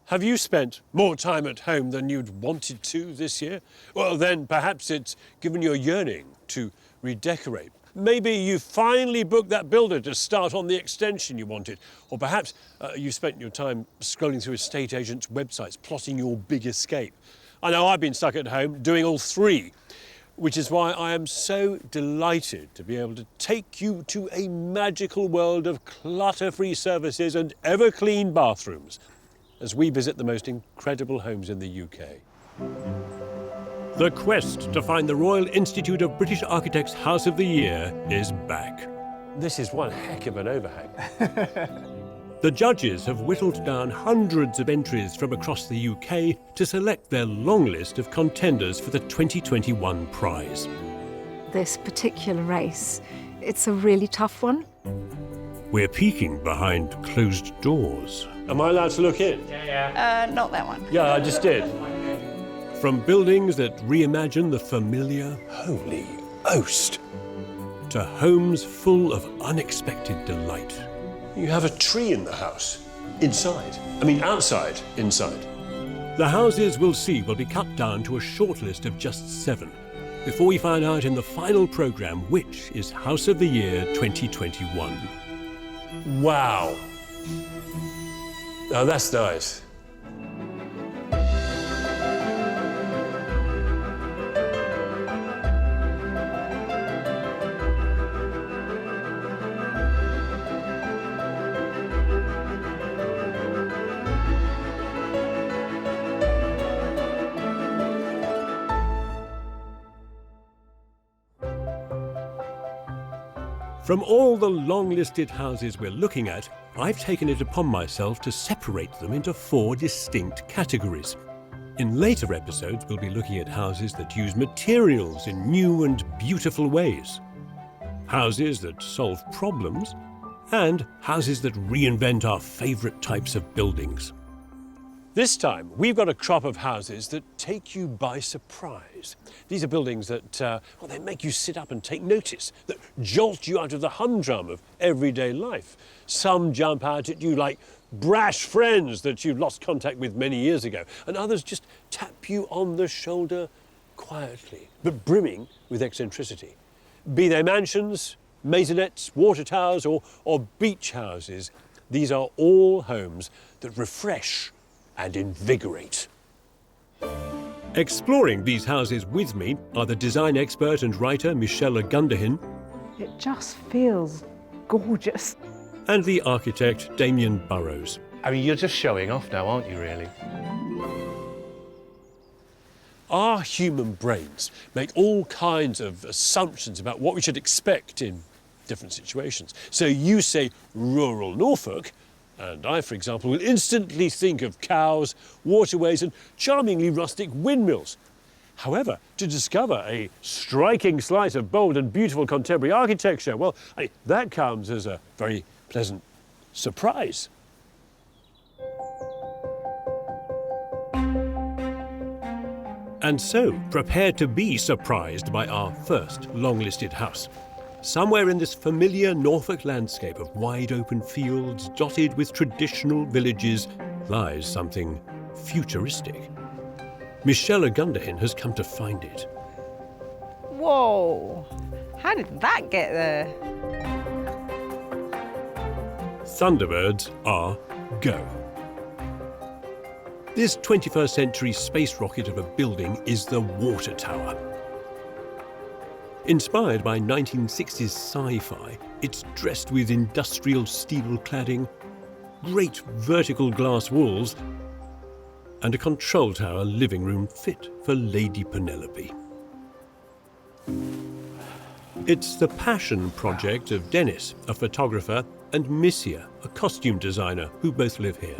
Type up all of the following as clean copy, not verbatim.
Have you spent more time at home than you'd wanted to this year? Well, then perhaps it's given you a yearning to redecorate. Maybe you finally booked that builder to start on the extension you wanted. Or perhaps you spent your time scrolling through estate agents' websites, plotting your big escape. I know I've been stuck at home doing all three, which is why I am so delighted to be able to take you to a magical world of clutter-free services and ever-clean bathrooms as we visit the most incredible homes in the UK. The quest to find the Royal Institute of British Architects House of the Year is back. This is one heck of an overhang. The judges have whittled down hundreds of entries from across the UK to select their long list of contenders for the 2021 prize. This particular race, it's a really tough one. We're peeking behind closed doors. Am I allowed to look in? Not that one. Yeah, I just did. From buildings that reimagine the familiar, holy Oast, to homes full of unexpected delight. You have a tree in the house. Inside. I mean, outside, inside. The houses we'll see will be cut down to a shortlist of just 7 before we find out in the final programme which is House of the Year 2021. Wow. Now that's nice. From all the long-listed houses we're looking at, I've taken it upon myself to separate them into 4 distinct categories. In later episodes, we'll be looking at houses that use materials in new and beautiful ways, houses that solve problems, and houses that reinvent our favourite types of buildings. This time, we've got a crop of houses that take you by surprise. These are buildings that, well, they make you sit up and take notice, that jolt you out of the humdrum of everyday life. Some jump out at you like brash friends that you've lost contact with many years ago, and others just tap you on the shoulder quietly, but brimming with eccentricity. Be they mansions, maisonettes, water towers, or beach houses, these are all homes that refresh and invigorate. Exploring these houses with me are the design expert and writer Michelle Ogundehin. It just feels gorgeous. And the architect Damion Burrows. I mean, you're just showing off now, aren't you, really? Our human brains make all kinds of assumptions about what we should expect in different situations. So you say rural Norfolk, and I, for example, will instantly think of cows, waterways and charmingly rustic windmills. However, to discover a striking slice of bold and beautiful contemporary architecture, well, that comes as a very pleasant surprise. And so, prepare to be surprised by our first long-listed house. Somewhere in this familiar Norfolk landscape of wide open fields dotted with traditional villages lies something futuristic. Michelle Ogundehin has come to find it. Whoa! How did that get there? Thunderbirds are go. This 21st century space rocket of a building is the water tower. Inspired by 1960s sci-fi, it's dressed with industrial steel cladding, great vertical glass walls, and a control tower living room fit for Lady Penelope. It's the passion project of Dennis, a photographer, and Missia, a costume designer, who both live here.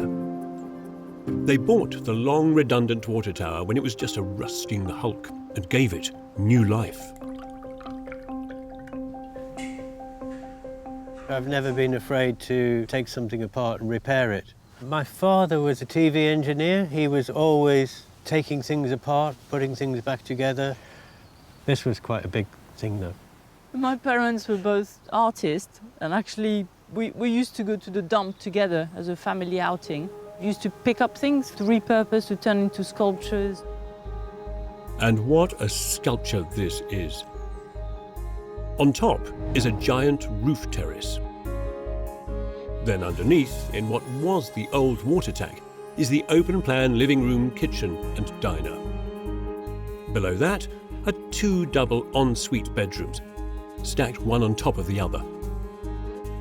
They bought the long, redundant water tower when it was just a rusting hulk and gave it new life. I've never been afraid to take something apart and repair it. My father was a TV engineer. He was always taking things apart, putting things back together. This was quite a big thing, though. My parents were both artists, and actually we used to go to the dump together as a family outing. Used to pick up things, to repurpose, to turn into sculptures. And what a sculpture this is. On top is a giant roof terrace. Then underneath, in what was the old water tank, is the open-plan living room, kitchen and diner. Below that are 2 double ensuite bedrooms, stacked one on top of the other.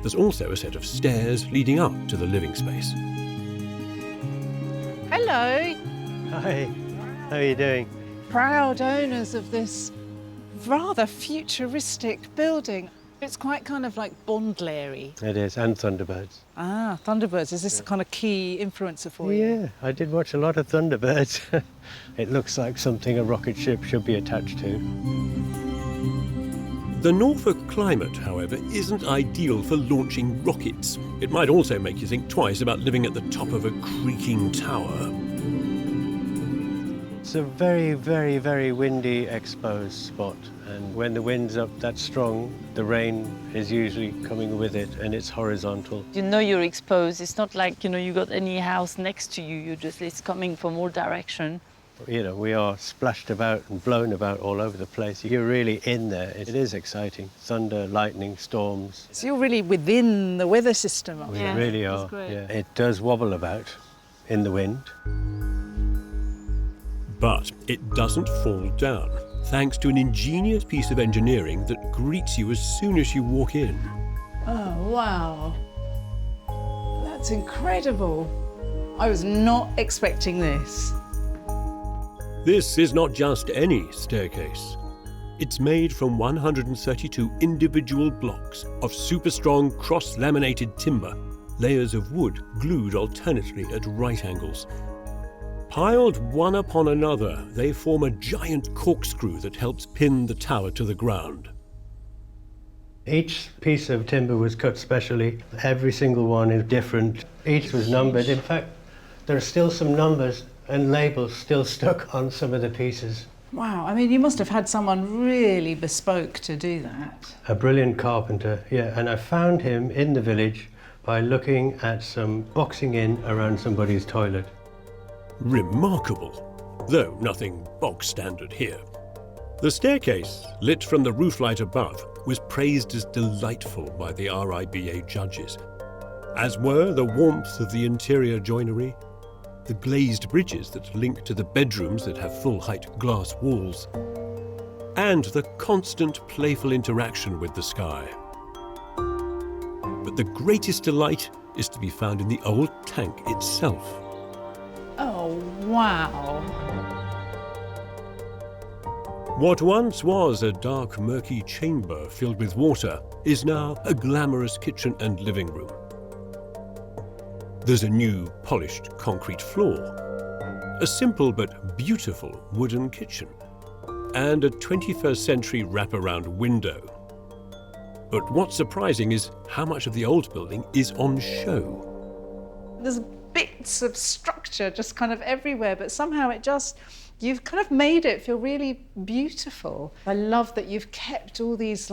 There's also a set of stairs leading up to the living space. Hello, Hi, how are you doing? proud owners of this rather futuristic building. It's quite kind of like Bond-Lairy. It is, and Thunderbirds. Ah, Thunderbirds. Is this a kind of key influencer for you? Yeah, I did watch a lot of Thunderbirds. It looks like something a rocket ship should be attached to. The Norfolk climate, however, isn't ideal for launching rockets. It might also make you think twice about living at the top of a creaking tower. It's a very, very, very windy, exposed spot. And when the wind's up that strong, the rain is usually coming with it, and it's horizontal. You know you're exposed. It's not like, you got any house next to you. It's coming from all direction. You know, we are splashed about and blown about all over the place. You're really in there. It is exciting. Thunder, lightning, storms. So you're really within the weather system, aren't We you? really that's are. great. Yeah. It does wobble about in the wind. But it doesn't fall down, thanks to an ingenious piece of engineering that greets you as soon as you walk in. Oh, wow. That's incredible. I was not expecting this. This is not just any staircase. It's made from 132 individual blocks of super strong cross-laminated timber, layers of wood glued alternately at right angles. Piled one upon another, they form a giant corkscrew that helps pin the tower to the ground. Each piece of timber was cut specially. Every single one is different. Each was numbered. In fact, there are still some numbers and labels still stuck on some of the pieces. Wow, I mean, you must have had someone really bespoke to do that. A brilliant carpenter, yeah, and I found him in the village by looking at some boxing in around somebody's toilet. Remarkable, though nothing bog standard here. The staircase, lit from the roof light above, was praised as delightful by the RIBA judges, as were the warmth of the interior joinery, the glazed bridges that link to the bedrooms that have full-height glass walls, and the constant playful interaction with the sky. But the greatest delight is to be found in the old tank itself. Oh, wow. What once was a dark, murky chamber filled with water is now a glamorous kitchen and living room. There's a new polished concrete floor, a simple but beautiful wooden kitchen, and a 21st century wraparound window. But what's surprising is how much of the old building is on show. There's bits of structure just kind of everywhere, but somehow you've kind of made it feel really beautiful. I love that you've kept all these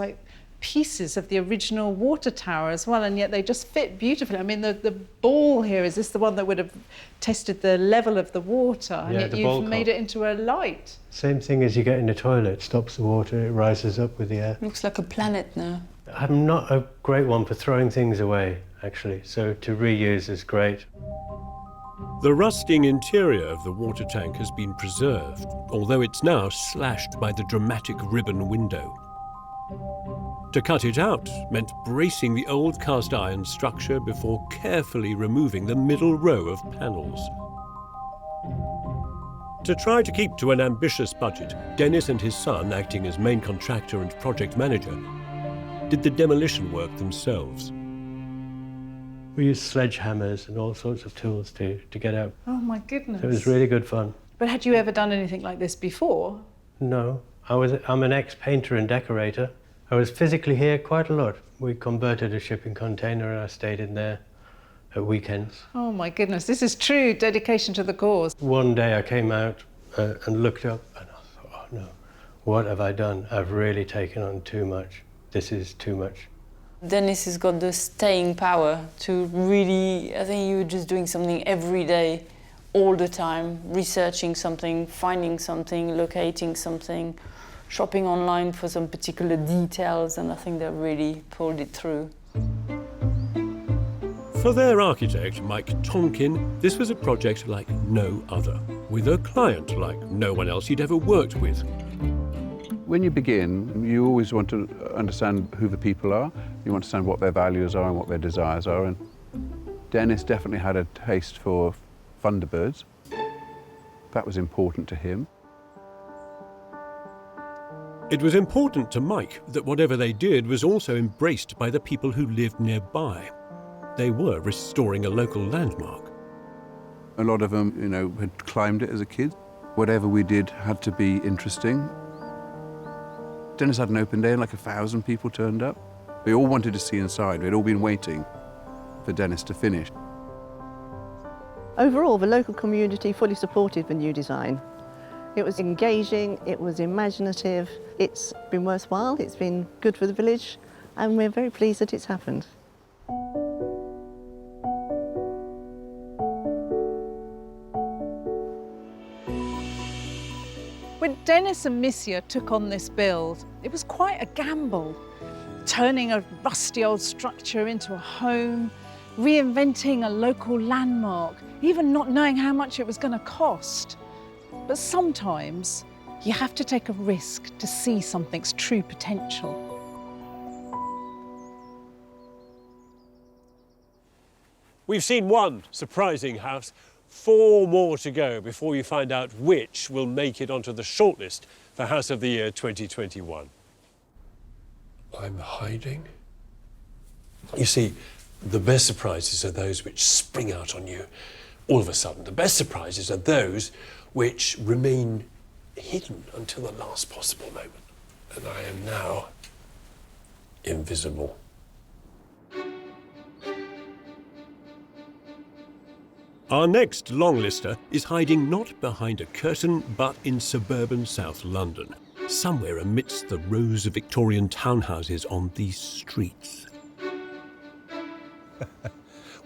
pieces of the original water tower as well, and yet they just fit beautifully. I mean, the ball here, is this the one that would have tested the level of the water? And Yeah, yet the you've ball made cup. it into a light. Same thing as you get in the toilet, stops the water, it rises up with the air. Looks like a planet now. I'm not a great one for throwing things away, actually, so to reuse is great. The rusting interior of the water tank has been preserved, although it's now slashed by the dramatic ribbon window. To cut it out meant bracing the old cast iron structure before carefully removing the middle row of panels. To try to keep to an ambitious budget, Dennis and his son, acting as main contractor and project manager, did the demolition work themselves. We used sledgehammers and all sorts of tools to get out. Oh my goodness. It was really good fun. But had you ever done anything like this before? No, I'm an ex-painter and decorator. I was physically here quite a lot. We converted a shipping container and I stayed in there at weekends. Oh my goodness, this is true dedication to the cause. One day I came out and looked up and I thought, oh no, what have I done? I've really taken on too much. This is too much. Dennis has got the staying power to really, I think you're just doing something every day, all the time, researching something, finding something, locating something, shopping online for some particular details, and I think they really pulled it through. For their architect, Mike Tonkin, this was a project like no other, with a client like no one else he'd ever worked with. When you begin, you always want to understand who the people are. You want to understand what their values are and what their desires are. And Dennis definitely had a taste for Thunderbirds. That was important to him. It was important to Mike that whatever they did was also embraced by the people who lived nearby. They were restoring a local landmark. A lot of them, had climbed it as a kid. Whatever we did had to be interesting. Dennis had an open day and like 1,000 people turned up. They all wanted to see inside. They'd all been waiting for Dennis to finish. Overall, the local community fully supported the new design. It was engaging, it was imaginative, it's been worthwhile, it's been good for the village, and we're very pleased that it's happened. When Dennis and Missia took on this build, it was quite a gamble. Turning a rusty old structure into a home, reinventing a local landmark, even not knowing how much it was going to cost. But sometimes you have to take a risk to see something's true potential. We've seen one surprising house, 4 more to go before you find out which will make it onto the shortlist for House of the Year 2021. I'm hiding. You see, the best surprises are those which spring out on you all of a sudden. The best surprises are those which remain hidden until the last possible moment. And I am now invisible. Our next long lister is hiding not behind a curtain, but in suburban South London, somewhere amidst the rows of Victorian townhouses on these streets.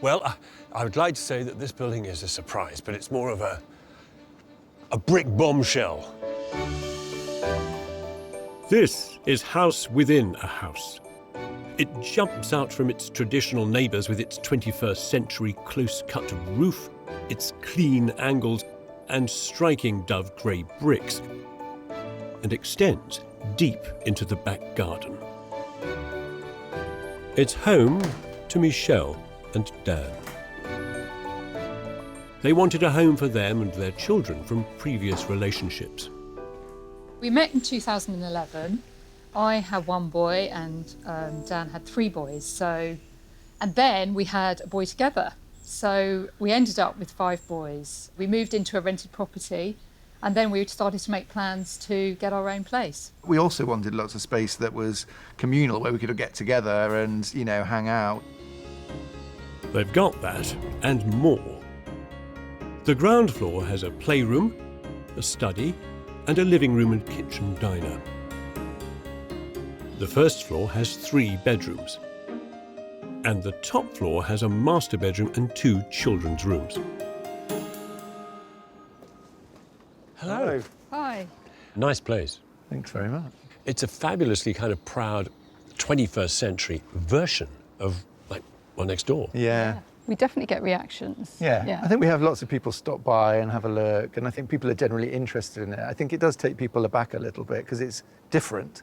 Well, I would like to say that this building is a surprise, but it's more of a brick bombshell. This is House Within a House. It jumps out from its traditional neighbours with its 21st century close-cut roof, its clean angles and striking dove grey bricks, and extends deep into the back garden. It's home to Michelle and Dan. They wanted a home for them and their children from previous relationships. We met in 2011. I had 1 boy and Dan had 3 boys. And then we had a boy together. So we ended up with 5 boys. We moved into a rented property and then we started to make plans to get our own place. We also wanted lots of space that was communal, where we could get together and, hang out. They've got that and more. The ground floor has a playroom, a study, and a living room and kitchen diner. The first floor has 3 bedrooms. And the top floor has a master bedroom and 2 children's rooms. Hello. Hi. Nice place. Thanks very much. It's a fabulously kind of proud 21st century version of, well, next door. Yeah. We definitely get reactions. Yeah. I think we have lots of people stop by and have a look, and I think people are generally interested in it. I think it does take people aback a little bit because it's different,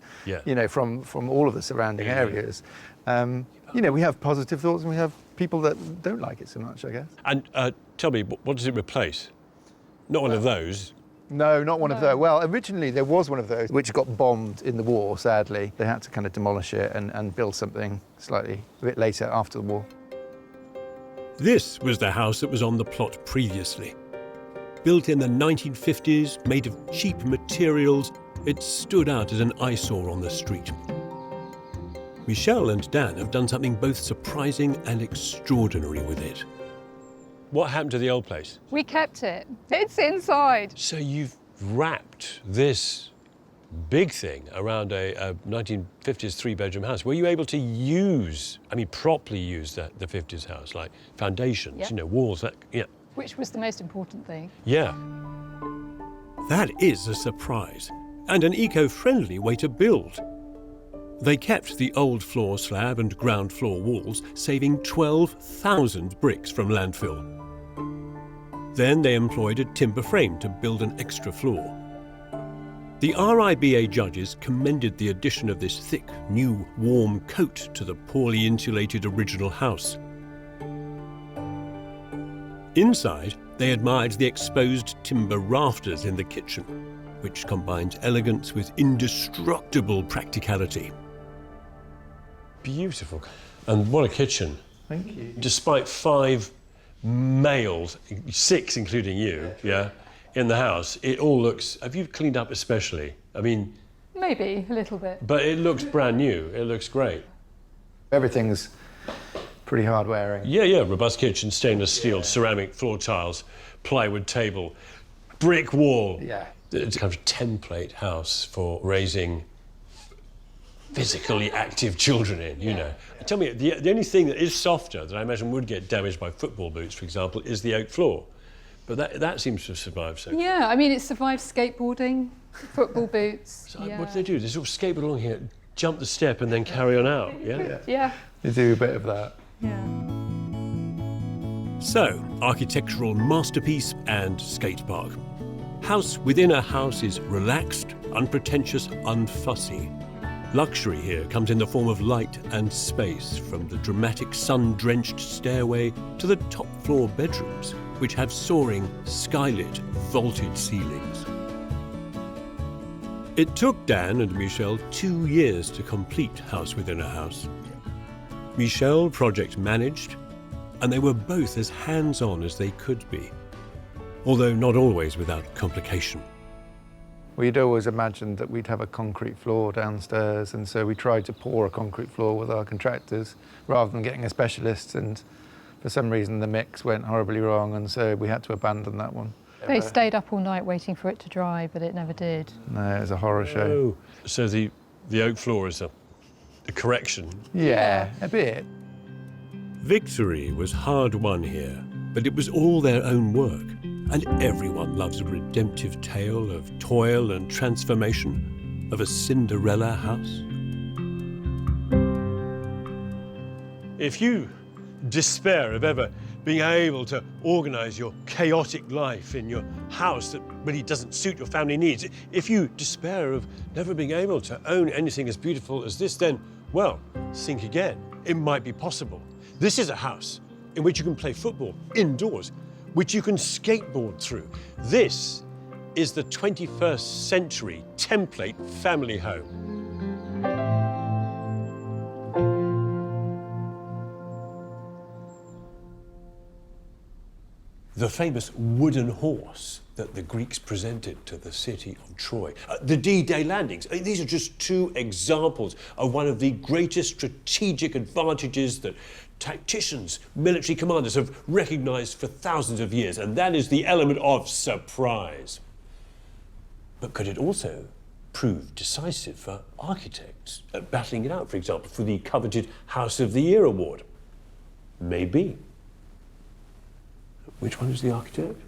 from all of the surrounding areas. We have positive thoughts and we have people that don't like it so much, I guess. And tell me, what does it replace? Not one of those. No, not one of those. Well, originally there was one of those which got bombed in the war, sadly. They had to kind of demolish it and build something a bit later after the war. This was the house that was on the plot previously. Built in the 1950s, made of cheap materials, it stood out as an eyesore on the street. Michelle and Dan have done something both surprising and extraordinary with it. What happened to the old place? We kept it. It's inside. So you've wrapped this big thing around a 1950s three-bedroom house. Were you able to use, properly use the 50s house, like foundations, Yep. Walls, yeah. Which was the most important thing. Yeah. That is a surprise, and an eco-friendly way to build. They kept the old floor slab and ground floor walls, saving 12,000 bricks from landfill. Then they employed a timber frame to build an extra floor. The RIBA judges commended the addition of this thick, new, warm coat to the poorly insulated original house. Inside, they admired the exposed timber rafters in the kitchen, which combines elegance with indestructible practicality. Beautiful. And what a kitchen. Thank you. Despite 5 males, 6 including you, in the house, it all looks... Have you cleaned up especially? Maybe a little bit. But it looks brand new. It looks great. Everything's pretty hard wearing. Yeah. Robust kitchen, stainless steel, ceramic floor tiles, plywood table, brick wall. Yeah. It's kind of a template house for raising physically active children in, you know. Tell me, the only thing that is softer that I imagine would get damaged by football boots, for example, is the oak floor. But that seems to have survived so far. Yeah, it survived skateboarding, football boots. So what do they do? They sort of skateboard along here, jump the step and then carry on out, yeah? Yeah. You do a bit of that. Yeah. So, architectural masterpiece and skate park. House within a house is relaxed, unpretentious, unfussy. Luxury here comes in the form of light and space, from the dramatic sun-drenched stairway to the top-floor bedrooms, which have soaring, skylit, vaulted ceilings. It took Dan and Michelle 2 years to complete House Within a House. Michelle project managed, and they were both as hands-on as they could be, although not always without complication. We'd always imagined that we'd have a concrete floor downstairs, and so we tried to pour a concrete floor with our contractors rather than getting a specialist, and for some reason the mix went horribly wrong, and so we had to abandon that one. They stayed up all night waiting for it to dry, but it never did. No, it was a horror show. So the oak floor is a correction? Yeah, a bit. Victory was hard won here, but it was all their own work. And everyone loves a redemptive tale of toil and transformation, of a Cinderella house. If you despair of ever being able to organise your chaotic life in your house that really doesn't suit your family needs, if you despair of never being able to own anything as beautiful as this, then, well, think again. It might be possible. This is a house in which you can play football indoors, which you can skateboard through. This is the 21st century template family home. The famous wooden horse that the Greeks presented to the city of Troy. The D-Day landings. These are just 2 examples of one of the greatest strategic advantages that tacticians, military commanders have recognised for thousands of years, and that is the element of surprise. But could it also prove decisive for architects, battling it out, for example, for the coveted House of the Year award? Maybe. Which one is the architect?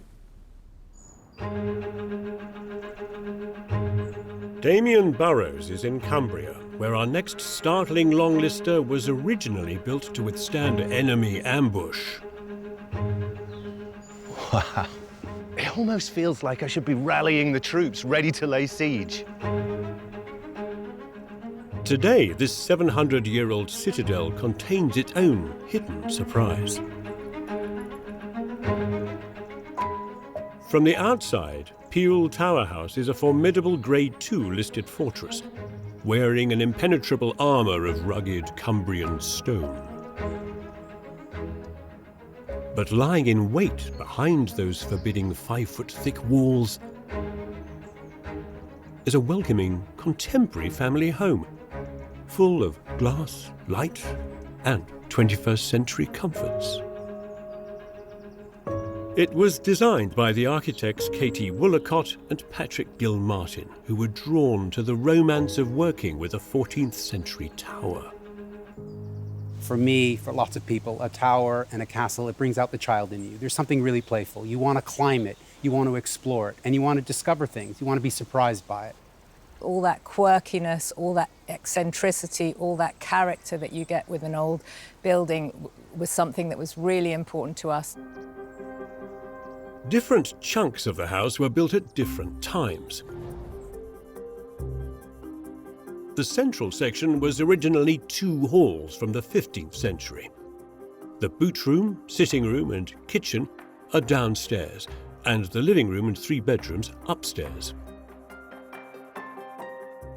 Damion Burrows is in Cumbria, where our next startling long lister was originally built to withstand enemy ambush. Wow. It almost feels like I should be rallying the troops, ready to lay siege. Today, this 700-year-old citadel contains its own hidden surprise. From the outside, Peel Tower House is a formidable Grade II listed fortress, wearing an impenetrable armour of rugged Cumbrian stone. But lying in wait behind those forbidding 5-foot-thick walls is a welcoming contemporary family home, full of glass, light, and 21st century comforts. It was designed by the architects Katie Woolacott and Patrick Gill-Martin, who were drawn to the romance of working with a 14th century tower. For me, for lots of people, a tower and a castle, it brings out the child in you. There's something really playful. You want to climb it, you want to explore it, and you want to discover things. You want to be surprised by it. All that quirkiness, all that eccentricity, all that character that you get with an old building was something that was really important to us. Different chunks of the house were built at different times. The central section was originally 2 halls from the 15th century. The boot room, sitting room and kitchen are downstairs, and the living room and 3 bedrooms upstairs.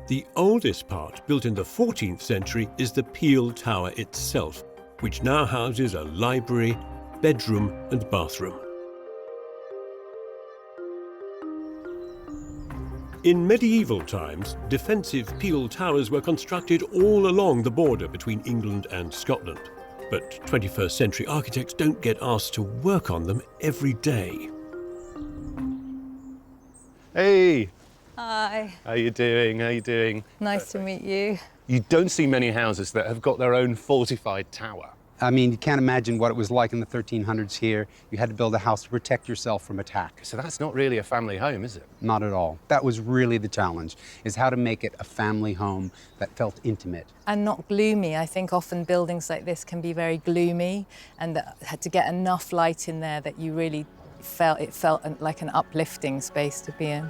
The oldest part, built in the 14th century, is the Peel Tower itself, which now houses a library, bedroom and bathroom. In medieval times, defensive peel towers were constructed all along the border between England and Scotland. But 21st century architects don't get asked to work on them every day. Hey! Hi. How you doing? How you doing? Nice to meet you. You don't see many houses that have got their own fortified tower. I mean, you can't imagine what it was like in the 1300s here. You had to build a house to protect yourself from attack. So that's not really a family home, is it? Not at all. That was really the challenge, is how to make it a family home that felt intimate. And not gloomy. I think often buildings like this can be very gloomy, and that had to get enough light in there that you really felt like an uplifting space to be in.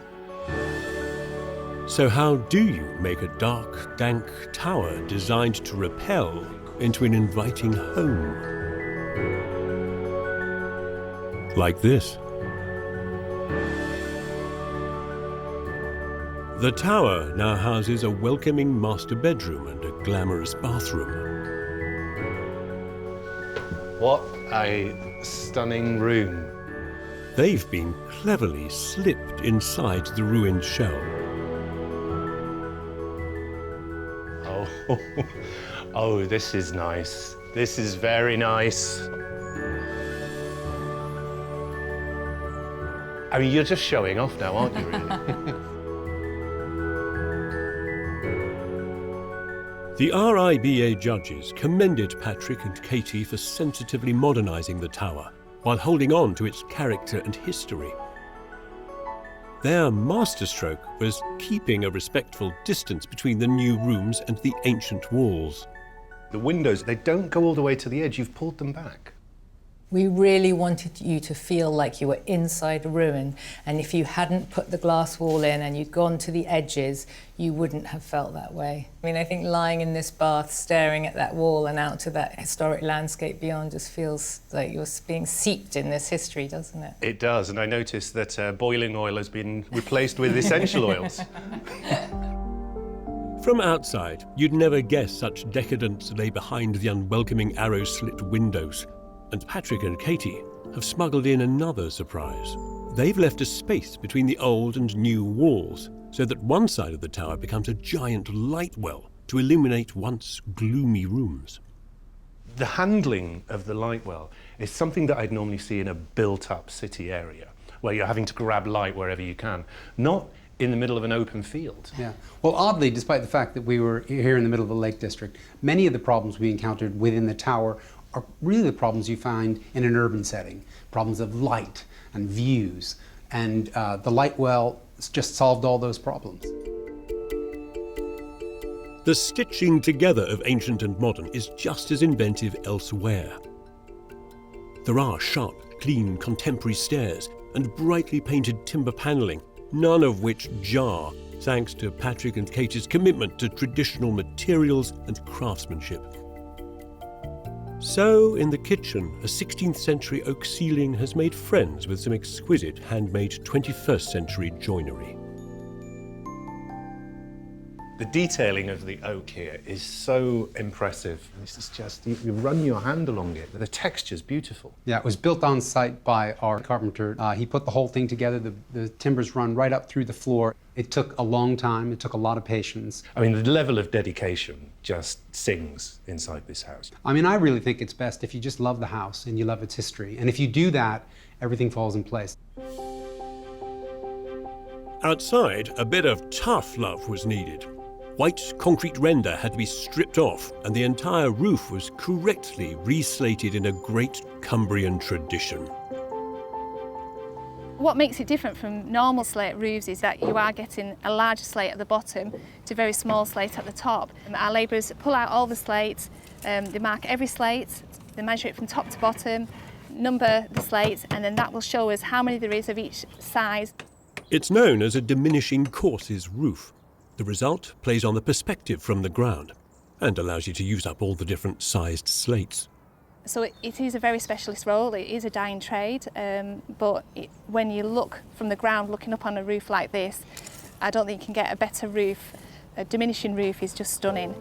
So how do you make a dark, dank tower designed to repel into an inviting home? Like this. The tower now houses a welcoming master bedroom and a glamorous bathroom. What a stunning room. They've been cleverly slipped inside the ruined shell. Oh, this is nice. This is very nice. I mean, you're just showing off now, aren't you, really? The RIBA judges commended Patrick and Katie for sensitively modernising the tower while holding on to its character and history. Their masterstroke was keeping a respectful distance between the new rooms and the ancient walls. The windows, they don't go all the way to the edge. You've pulled them back. We really wanted you to feel like you were inside a ruin, and if you hadn't put the glass wall in and you'd gone to the edges, you wouldn't have felt that way. I mean, I think lying in this bath, staring at that wall and out to that historic landscape beyond just feels like you're being seeped in this history, doesn't it? It does, and I noticed that boiling oil has been replaced with essential oils. From outside, you'd never guess such decadence lay behind the unwelcoming arrow-slit windows. And Patrick and Katie have smuggled in another surprise. They've left a space between the old and new walls so that one side of the tower becomes a giant light well to illuminate once gloomy rooms. The handling of the light well is something that I'd normally see in a built-up city area, where you're having to grab light wherever you can, not in the middle of an open field. Yeah. Well, oddly, despite the fact that we were here in the middle of the Lake District, many of the problems we encountered within the tower are really the problems you find in an urban setting. Problems of light and views. And the light well just solved all those problems. The stitching together of ancient and modern is just as inventive elsewhere. There are sharp, clean, contemporary stairs and brightly painted timber panelling, none of which jar, thanks to Patrick and Katie's commitment to traditional materials and craftsmanship. So, in the kitchen, a 16th century oak ceiling has made friends with some exquisite handmade 21st century joinery. The detailing of the oak here is so impressive. This is just, you run your hand along it. The texture's beautiful. Yeah, it was built on site by our carpenter. He put the whole thing together. The timbers run right up through the floor. It took a long time. It took a lot of patience. I mean, the level of dedication just sings inside this house. I mean, I really think it's best if you just love the house and you love its history. And if you do that everything falls in place. Outside, a bit of tough love was needed. White concrete render had to be stripped off, and the entire roof was correctly reslated in a great Cumbrian tradition. What makes it different from normal slate roofs is that you are getting a larger slate at the bottom to a very small slate at the top. Our labourers pull out all the slates, they mark every slate, they measure it from top to bottom, number the slates, and then that will show us how many there is of each size. It's known as a diminishing courses roof. The result plays on the perspective from the ground and allows you to use up all the different sized slates. So it is a very specialist role, it is a dying trade, but when you look from the ground, looking up on a roof like this, I don't think you can get a better roof. A diminishing roof is just stunning.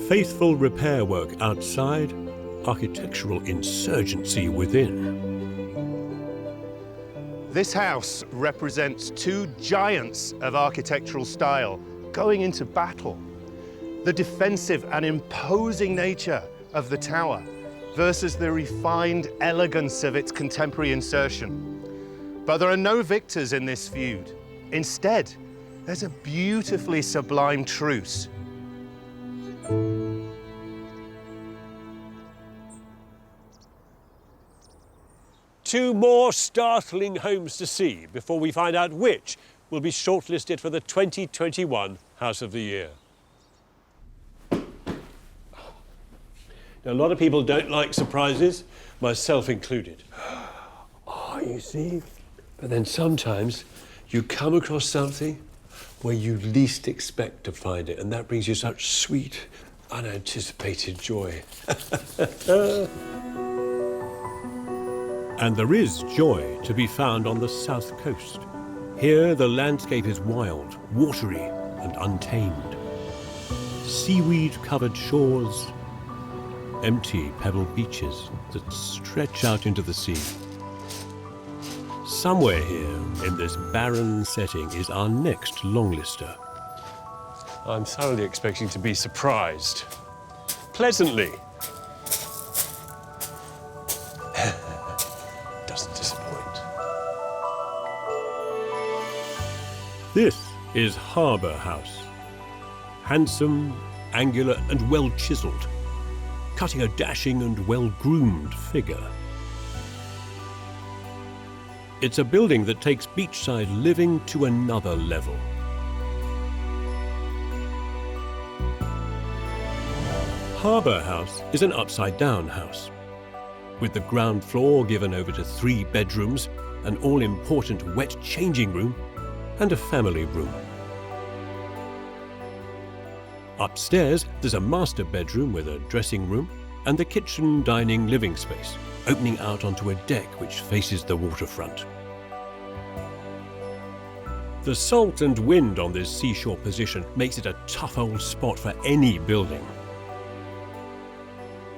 Faithful repair work outside, architectural insurgency within. This house represents two giants of architectural style going into battle. The defensive and imposing nature of the tower versus the refined elegance of its contemporary insertion. But there are no victors in this feud. Instead, there's a beautifully sublime truce. Two more startling homes to see before we find out which will be shortlisted for the 2021 House of the Year. Now, a lot of people don't like surprises, myself included. Oh, you see? But then sometimes you come across something where you least expect to find it, and that brings you such sweet, unanticipated joy. And there is joy to be found on the south coast. Here, the landscape is wild, watery, and untamed. Seaweed-covered shores, empty pebble beaches that stretch out into the sea. Somewhere here in this barren setting is our next longlister. I'm thoroughly expecting to be surprised. Pleasantly. Doesn't disappoint. This is Harbour House. Handsome, angular and well-chiselled, cutting a dashing and well-groomed figure. It's a building that takes beachside living to another level. Harbour House is an upside-down house, with the ground floor given over to 3 bedrooms, an all-important wet changing room, and a family room. Upstairs, there's a master bedroom with a dressing room and the kitchen dining living space, opening out onto a deck which faces the waterfront. The salt and wind on this seashore position makes it a tough old spot for any building.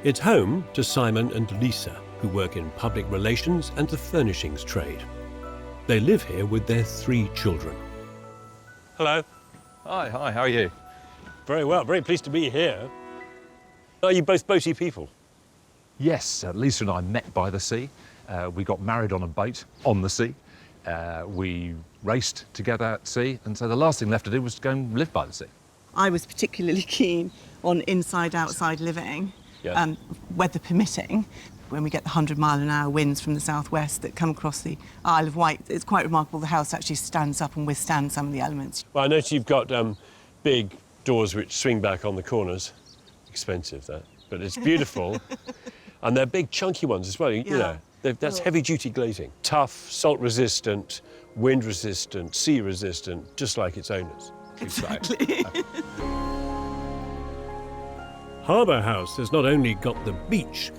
It's home to Simon and Lisa, who work in public relations and the furnishings trade. They live here with their 3 children. Hello. Hi, how are you? Very well, very pleased to be here. Are you both boaty people? Yes, Lisa and I met by the sea. We got married on a boat on the sea. We raced together at sea, and so the last thing left to do was to go and live by the sea. I was particularly keen on inside-outside living, Yeah. weather permitting. When we get the 100-mile-an-hour winds from the southwest that come across the Isle of Wight, it's quite remarkable the house actually stands up and withstands some of the elements. Well, I notice you've got big doors which swing back on the corners. Expensive, that, but it's beautiful. And they're big, chunky ones as well, you know. That's heavy-duty glazing. Tough, salt-resistant, wind-resistant, sea-resistant, just like its owners. Exactly. Harbour House has not only got the beach,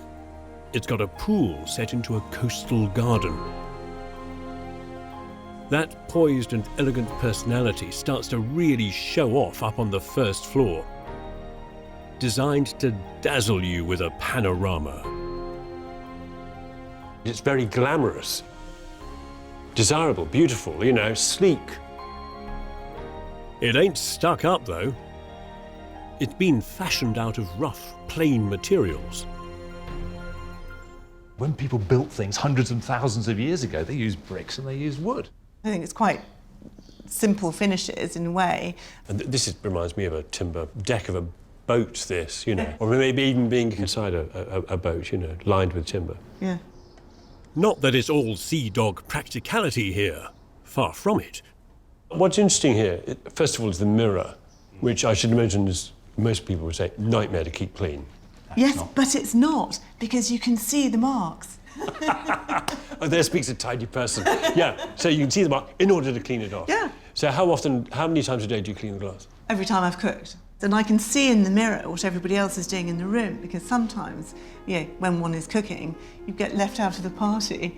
it's got a pool set into a coastal garden. That poised and elegant personality starts to really show off up on the first floor. Designed to dazzle you with a panorama. It's very glamorous, desirable, beautiful, you know, sleek. It ain't stuck up, though. It's been fashioned out of rough, plain materials. When people built things hundreds and thousands of years ago, they used bricks and they used wood. I think it's quite simple finishes in a way. And this reminds me of a timber deck of a boat, this, you know, or maybe even being inside a boat, you know, lined with timber. Yeah. Not that it's all sea dog practicality here, far from it. What's interesting here, first of all, is the mirror, which I should imagine is, most people would say, nightmare to keep clean. Yes, but it's not, because you can see the marks. Oh, there speaks a tidy person. Yeah, so you can see the mark in order to clean it off. Yeah. So how many times a day do you clean the glass? Every time I've cooked. Then I can see in the mirror what everybody else is doing in the room, because sometimes, you know, when one is cooking, you get left out of the party,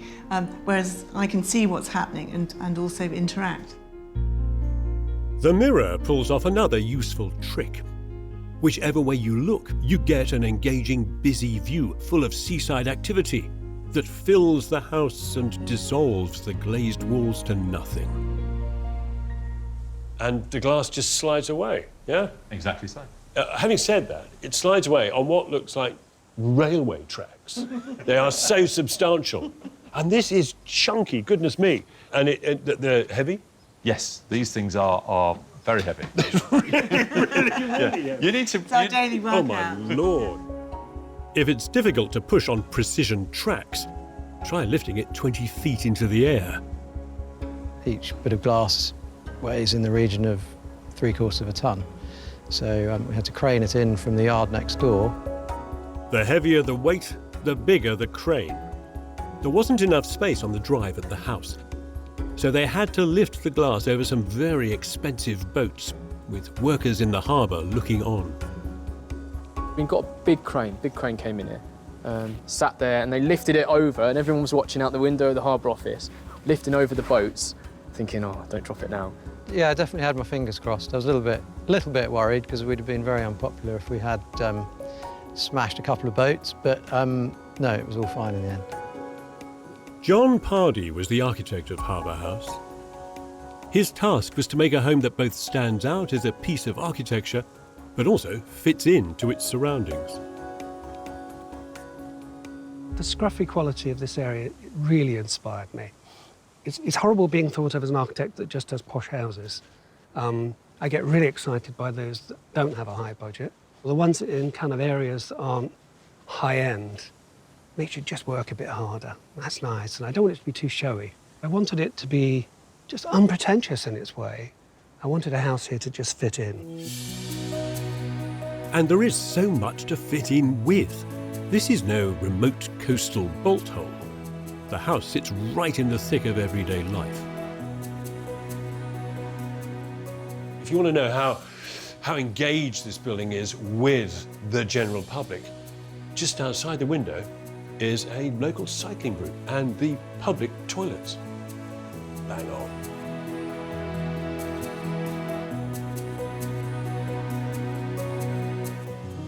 whereas I can see what's happening and also interact. The mirror pulls off another useful trick. Whichever way you look, you get an engaging, busy view full of seaside activity that fills the house and dissolves the glazed walls to nothing. And the glass just slides away, yeah? Exactly so. Having said that, it slides away on what looks like railway tracks. They are so substantial. And this is chunky, goodness me. And they're heavy? Yes, these things are very heavy. really heavy. You need to... It's our daily workout. Oh, my Lord. If it's difficult to push on precision tracks, try lifting it 20 feet into the air. Each bit of glass weighs in the region of 3/4 of a tonne. So we had to crane it in from the yard next door. The heavier the weight, the bigger the crane. There wasn't enough space on the drive at the house, so they had to lift the glass over some very expensive boats, with workers in the harbour looking on. We got a big crane came in here, sat there, and they lifted it over, and everyone was watching out the window of the harbour office, lifting over the boats, thinking, oh, don't drop it now. Yeah, I definitely had my fingers crossed. I was a little bit worried, because we'd have been very unpopular if we had smashed a couple of boats, but no, it was all fine in the end. John Pardee was the architect of Harbour House. His task was to make a home that both stands out as a piece of architecture, but also fits into its surroundings. The scruffy quality of this area really inspired me. It's horrible being thought of as an architect that just does posh houses. I get really excited by those that don't have a high budget. The ones in kind of areas that aren't high-end makes you just work a bit harder. That's nice, and I don't want it to be too showy. I wanted it to be just unpretentious in its way. I wanted a house here to just fit in. And there is so much to fit in with. This is no remote coastal bolt hole. The house sits right in the thick of everyday life. If you want to know how engaged this building is with the general public, just outside the window is a local cycling group and the public toilets. Bang on.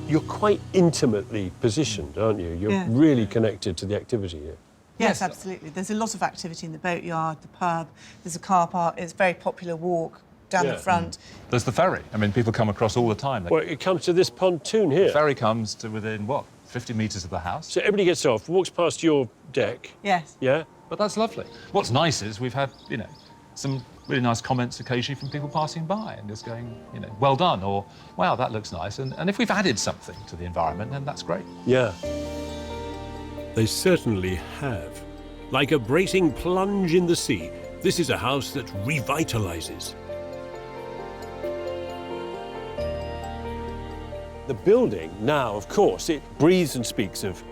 You're quite intimately positioned, aren't you? You're really connected to the activity here. Yes, absolutely. There's a lot of activity in the boatyard, the pub, there's a car park, it's a very popular walk down the front. There's the ferry. I mean, people come across all the time. Well, it comes to this pontoon here. The ferry comes to within, what, 50 metres of the house? So everybody gets off, walks past your deck. Yes. Yeah? But that's lovely. What's nice is we've had, you know, some really nice comments occasionally from people passing by and just going, you know, well done, or, wow, that looks nice. And if we've added something to the environment, then that's great. Yeah. They certainly have. Like a bracing plunge in the sea, this is a house that revitalises. The building now, of course, it breathes and speaks of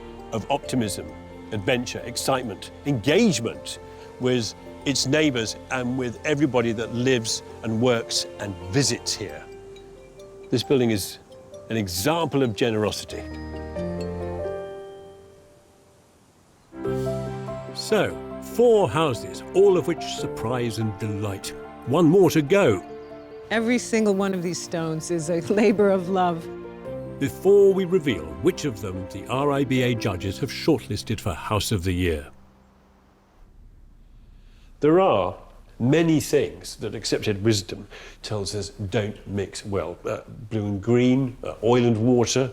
optimism, adventure, excitement, engagement with its neighbours and with everybody that lives and works and visits here. This building is an example of generosity. So, 4 houses, all of which surprise and delight. One more to go. Every single one of these stones is a labour of love. Before we reveal which of them the RIBA judges have shortlisted for House of the Year. There are many things that accepted wisdom tells us don't mix well. Blue and green, oil and water,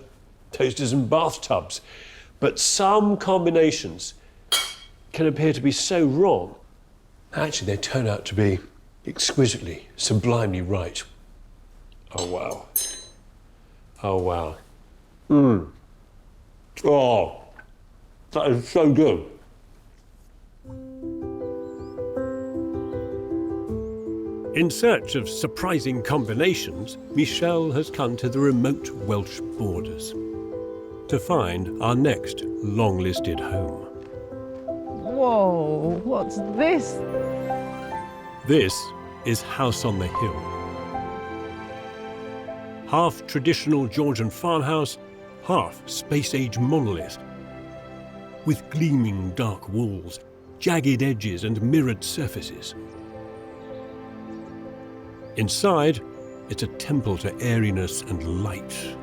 toasters and bathtubs. But some combinations can appear to be so wrong. Actually, they turn out to be exquisitely, sublimely right. Oh, wow. Oh, wow. Oh, that is so good. In search of surprising combinations, Michelle has come to the remote Welsh borders to find our next long-listed home. Whoa, what's this? This is House on the Hill. Half traditional Georgian farmhouse, half space-age monolith. With gleaming dark walls, jagged edges and mirrored surfaces. Inside, it's a temple to airiness and light.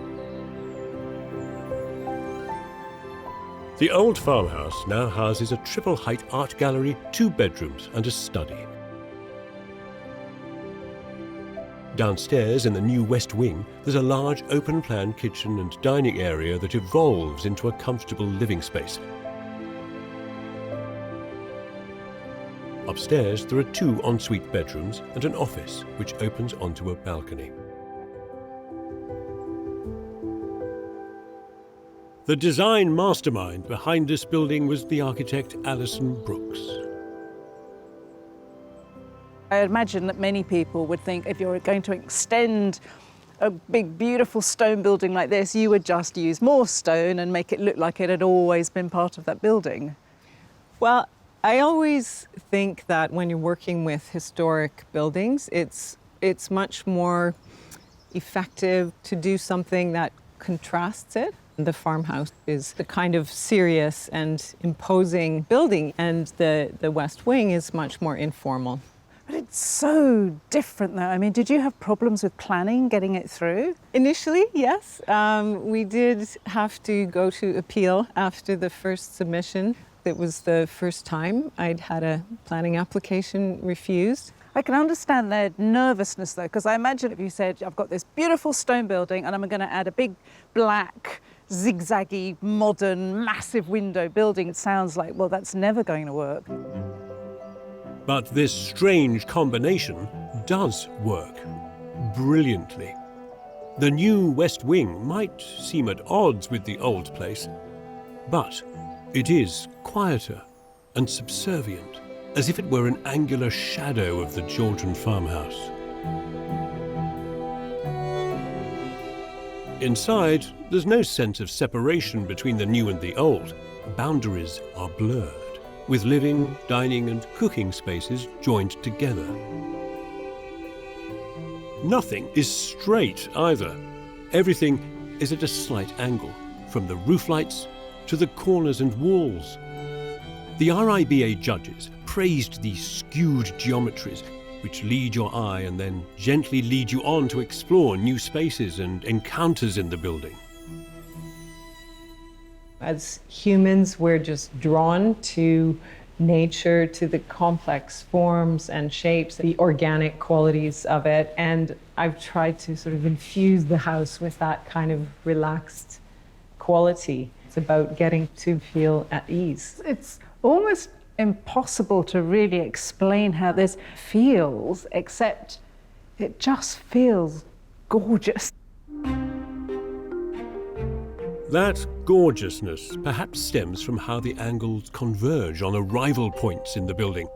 The old farmhouse now houses a triple-height art gallery, 2 bedrooms and a study. Downstairs in the new west wing, there's a large open-plan kitchen and dining area that evolves into a comfortable living space. Upstairs, there are 2 ensuite bedrooms and an office which opens onto a balcony. The design mastermind behind this building was the architect Alison Brooks. I imagine that many people would think if you're going to extend a big, beautiful stone building like this, you would just use more stone and make it look like it had always been part of that building. Well, I always think that when you're working with historic buildings, it's much more effective to do something that contrasts it. The farmhouse is the kind of serious and imposing building, and the West Wing is much more informal. But it's so different though. I mean, did you have problems with planning, getting it through? Initially, yes. We did have to go to appeal after the first submission. It was the first time I'd had a planning application refused. I can understand their nervousness though, because I imagine if you said, I've got this beautiful stone building and I'm going to add a big black, zigzaggy, modern, massive window building, it sounds like, well, that's never going to work. But this strange combination does work brilliantly. The new West Wing might seem at odds with the old place, but it is quieter and subservient, as if it were an angular shadow of the Georgian farmhouse. Inside, there's no sense of separation between the new and the old. Boundaries are blurred, with living, dining and cooking spaces joined together. Nothing is straight either. Everything is at a slight angle, from the roof lights to the corners and walls. The RIBA judges praised these skewed geometries, which lead your eye and then gently lead you on to explore new spaces and encounters in the building. As humans, we're just drawn to nature, to the complex forms and shapes, the organic qualities of it. And I've tried to sort of infuse the house with that kind of relaxed quality. It's about getting to feel at ease. It's almost impossible to really explain how this feels, except it just feels gorgeous. That gorgeousness perhaps stems from how the angles converge on arrival points in the building.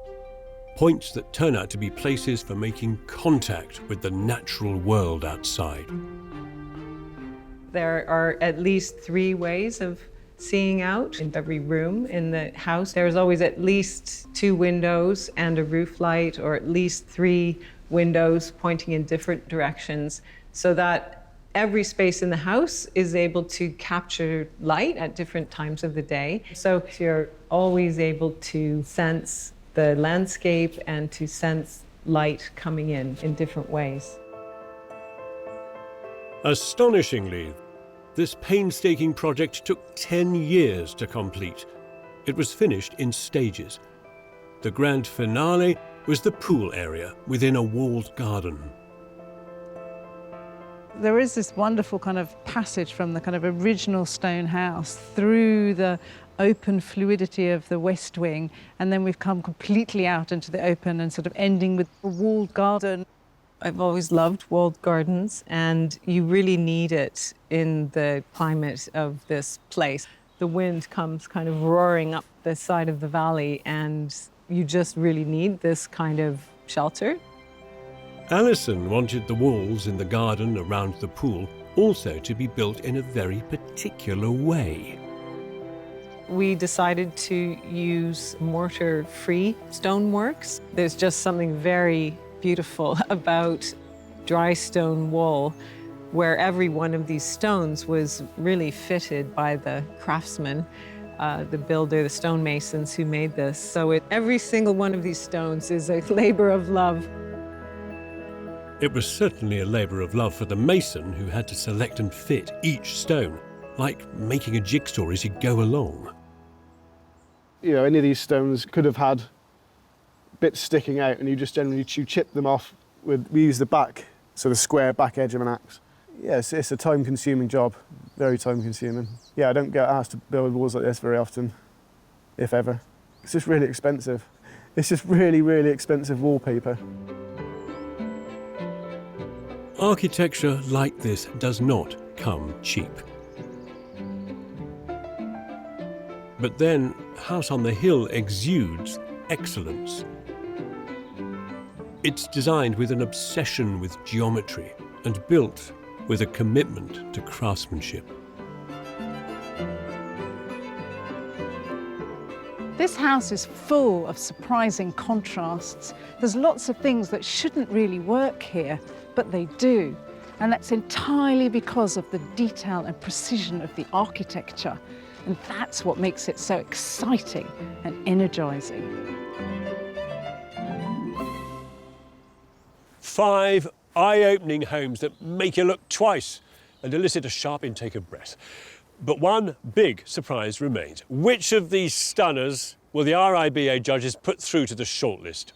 Points that turn out to be places for making contact with the natural world outside. There are at least 3 ways of seeing out in every room in the house. There's always at least 2 windows and a roof light, or at least 3 windows pointing in different directions, so that every space in the house is able to capture light at different times of the day. So you're always able to sense the landscape and to sense light coming in different ways. Astonishingly, this painstaking project took 10 years to complete. It was finished in stages. The grand finale was the pool area within a walled garden. There is this wonderful kind of passage from the kind of original stone house through the open fluidity of the west wing, and then we've come completely out into the open and sort of ending with a walled garden. I've always loved walled gardens, and you really need it in the climate of this place. The wind comes kind of roaring up the side of the valley, and you just really need this kind of shelter. Alison wanted the walls in the garden around the pool also to be built in a very particular way. We decided to use mortar-free stoneworks. There's just something very beautiful about dry stone wall, where every one of these stones was really fitted by the craftsman, the builder, the stonemasons who made this. So every single one of these stones is a labor of love. It was certainly a labour of love for the mason who had to select and fit each stone, like making a jigsaw as you go along. You know, any of these stones could have had bits sticking out, and you just generally chip them off we use the back, so the square back edge of an axe. Yeah, it's a time-consuming job, very time-consuming. Yeah, I don't get asked to build walls like this very often, if ever. It's just really expensive. It's just really, really expensive wallpaper. Architecture like this does not come cheap. But then, House on the Hill exudes excellence. It's designed with an obsession with geometry and built with a commitment to craftsmanship. This house is full of surprising contrasts. There's lots of things that shouldn't really work here, but they do. And that's entirely because of the detail and precision of the architecture. And that's what makes it so exciting and energizing. 5 eye-opening homes that make you look twice and elicit a sharp intake of breath. But one big surprise remains. Which of these stunners will the RIBA judges put through to the shortlist?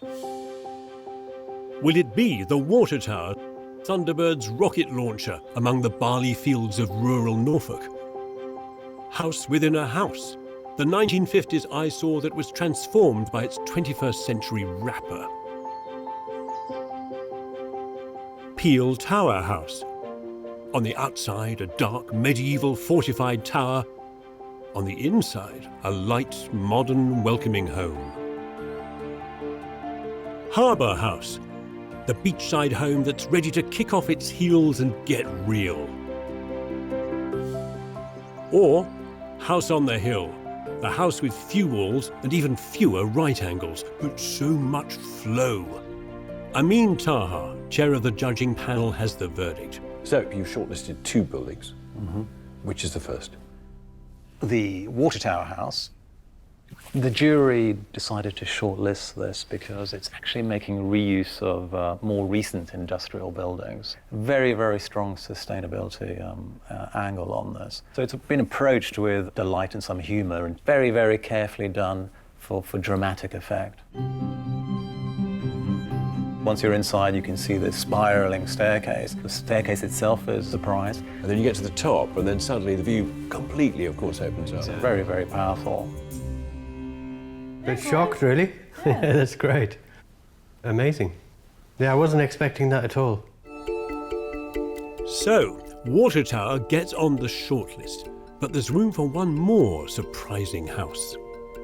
Will it be the water tower, Thunderbird's rocket launcher among the barley fields of rural Norfolk? House within a house, the 1950s eyesore that was transformed by its 21st century wrapper. Peel Tower House. On the outside, a dark, medieval, fortified tower. On the inside, a light, modern, welcoming home. Harbour House. The beachside home that's ready to kick off its heels and get real. Or House on the Hill. The house with few walls and even fewer right angles, but so much flow. Amin Taha, chair of the judging panel, has the verdict. So you've shortlisted 2 buildings. Mm-hmm. Which is the first? The water tower house. The jury decided to shortlist this because it's actually making reuse of more recent industrial buildings. Very, very strong sustainability angle on this. So it's been approached with delight and some humor, and very, very carefully done for dramatic effect. Once you're inside, you can see this spiraling staircase. The staircase itself is a surprise. And then you get to the top, and then suddenly the view completely, of course, opens up. It's very, very powerful. Bit shocked, really. Yeah, that's great. Amazing. Yeah, I wasn't expecting that at all. So, Water Tower gets on the shortlist, but there's room for one more surprising house.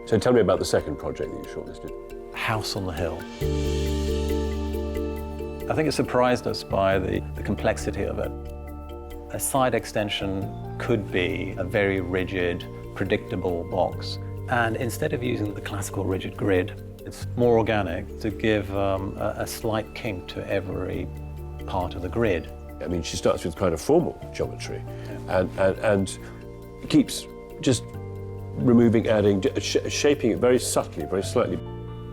So tell me about the second project that you shortlisted. House on the Hill. I think it surprised us by the complexity of it. A side extension could be a very rigid, predictable box. And instead of using the classical rigid grid, it's more organic to give a slight kink to every part of the grid. I mean, she starts with kind of formal geometry and keeps just removing, adding, shaping it very subtly, very slightly.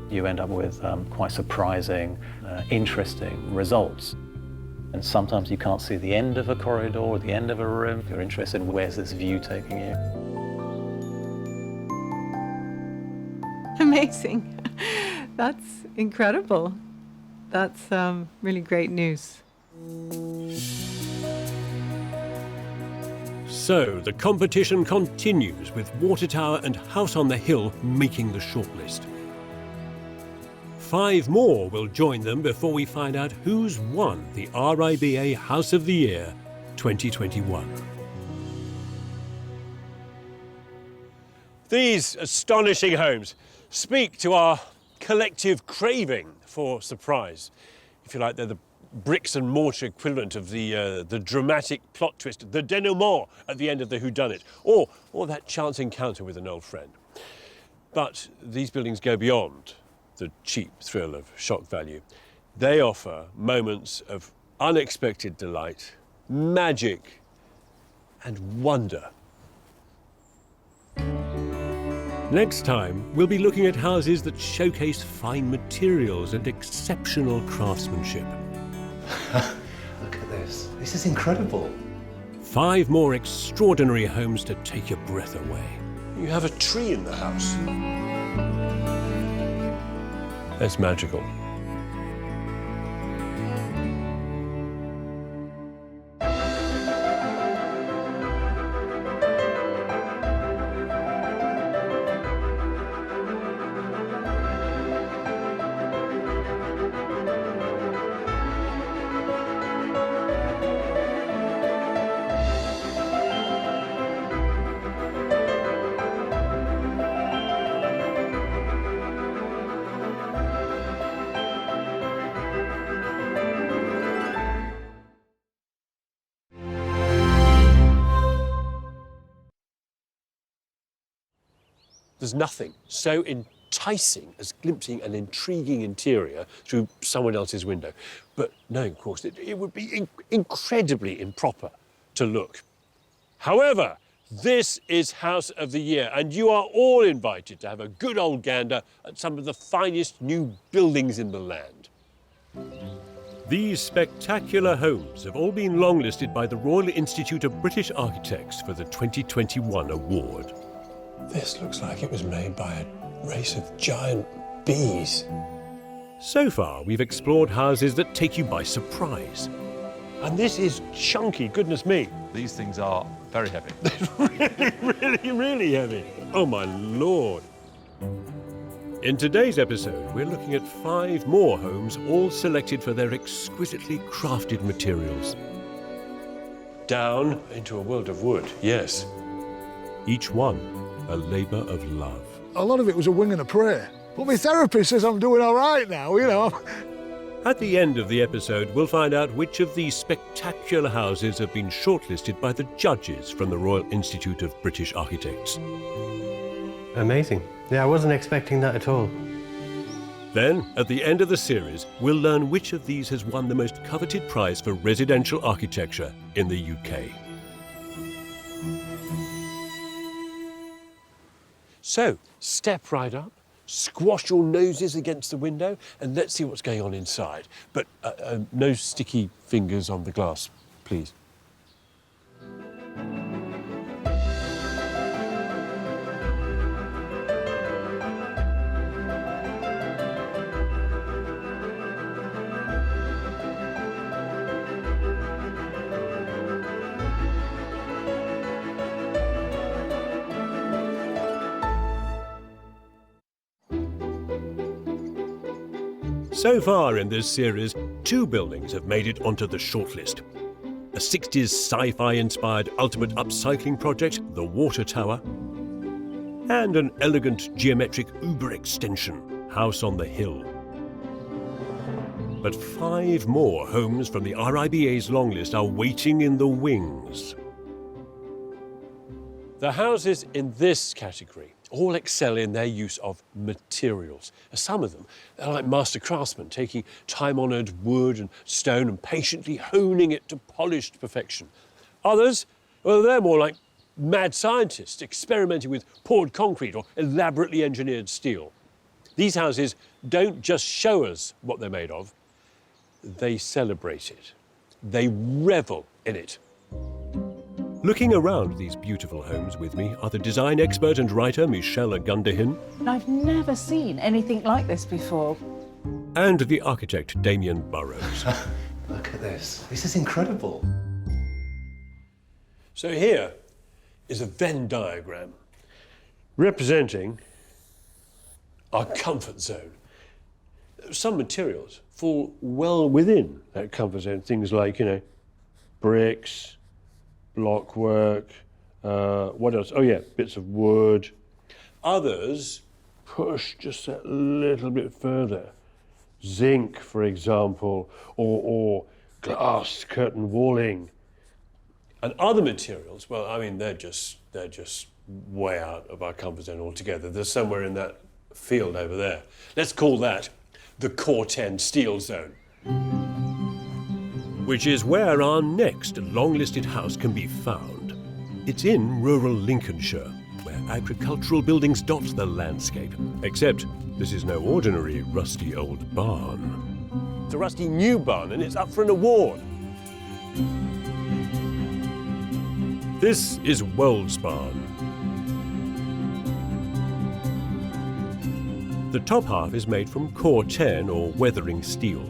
You end up with quite surprising, interesting results. And sometimes you can't see the end of a corridor or the end of a room. You're interested in where's this view taking you. Amazing. That's incredible. That's really great news. So the competition continues with Water Tower and House on the Hill making the shortlist. 5 more will join them before we find out who's won the RIBA House of the Year 2021. These astonishing homes speak to our collective craving for surprise. If you like, they're the bricks and mortar equivalent of the dramatic plot twist, the denouement at the end of the whodunit, or that chance encounter with an old friend. But these buildings go beyond the cheap thrill of shock value. They offer moments of unexpected delight, magic, and wonder. Next time, we'll be looking at houses that showcase fine materials and exceptional craftsmanship. Look at this. This is incredible. 5 more extraordinary homes to take your breath away. You have a tree in the house. That's magical. There's nothing so enticing as glimpsing an intriguing interior through someone else's window. But no, of course, it would be incredibly improper to look. However, this is House of the Year, and you are all invited to have a good old gander at some of the finest new buildings in the land. These spectacular homes have all been longlisted by the Royal Institute of British Architects for the 2021 award. This looks like it was made by a race of giant bees. So far, we've explored houses that take you by surprise. And this is chunky, goodness me. These things are very heavy. really heavy. Oh my Lord. In today's episode, we're looking at 5 more homes, all selected for their exquisitely crafted materials. Down into a world of wood, yes. Each one a labour of love. A lot of it was a wing and a prayer. But my therapist says I'm doing all right now, you know. At the end of the episode, we'll find out which of these spectacular houses have been shortlisted by the judges from the Royal Institute of British Architects. Amazing. Yeah, I wasn't expecting that at all. Then, at the end of the series, we'll learn which of these has won the most coveted prize for residential architecture in the UK. So, step right up, squash your noses against the window, and let's see what's going on inside. But no sticky fingers on the glass, please. So far in this series, 2 buildings have made it onto the shortlist. A 60s sci-fi-inspired ultimate upcycling project, the Water Tower, and an elegant geometric Uber extension, House on the Hill. But 5 more homes from the RIBA's longlist are waiting in the wings. The houses in this category all excel in their use of materials. Some of them are like master craftsmen, taking time-honoured wood and stone and patiently honing it to polished perfection. Others, well, they're more like mad scientists experimenting with poured concrete or elaborately engineered steel. These houses don't just show us what they're made of, they celebrate it. They revel in it. Looking around these beautiful homes with me are the design expert and writer Michelle Ogundehin. I've never seen anything like this before. And the architect Damion Burrows. Look at this. This is incredible. So here is a Venn diagram representing our comfort zone. Some materials fall well within that comfort zone, things like, you know, bricks, blockwork, what else? Oh yeah, bits of wood. Others push just a little bit further. Zinc, for example, or glass curtain walling. And other materials, well, I mean, they're just way out of our comfort zone altogether. They're somewhere in that field over there. Let's call that the corten steel zone. Which is where our next long-listed house can be found. It's in rural Lincolnshire, where agricultural buildings dot the landscape. Except this is no ordinary rusty old barn. It's a rusty new barn, and it's up for an award. This is Wolds Barn. The top half is made from corten or weathering steel.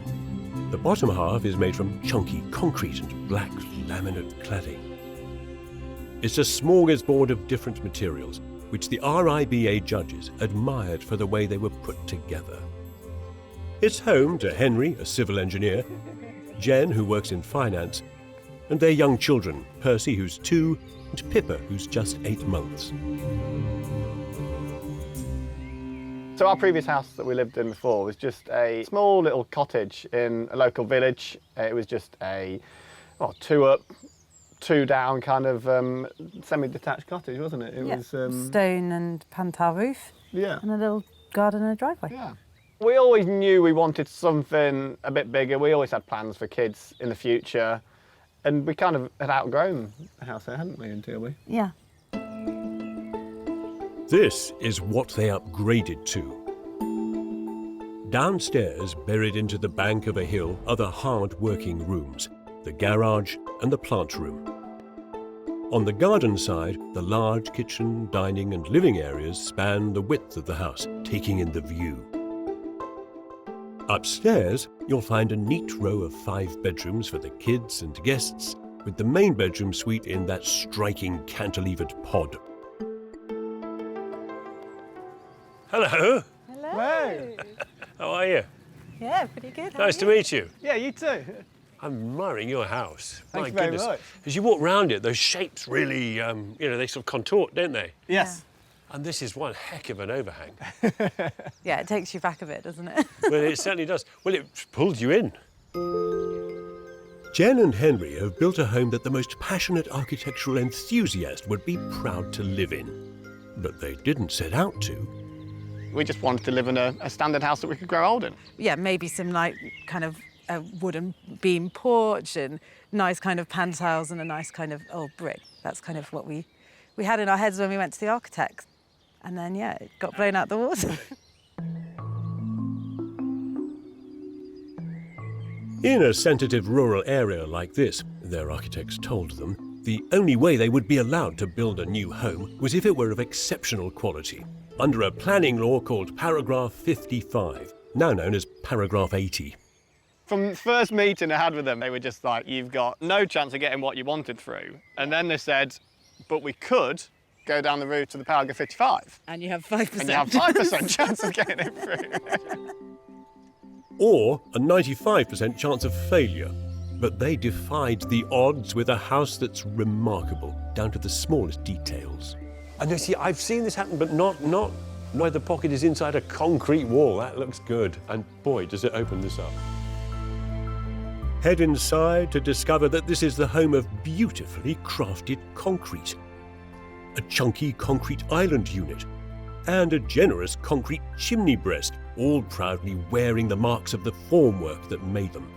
The bottom half is made from chunky concrete and black laminate cladding. It's a smorgasbord of different materials, which the RIBA judges admired for the way they were put together. It's home to Henry, a civil engineer, Jen, who works in finance, and their young children, Percy, who's 2, and Pippa, who's just 8 months. So our previous house that we lived in before was just a small little cottage in a local village. It was just a 2 up, 2 down kind of semi-detached cottage, wasn't it? It was stone and pantar roof. Yeah. And a little garden and a driveway. Yeah. We always knew we wanted something a bit bigger. We always had plans for kids in the future. And we kind of had outgrown the house there, hadn't we, until we? Yeah. This is what they upgraded to. Downstairs, buried into the bank of a hill, are the hard-working rooms, the garage and the plant room. On the garden side, the large kitchen, dining and living areas span the width of the house, taking in the view. Upstairs, you'll find a neat row of 5 bedrooms for the kids and guests, with the main bedroom suite in that striking cantilevered pod. Hello. Hello. How are you? Yeah, pretty good. How Nice are to you? meet you. Yeah, you too. I'm admiring your house. Thank you My very goodness. much. As you walk round it, those shapes really, they sort of contort, don't they? Yes. And this is one heck of an overhang. Yeah, it takes you back a bit, doesn't it? Well, it certainly does. Well, it pulls you in. Jen and Henry have built a home that the most passionate architectural enthusiast would be proud to live in. But they didn't set out to. We just wanted to live in a standard house that we could grow old in. Yeah, maybe some like kind of a wooden beam porch and nice kind of pan tiles and a nice kind of old brick. That's kind of what we had in our heads when we went to the architects. And then, yeah, it got blown out the water. In a sensitive rural area like this, their architects told them, the only way they would be allowed to build a new home was if it were of exceptional quality, under a planning law called Paragraph 55, now known as Paragraph 80. From the first meeting I had with them, they were just like, you've got no chance of getting what you wanted through. And then they said, but we could go down the route to the Paragraph 55. And you have 5%. And you have 5% chance of getting it through. Or a 95% chance of failure. But they defied the odds with a house that's remarkable, down to the smallest details. And you see, I've seen this happen, but not where the pocket is inside a concrete wall. That looks good. And boy, does it open this up. Head inside to discover that this is the home of beautifully crafted concrete. A chunky concrete island unit, and a generous concrete chimney breast, all proudly wearing the marks of the formwork that made them.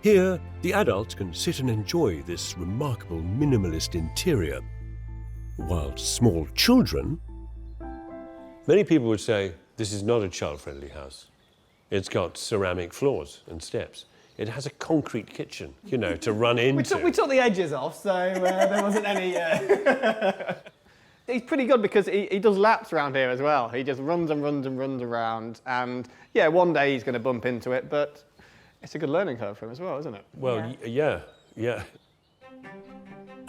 Here, the adults can sit and enjoy this remarkable minimalist interior, while small children... Many people would say, this is not a child-friendly house. It's got ceramic floors and steps. It has a concrete kitchen, to run into. We took the edges off, so there wasn't any... He's pretty good because he does laps around here as well. He just runs and runs and runs around. And, yeah, one day he's going to bump into it, but it's a good learning curve for him as well, isn't it? Well, yeah.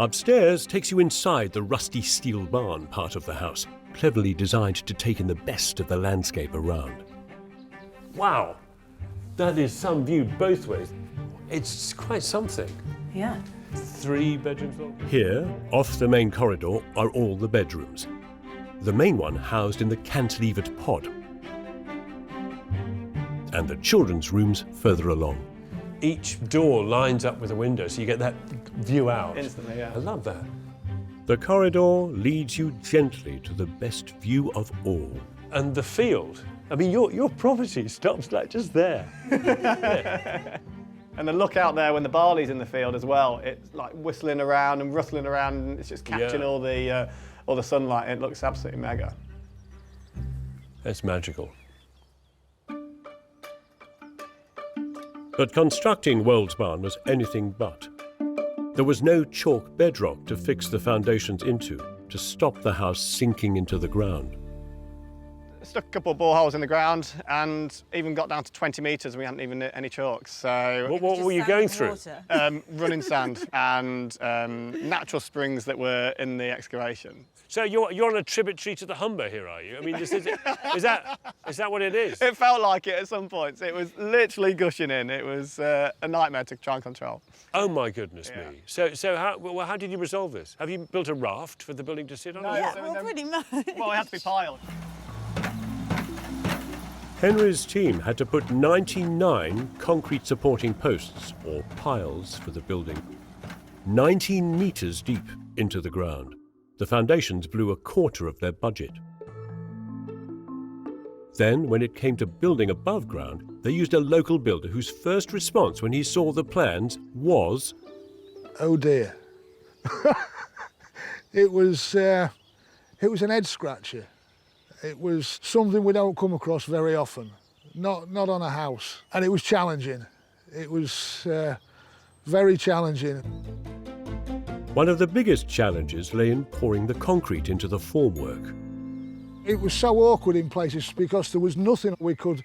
Upstairs takes you inside the rusty steel barn part of the house, cleverly designed to take in the best of the landscape around. Wow, that is some view both ways. It's quite something. Yeah. 3 bedrooms long. Here, off the main corridor, are all the bedrooms. The main one housed in the cantilevered pod. And the children's rooms further along. Each door lines up with a window, so you get that view out. Instantly, yeah. I love that. The corridor leads you gently to the best view of all. And the field. I mean, your property stops like just there. Yeah. And the look out there when the barley's in the field as well, it's like whistling around and rustling around, and it's just catching all the sunlight. It looks absolutely mega. It's magical. But constructing Wolds Barn was anything but. There was no chalk bedrock to fix the foundations into, to stop the house sinking into the ground. Stuck a couple of boreholes in the ground and even got down to 20 metres and we hadn't even hit any chalk. So what were you going through? Running sand and natural springs that were in the excavation. So you're on a tributary to the Humber here, are you? I mean, is that what it is? It felt like it at some points. It was literally gushing in. It was a nightmare to try and control. Oh my goodness me! So how did you resolve this? Have you built a raft for the building to sit on? No, Yeah, well, pretty much. Well, it had to be piled. Henry's team had to put 99 concrete supporting posts, or piles, for the building, 19 metres deep into the ground. The foundations blew a quarter of their budget. Then, when it came to building above ground, they used a local builder whose first response when he saw the plans was... Oh dear. It was an head scratcher. It was something we don't come across very often, not on a house. And it was challenging. It was very challenging. One of the biggest challenges lay in pouring the concrete into the formwork. It was so awkward in places because there was nothing we could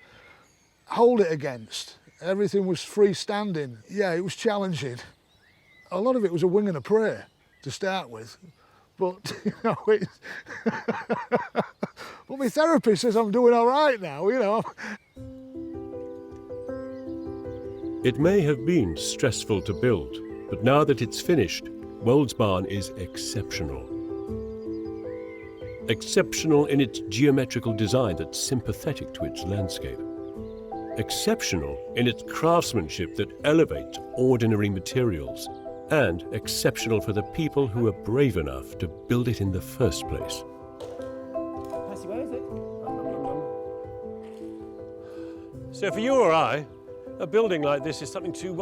hold it against. Everything was freestanding. Yeah, it was challenging. A lot of it was a wing and a prayer to start with. But, you know, but my therapist says I'm doing all right now, you know. It may have been stressful to build, but now that it's finished, Wolds Barn is exceptional. Exceptional in its geometrical design that's sympathetic to its landscape. Exceptional in its craftsmanship that elevates ordinary materials. And exceptional for the people who are brave enough to build it in the first place. Percy, where is it? So for you or I, a building like this is something to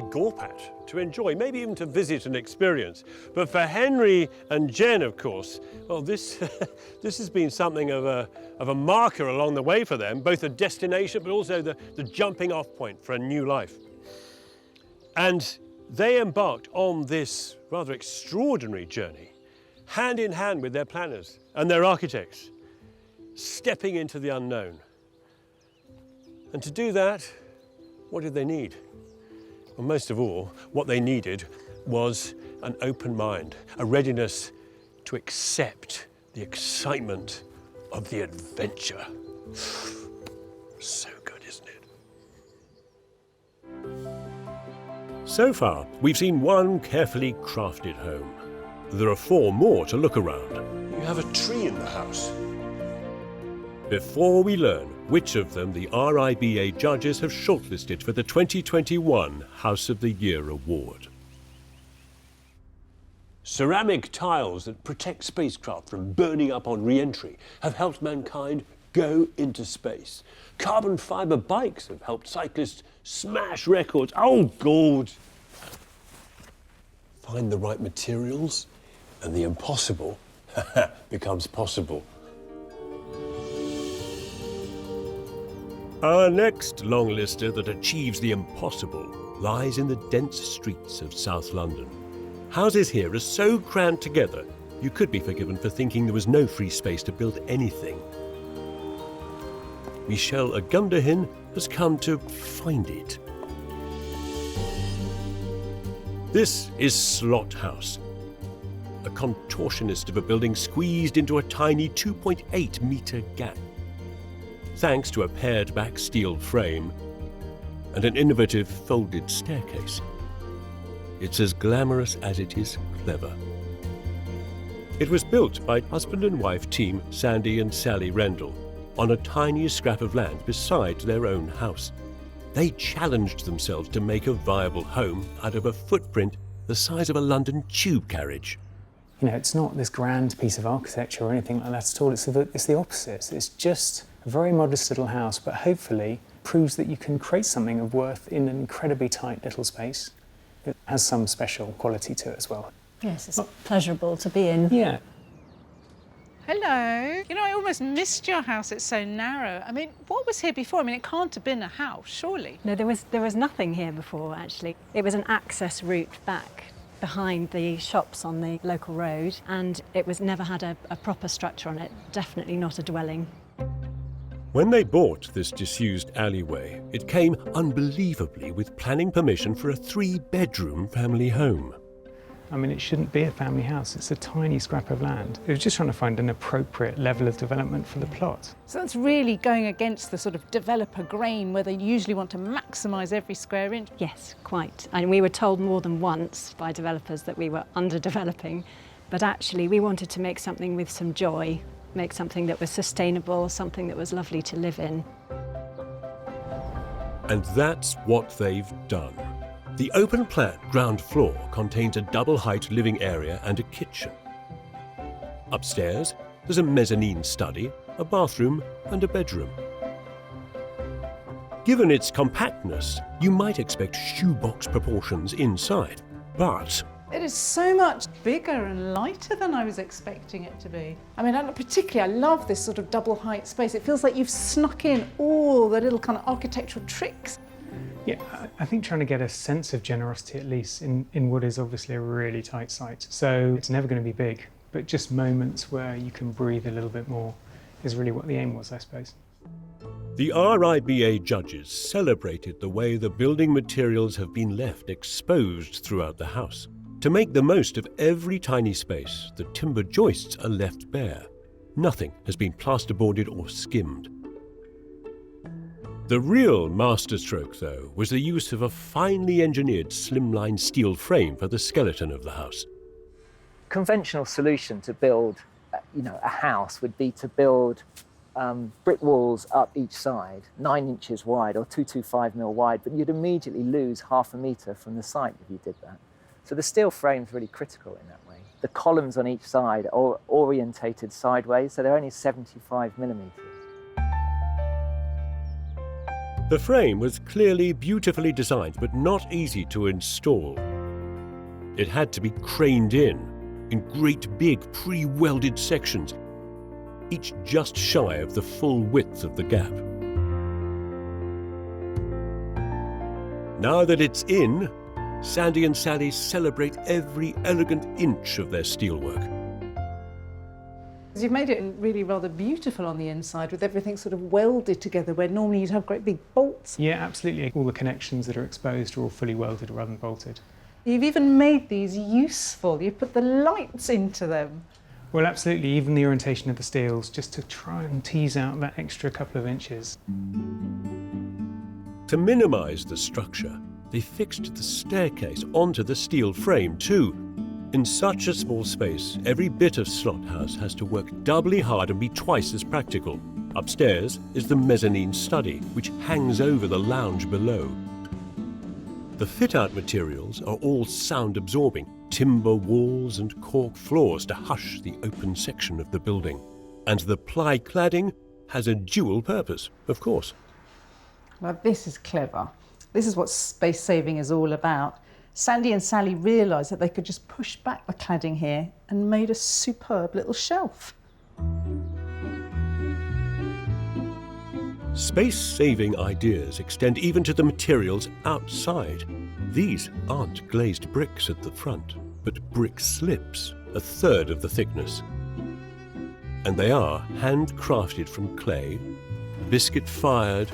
gawp at, to enjoy, maybe even to visit and experience. But for Henry and Jen, of course, well, this has been something of a marker along the way for them, both a destination but also the jumping off point for a new life. And they embarked on this rather extraordinary journey, hand in hand with their planners and their architects, stepping into the unknown. And to do that, what did they need? Well, most of all, what they needed was an open mind, a readiness to accept the excitement of the adventure. So good, isn't it? So far, we've seen one carefully crafted home. There are 4 more to look around. You have a tree in the house. Before we learn which of them the RIBA judges have shortlisted for the 2021 House of the Year Award. Ceramic tiles that protect spacecraft from burning up on re-entry have helped mankind go into space. Carbon fibre bikes have helped cyclists smash records. Oh, God! Find the right materials and the impossible becomes possible. Our next long lister that achieves the impossible lies in the dense streets of South London. Houses here are so crammed together, you could be forgiven for thinking there was no free space to build anything. Michelle Ogundehin has come to find it. This is Slot House. a contortionist of a building squeezed into a tiny 2.8-metre gap. Thanks to a pared-back steel frame and an innovative folded staircase. It's as glamorous as it is clever. It was built by husband and wife team Sandy and Sally Rendell on a tiny scrap of land beside their own house. They challenged themselves to make a viable home out of a footprint the size of a London tube carriage. You know, it's not this grand piece of architecture or anything like that at all. It's the opposite. It's just a very modest little house, but hopefully proves that you can create something of worth in an incredibly tight little space. It has some special quality to it as well. Yes, it's pleasurable to be in. Yeah. Hello. You know, I almost missed your house. It's so narrow. I mean, what was here before? I mean, it can't have been a house, surely. No, there was nothing here before, actually. It was an access route back behind the shops on the local road, and it was never had a proper structure on it, definitely not a dwelling. When they bought this disused alleyway, it came unbelievably with planning permission for a 3-bedroom family home. I mean, it shouldn't be a family house. It's a tiny scrap of land. It was just trying to find an appropriate level of development for the plot. So that's really going against the sort of developer grain where they usually want to maximise every square inch. Yes, quite. And we were told more than once by developers that we were underdeveloping, but actually we wanted to make something with some joy, make something that was sustainable, something that was lovely to live in. And that's what they've done. The open-plan ground floor contains a double-height living area and a kitchen. Upstairs, there's a mezzanine study, a bathroom and a bedroom. Given its compactness, you might expect shoebox proportions inside, but It is so much bigger and lighter than I was expecting it to be. I mean, I love this sort of double height space. It feels like you've snuck in all the little kind of architectural tricks. Yeah, I think trying to get a sense of generosity, at least in what is obviously a really tight site. So it's never going to be big, but just moments where you can breathe a little bit more is really what the aim was, I suppose. the RIBA judges celebrated the way the building materials have been left exposed throughout the house. To make the most of every tiny space, the timber joists are left bare. Nothing has been plasterboarded or skimmed. The real masterstroke, though, was the use of a finely engineered slimline steel frame for the skeleton of the house. Conventional solution to build, a house would be to build brick walls up each side, 9 inches wide or 225mm wide, but you'd immediately lose half a metre from the site if you did that. So the steel frame's really critical in that way. The columns on each side are orientated sideways, so they're only 75mm. The frame was clearly beautifully designed, but not easy to install. It had to be craned in great big pre-welded sections, each just shy of the full width of the gap. Now that it's in, Sandy and Sally celebrate every elegant inch of their steelwork. You've made it really rather beautiful on the inside with everything sort of welded together where normally you'd have great big bolts. Yeah, absolutely. All the connections that are exposed are all fully welded rather than bolted. You've even made these useful. You put the lights into them. Well, absolutely. Even the orientation of the steels, just to try and tease out that extra couple of inches. To minimise the structure, they fixed the staircase onto the steel frame too. In such a small space, every bit of slot house has to work doubly hard and be twice as practical. Upstairs is the mezzanine study, which hangs over the lounge below. The fit-out materials are all sound-absorbing, timber walls and cork floors to hush the open section of the building. And the ply cladding has a dual purpose, of course. Well, this is clever. This is what space saving is all about. Sandy and Sally realised that they could just push back the cladding here and made a superb little shelf. Space-saving ideas extend even to the materials outside. These aren't glazed bricks at the front, but brick slips, a third of the thickness. And they are handcrafted from clay, biscuit-fired,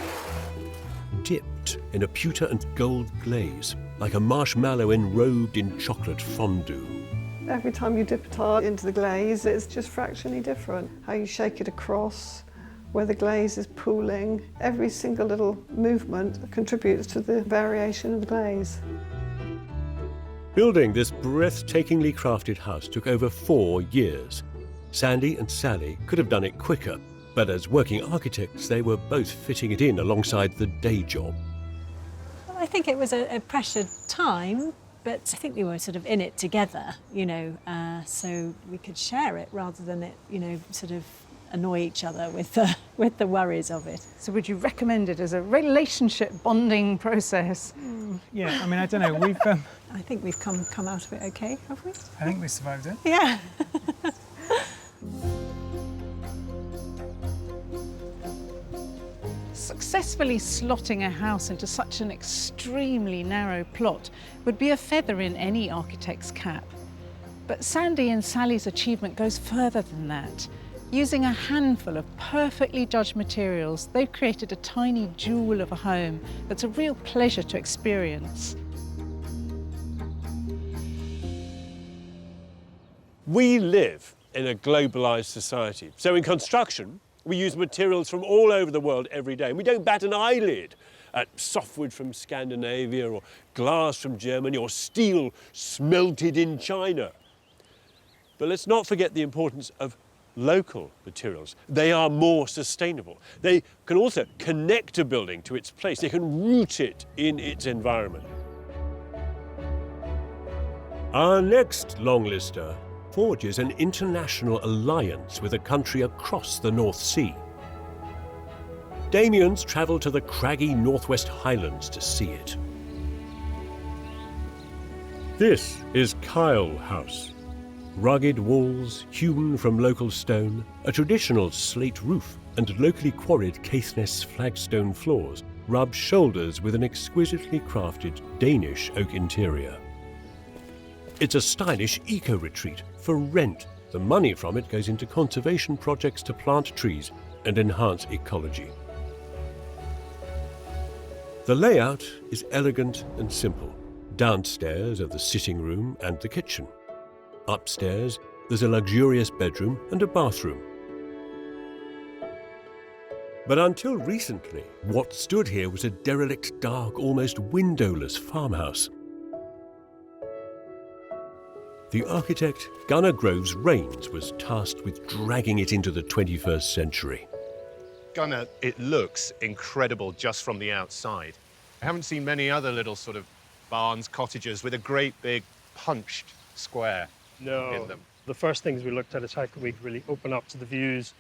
dipped in a pewter and gold glaze, like a marshmallow enrobed in chocolate fondue. Every time you dip a tile into the glaze, it's just fractionally different. How you shake it across, where the glaze is pooling, every single little movement contributes to the variation of the glaze. Building this breathtakingly crafted house took over 4 years. Sandy and Sally could have done it quicker, but as working architects, they were both fitting it in alongside the day job. I think it was a pressured time, but I think we were sort of in it together, you know, so we could share it rather than it, you know, sort of annoy each other with the worries of it. So would you recommend it as a relationship bonding process? Yeah, I mean, I don't know, we've... I think we've come out of it okay, have we? I think we survived it. Yeah. Successfully slotting a house into such an extremely narrow plot would be a feather in any architect's cap. But Sandy and Sally's achievement goes further than that. Using a handful of perfectly judged materials, they've created a tiny jewel of a home that's a real pleasure to experience. We live in a globalised society. So in construction, we use materials from all over the world every day. And we don't bat an eyelid at softwood from Scandinavia or glass from Germany or steel smelted in China. But let's not forget the importance of local materials. They are more sustainable. They can also connect a building to its place. They can root it in its environment. Our next long lister forges an international alliance with a country across the North Sea. Damions travelled to the craggy Northwest Highlands to see it. This is Kyle House. Rugged walls hewn from local stone, a traditional slate roof and locally quarried Caithness flagstone floors rub shoulders with an exquisitely crafted Danish oak interior. It's a stylish eco-retreat for rent. The money from it goes into conservation projects to plant trees and enhance ecology. The layout is elegant and simple. Downstairs are the sitting room and the kitchen. Upstairs, there's a luxurious bedroom and a bathroom. But until recently, what stood here was a derelict, dark, almost windowless farmhouse. The architect, Gunnar Groves Rains, was tasked with dragging it into the 21st century. Gunnar, it looks incredible just from the outside. I haven't seen many other little sort of barns, cottages with a great big punched square in them. The first things we looked at is how could we really open up to the views.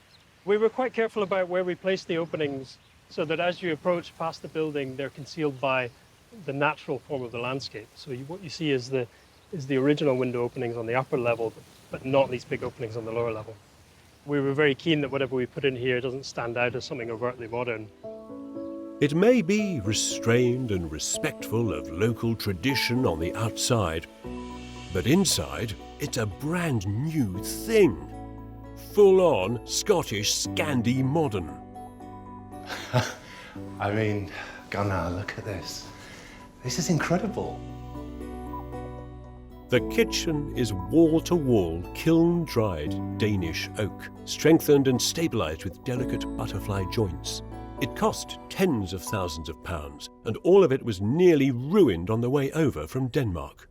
We were quite careful about where we placed the openings so that as you approach past the building, they're concealed by the natural form of the landscape. So what you see is the original window openings on the upper level, but not these big openings on the lower level. We were very keen that whatever we put in here doesn't stand out as something overtly modern. It may be restrained and respectful of local tradition on the outside, but inside, it's a brand new thing. Full-on Scottish Scandi modern. I mean, Gunnar, look at this. This is incredible. The kitchen is wall-to-wall, kiln-dried Danish oak, strengthened and stabilised with delicate butterfly joints. It cost tens of thousands of pounds, and all of it was nearly ruined on the way over from Denmark.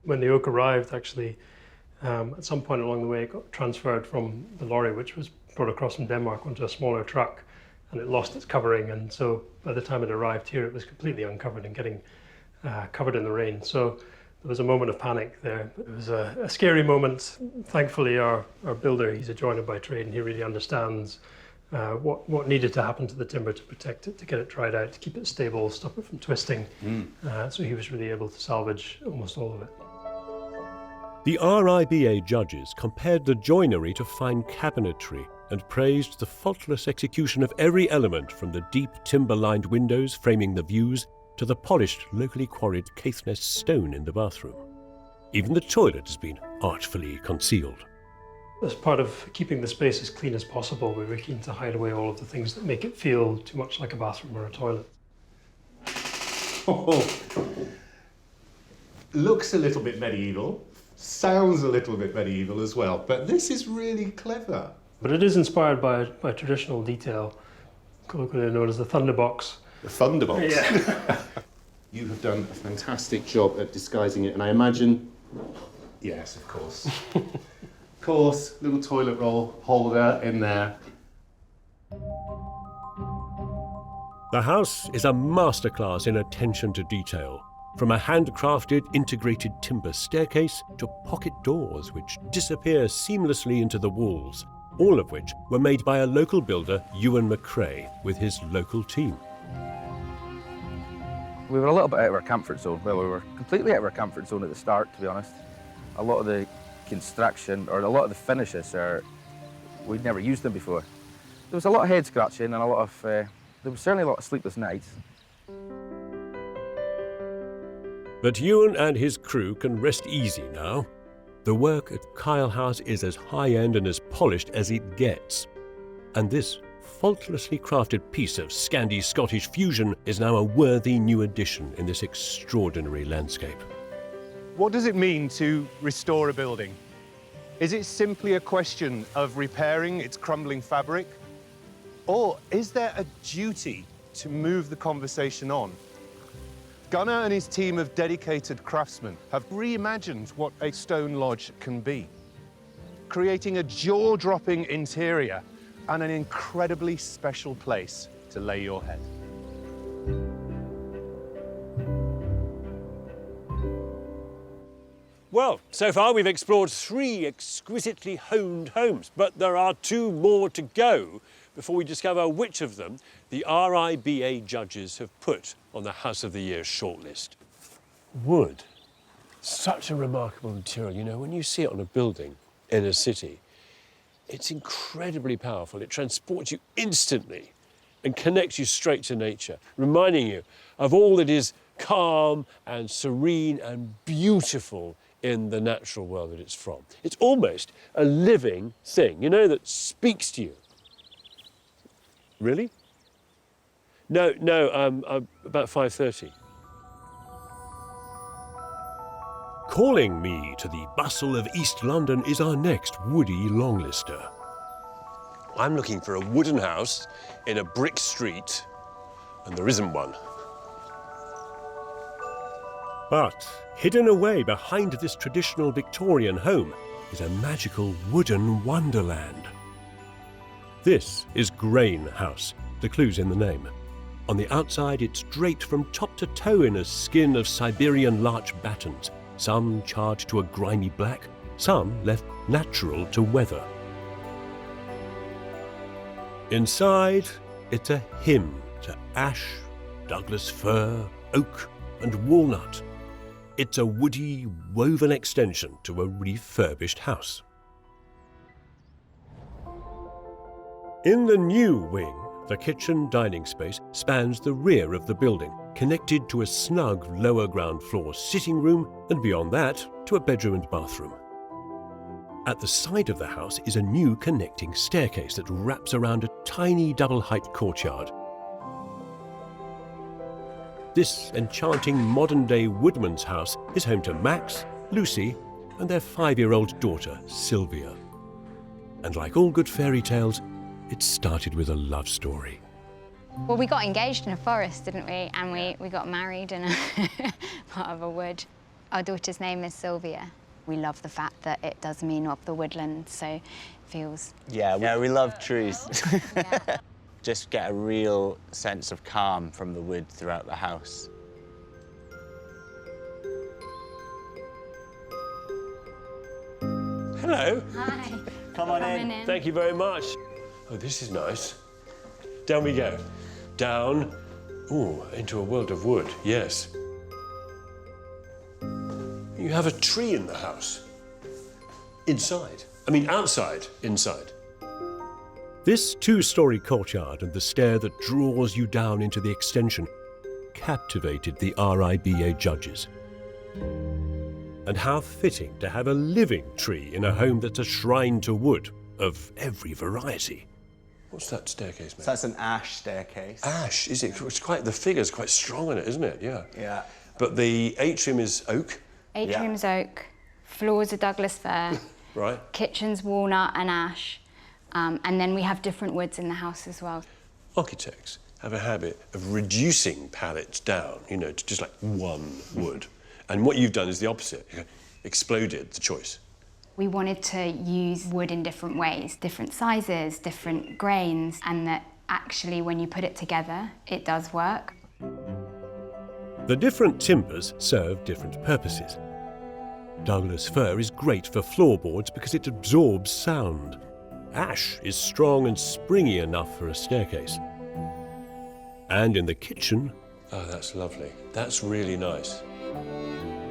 When the oak arrived, actually, at some point along the way, it got transferred from the lorry, which was brought across from Denmark, onto a smaller truck, and it lost its covering. And so by the time it arrived here, it was completely uncovered and getting covered in the rain. So there was a moment of panic there. It was a scary moment. Thankfully, our builder, he's a joiner by trade, and he really understands what needed to happen to the timber to protect it, to get it dried out, to keep it stable, stop it from twisting. So he was really able to salvage almost all of it. The RIBA judges compared the joinery to fine cabinetry and praised the faultless execution of every element, from the deep timber-lined windows framing the views to the polished, locally quarried Caithness stone in the bathroom. Even the toilet has been artfully concealed. As part of keeping the space as clean as possible, we were keen to hide away all of the things that make it feel too much like a bathroom or a toilet. Looks a little bit medieval, Sounds a little bit medieval as well, but this is really clever. But it is inspired by traditional detail, colloquially known as the thunderbox. The thunderbox? Yeah. You have done a fantastic job at disguising it, and I imagine... Yes, of course. Of course, little toilet roll holder in there. The house is a masterclass in attention to detail, from a handcrafted integrated timber staircase to pocket doors which disappear seamlessly into the walls, all of which were made by a local builder, Ewan McCrae, with his local team. We were a little bit out of our comfort zone. Well, we were completely out of our comfort zone at the start, to be honest. A lot of the construction, or a lot of the finishes, we'd never used them before. There was a lot of head scratching and a lot of, there was certainly a lot of sleepless nights. But Ewan and his crew can rest easy now. The work at Kyle House is as high-end and as polished as it gets. And this faultlessly crafted piece of Scandi-Scottish fusion is now a worthy new addition in this extraordinary landscape. What does it mean to restore a building? Is it simply a question of repairing its crumbling fabric? Or is there a duty to move the conversation on? Gunnar and his team of dedicated craftsmen have reimagined what a stone lodge can be, creating a jaw-dropping interior and an incredibly special place to lay your head. Well, so far we've explored 3 exquisitely honed homes, but there are 2 more to go before we discover which of them the RIBA judges have put on the House of the Year shortlist. Wood, such a remarkable material. You know, when you see it on a building in a city, it's incredibly powerful. It transports you instantly and connects you straight to nature, reminding you of all that is calm and serene and beautiful in the natural world that it's from. It's almost a living thing, you know, that speaks to you. Really? No, about 5:30. Calling me to the bustle of East London is our next woody longlister. I'm looking for a wooden house in a brick street, and there isn't one. But hidden away behind this traditional Victorian home is a magical wooden wonderland. This is Grain House, the clue's in the name. On the outside, it's draped from top to toe in a skin of Siberian larch battens, some charred to a grimy black, some left natural to weather. Inside, it's a hymn to ash, Douglas fir, oak, and walnut. It's a woody, woven extension to a refurbished house. In the new wing, the kitchen dining space spans the rear of the building, connected to a snug lower ground floor sitting room, and beyond that, to a bedroom and bathroom. At the side of the house is a new connecting staircase that wraps around a tiny double-height courtyard. This enchanting modern-day woodman's house is home to Max, Lucy, and their 5-year-old daughter, Sylvia. And like all good fairy tales, it started with a love story. Well, we got engaged in a forest, didn't we? And we got married in a part of a wood. Our daughter's name is Sylvia. We love the fact that it does mean up the woodland, so it feels... Yeah, we love trees. Yeah. Just get a real sense of calm from the wood throughout the house. Hello. Hi. Come on in. Thank you very much. Oh, this is nice. Down we go. Down, into a world of wood, yes. You have a tree in the house. Inside. I mean, outside, inside. This 2-story courtyard and the stair that draws you down into the extension captivated the RIBA judges. And how fitting to have a living tree in a home that's a shrine to wood of every variety. What's that staircase, mate? So that's an ash staircase. Ash, is it? It's quite, the figure's quite strong in it, isn't it? Yeah. Yeah. But the atrium is oak. Atrium's oak, Floors are Douglas fir. Right. Kitchen's walnut and ash. And then we have different woods in the house as well. Architects have a habit of reducing palettes down, you know, to just like one wood. And what you've done is the opposite. You exploded the choice. We wanted to use wood in different ways, different sizes, different grains, and that actually when you put it together, it does work. The different timbers serve different purposes. Douglas fir is great for floorboards because it absorbs sound. Ash is strong and springy enough for a staircase. And in the kitchen... Oh, that's lovely. That's really nice.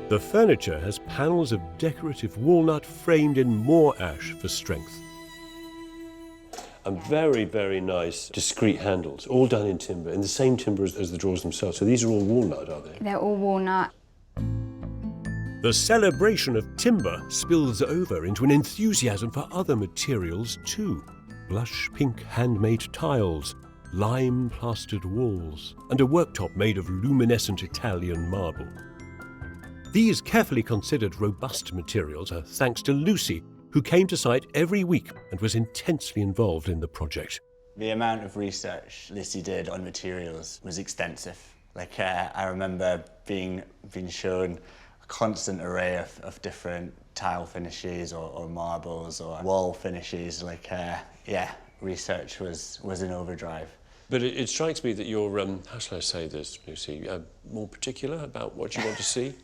The furniture has panels of decorative walnut framed in more ash for strength. And very, very nice, discreet handles, all done in timber, in the same timber as the drawers themselves. So these are all walnut, are they? They're all walnut. The celebration of timber spills over into an enthusiasm for other materials too. Blush pink handmade tiles, lime plastered walls, and a worktop made of luminescent Italian marble. These carefully considered robust materials are thanks to Lucy, who came to site every week and was intensely involved in the project. The amount of research Lucy did on materials was extensive. Like, I remember being shown a constant array of different tile finishes or marbles or wall finishes. Like, yeah, research was in overdrive. But it strikes me that you're, how shall I say this, Lucy, more particular about what you want to see?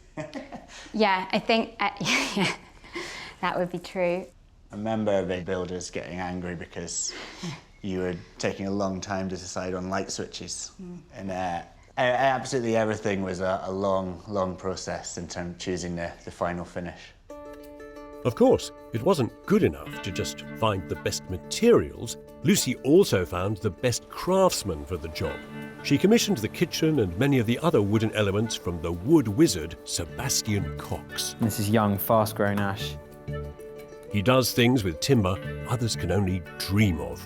Yeah, I think yeah, that would be true. I remember the builders getting angry because you were taking a long time to decide on light switches. And absolutely everything was a long, long process in terms of choosing the final finish. Of course, it wasn't good enough to just find the best materials. Lucy also found the best craftsman for the job. She commissioned the kitchen and many of the other wooden elements from the wood wizard, Sebastian Cox. This is young, fast-growing ash. He does things with timber others can only dream of.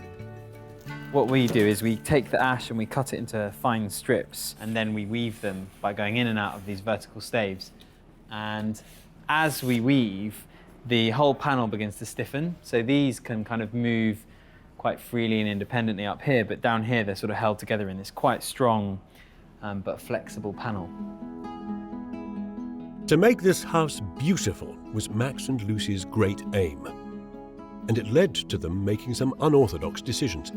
What we do is we take the ash and we cut it into fine strips, and then we weave them by going in and out of these vertical staves. And as we weave, the whole panel begins to stiffen. So these can kind of move quite freely and independently up here, but down here they're sort of held together in this quite strong but flexible panel. To make this house beautiful was Max and Lucy's great aim. And it led to them making some unorthodox decisions.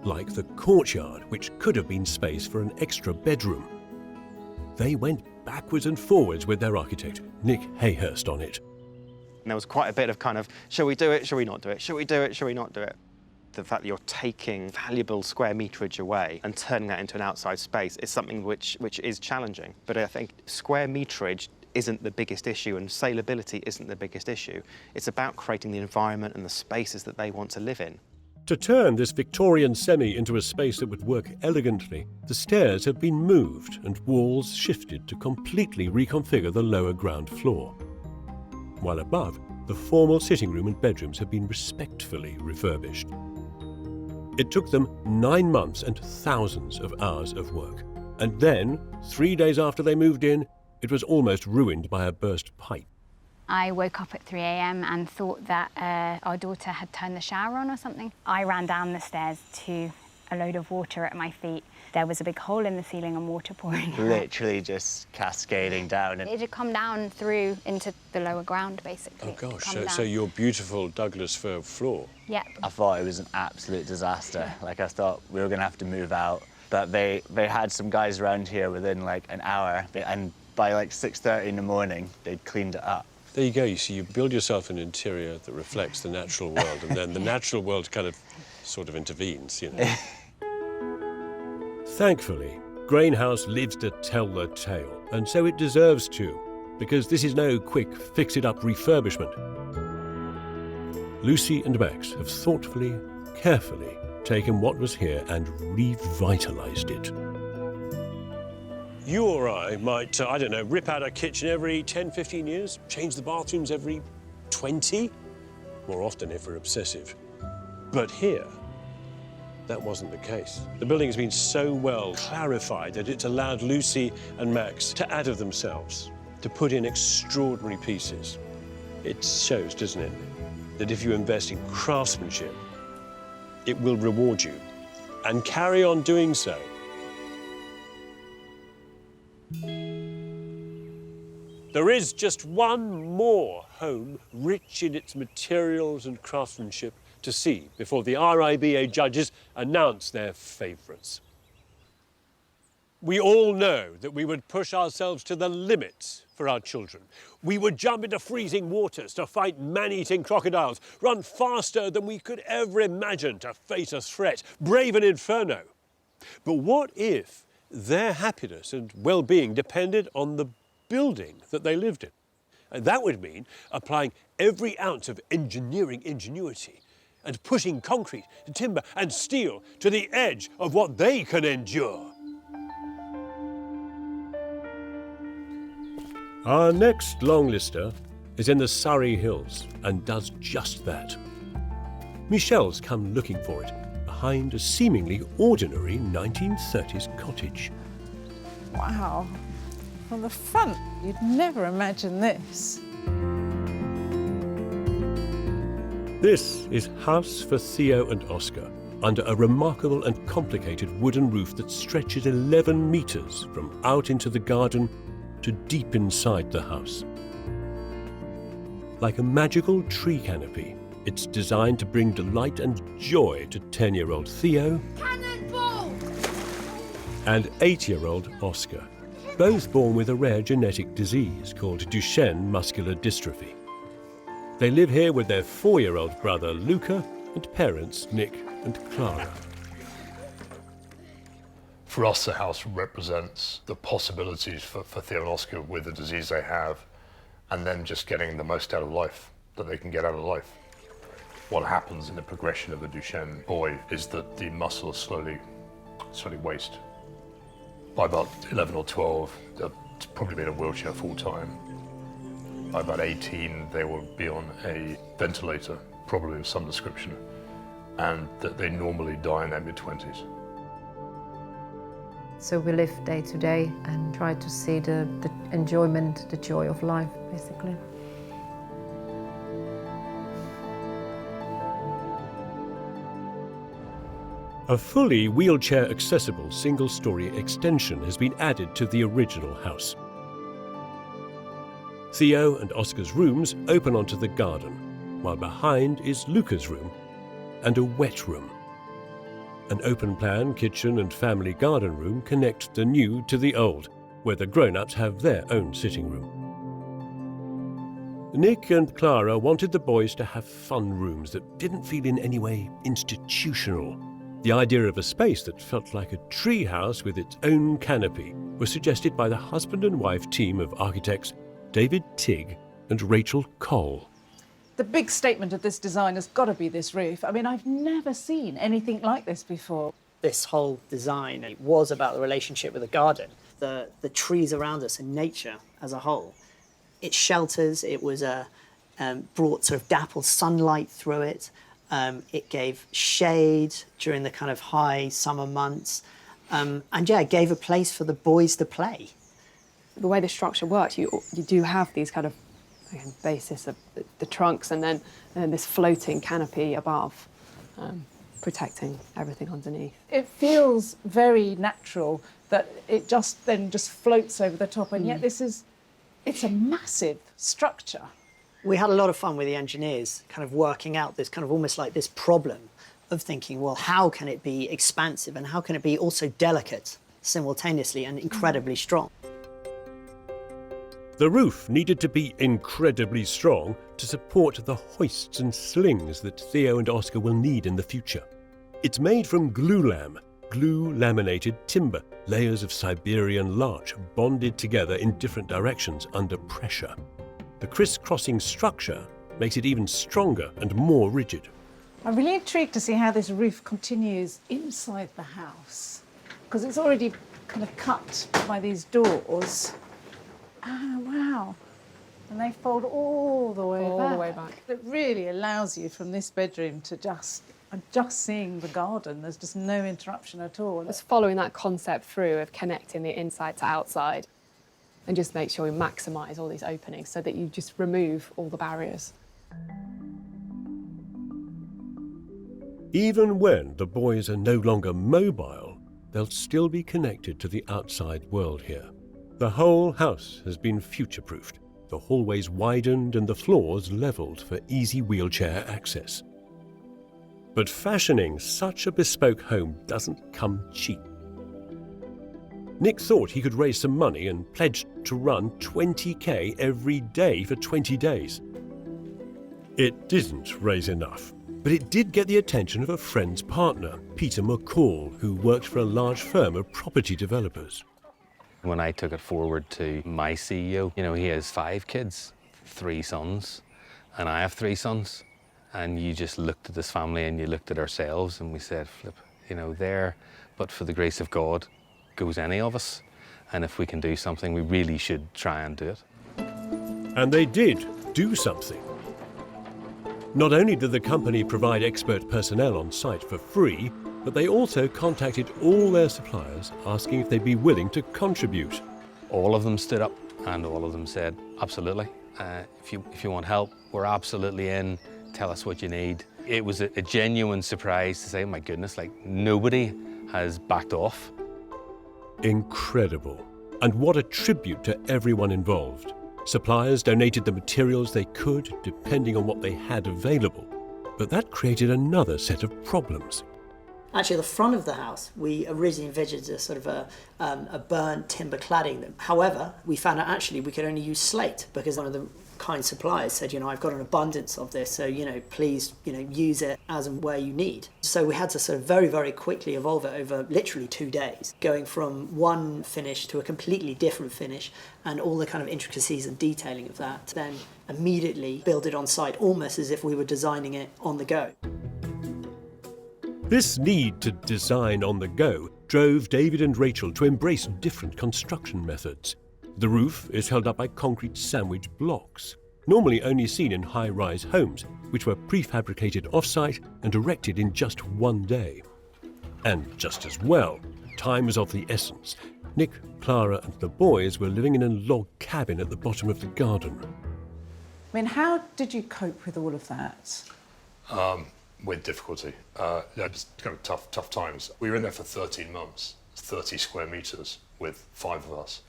Like the courtyard, which could have been space for an extra bedroom. They went backwards and forwards with their architect, Nick Hayhurst, on it. And there was quite a bit of kind of, shall we do it, shall we not do it? Shall we do it, shall we not do it? The fact that you're taking valuable square meterage away and turning that into an outside space is something which is challenging. But I think square meterage isn't the biggest issue and saleability isn't the biggest issue. It's about creating the environment and the spaces that they want to live in. To turn this Victorian semi into a space that would work elegantly, the stairs have been moved and walls shifted to completely reconfigure the lower ground floor. While above, the formal sitting room and bedrooms have been respectfully refurbished. It took them 9 months and thousands of hours of work. And then, 3 days after they moved in, it was almost ruined by a burst pipe. I woke up at 3 a.m. and thought that our daughter had turned the shower on or something. I ran down the stairs to a load of water at my feet. There was a big hole in the ceiling and water pouring out. Literally just cascading down. It had come down through into the lower ground, basically. Oh, gosh, so your beautiful Douglas fir floor. Yep. I thought it was an absolute disaster. Like, I thought we were going to have to move out. But they had some guys around here within, like, an hour. And by, like, 6:30 in the morning, they'd cleaned it up. There you go. You see, you build yourself an interior that reflects the natural world, and then the natural world kind of sort of intervenes, you know. Thankfully, Grain House lives to tell the tale, and so it deserves to, because this is no quick fix-it-up refurbishment. Lucy and Max have thoughtfully, carefully taken what was here and revitalised it. You or I might, I don't know, rip out a kitchen every 10, 15 years, change the bathrooms every 20, more often if we're obsessive. But here, that wasn't the case. The building has been so well clarified that it's allowed Lucy and Max to add of themselves, to put in extraordinary pieces. It shows, doesn't it, that if you invest in craftsmanship, it will reward you, and carry on doing so. There is just one more home rich in its materials and craftsmanship to see before the RIBA judges announce their favourites. We all know that we would push ourselves to the limits for our children. We would jump into freezing waters to fight man-eating crocodiles, run faster than we could ever imagine to face a threat, brave an inferno. But what if their happiness and well-being depended on the building that they lived in? And that would mean applying every ounce of engineering ingenuity and pushing concrete, timber and steel to the edge of what they can endure. Our next long lister is in the Surrey Hills and does just that. Michelle's come looking for it behind a seemingly ordinary 1930s cottage. Wow. From the front, you'd never imagine this. This is House for Theo and Oscar, under a remarkable and complicated wooden roof that stretches 11 metres from out into the garden to deep inside the house. Like a magical tree canopy, it's designed to bring delight and joy to 10-year-old Theo and 8-year-old Oscar, both born with a rare genetic disease called Duchenne muscular dystrophy. They live here with their 4-year-old brother Luca and parents Nick and Clara. For us, the house represents the possibilities for Theo and Oscar with the disease they have, and then just getting the most out of life that they can get out of life. What happens in the progression of a Duchenne boy is that the muscles slowly waste. By about 11 or 12, they'll probably be in a wheelchair full time. By about 18, they will be on a ventilator, probably of some description, and that they normally die in their mid-20s. So we live day to day and try to see the enjoyment, the joy of life, basically. A fully wheelchair-accessible single-storey extension has been added to the original house. Theo and Oscar's rooms open onto the garden, while behind is Luca's room and a wet room. An open-plan kitchen and family garden room connect the new to the old, where the grown-ups have their own sitting room. Nick and Clara wanted the boys to have fun rooms that didn't feel in any way institutional. The idea of a space that felt like a tree house with its own canopy was suggested by the husband and wife team of architects David Tigg and Rachel Cole. The big statement of this design has got to be this roof. I mean, I've never seen anything like this before. This whole design was about the relationship with the garden, the trees around us and nature as a whole. It shelters, it was brought sort of dappled sunlight through it. It gave shade during the kind of high summer months. And yeah, it gave a place for the boys to play. The way the structure works, you do have these kind of basis of the trunks and then this floating canopy above, protecting everything underneath. It feels very natural that it just floats over the top, and yet it's a massive structure. We had a lot of fun with the engineers, kind of working out this kind of almost like this problem of thinking, well, how can it be expansive and how can it be also delicate simultaneously and incredibly strong? The roof needed to be incredibly strong to support the hoists and slings that Theo and Oscar will need in the future. It's made from glue-laminated timber, layers of Siberian larch bonded together in different directions under pressure. The criss-crossing structure makes it even stronger and more rigid. I'm really intrigued to see how this roof continues inside the house, because it's already kind of cut by these doors. Ah, wow. And they fold all the way back. All the way back. It really allows you from this bedroom to I'm just seeing the garden. There's just no interruption at all. Just following that concept through of connecting the inside to outside. and just make sure we maximise all these openings so that you just remove all the barriers. Even when the boys are no longer mobile, they'll still be connected to the outside world here. The whole house has been future-proofed, the hallways widened and the floors levelled for easy wheelchair access. But fashioning such a bespoke home doesn't come cheap. Nick thought he could raise some money and pledged to run 20k every day for 20 days. It didn't raise enough, but it did get the attention of a friend's partner, Peter McCall, who worked for a large firm of property developers. When I took it forward to my CEO, you know, he has 5 kids, 3 sons, and I have 3 sons. And you just looked at this family and you looked at ourselves and we said, flip, you know, there, but for the grace of God, goes any of us. And if we can do something, we really should try and do it. And they did do something. Not only did the company provide expert personnel on site for free, but they also contacted all their suppliers asking if they'd be willing to contribute. All of them stood up and all of them said, absolutely. If you want help, we're absolutely in. Tell us what you need. It was a genuine surprise to say, oh my goodness, like nobody has backed off. Incredible. And what a tribute to everyone involved. Suppliers donated the materials they could, depending on what they had available. But that created another set of problems. Actually, the front of the house, we originally envisioned a sort of a burnt timber cladding. However, we found out actually we could only use slate because one of the kind suppliers said, you know, I've got an abundance of this, so, you know, please, you know, use it as and where you need. So we had to sort of very, very quickly evolve it over literally 2 days, going from one finish to a completely different finish and all the kind of intricacies and detailing of that, then immediately build it on site, almost as if we were designing it on the go. This need to design on the go drove David and Rachel to embrace different construction methods. The roof is held up by concrete sandwich blocks, normally only seen in high-rise homes, which were prefabricated off-site and erected in just 1 day. And just as well, time was of the essence. Nick, Clara and the boys were living in a log cabin at the bottom of the garden. I mean, how did you cope with all of that? With difficulty. Just kind of tough times. We were in there for 13 months, 30 square metres with 5 of us.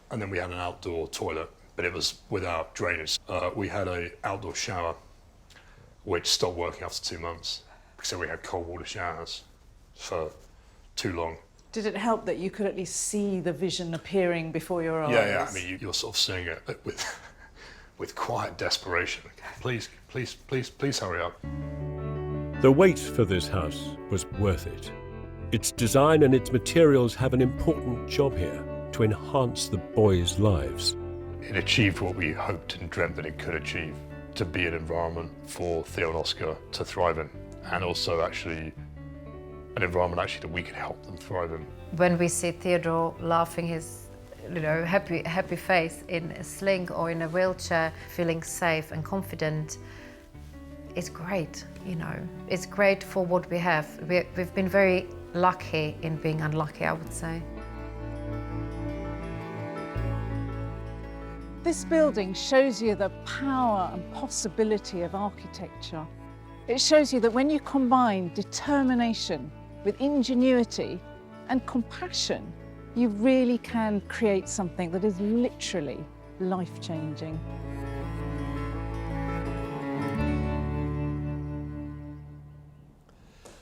And then we had an outdoor toilet, but it was without drainage. We had an outdoor shower, which stopped working after 2 months. So we had cold water showers for too long. Did it help that you could at least see the vision appearing before your eyes? Yeah. I mean, you're sort of seeing it with quiet desperation. Please hurry up. The wait for this house was worth it. Its design and its materials have an important job here to enhance the boys' lives. It achieved what we hoped and dreamt that it could achieve, to be an environment for Theo and Oscar to thrive in, and also actually an environment that we could help them thrive in. When we see Theodore laughing his happy face in a sling or in a wheelchair, feeling safe and confident, it's great, you know. It's great for what we have. We've been very lucky in being unlucky, I would say. This building shows you the power and possibility of architecture. It shows you that when you combine determination with ingenuity and compassion, you really can create something that is literally life-changing.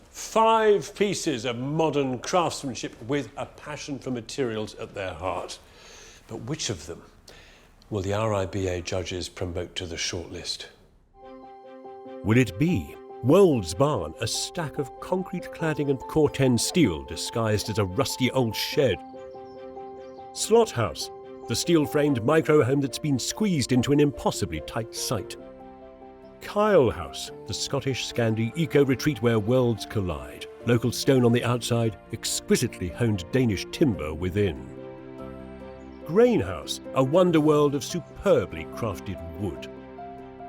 Five pieces of modern craftsmanship with a passion for materials at their heart. But which of them will the RIBA judges promote to the shortlist? Will it be Wolds Barn, a stack of concrete cladding and corten steel disguised as a rusty old shed? Slot House, the steel-framed micro-home that's been squeezed into an impossibly tight site. Kyle House, the Scottish Scandi eco-retreat where worlds collide. Local stone on the outside, exquisitely honed Danish timber within. Grain House, a wonder world of superbly crafted wood.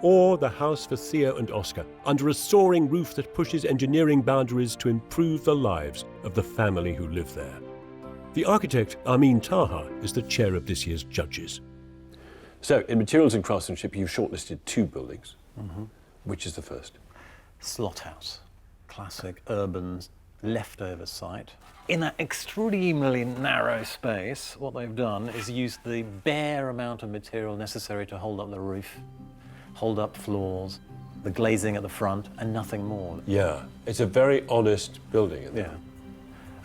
Or the house for Theo and Oscar, under a soaring roof that pushes engineering boundaries to improve the lives of the family who live there. The architect, Amin Taha, is the chair of this year's judges. So, in materials and craftsmanship, you've shortlisted 2 buildings. Which is the first? Slot House. Classic urban leftover site. In that extremely narrow space, what they've done is use the bare amount of material necessary to hold up the roof, hold up floors, the glazing at the front, and nothing more. Yeah, it's a very honest building. Yeah.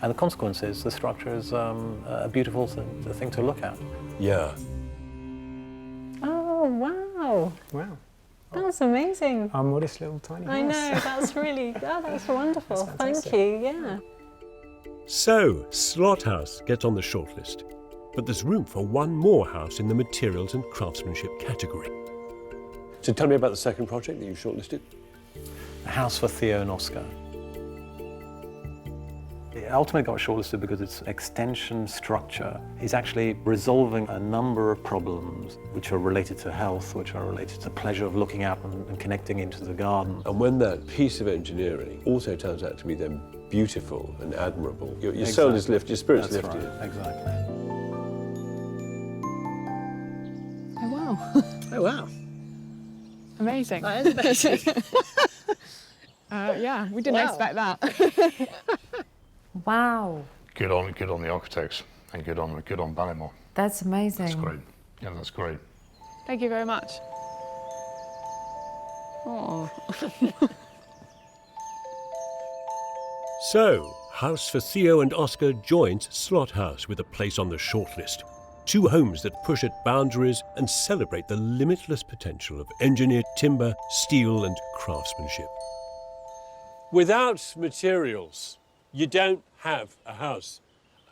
And the consequence is the structure is a beautiful thing to look at. Yeah. Oh, wow. Wow. That's amazing. Our modest little tiny house. I know, that's really, that's wonderful. Thank you, yeah. So, Slot House gets on the shortlist. But there's room for one more house in the materials and craftsmanship category. So tell me about the second project that you shortlisted. A house for Theo and Oscar. It ultimately got shortlisted because its extension structure is actually resolving a number of problems which are related to health, which are related to the pleasure of looking out and connecting into the garden. And when that piece of engineering also turns out to be then beautiful and admirable, your soul is lifted, your spirit's That's lifted. Right. Exactly. Oh, wow. Oh, wow. Amazing. That is amazing. Yeah, we didn't expect that. Wow. Good on the architects and good on Ballymore. That's amazing. That's great. Yeah, that's great. Thank you very much. Oh. So, House for Theo and Oscar joins Slot House with a place on the shortlist. 2 homes that push at boundaries and celebrate the limitless potential of engineered timber, steel and craftsmanship. Without materials, you don't have a house.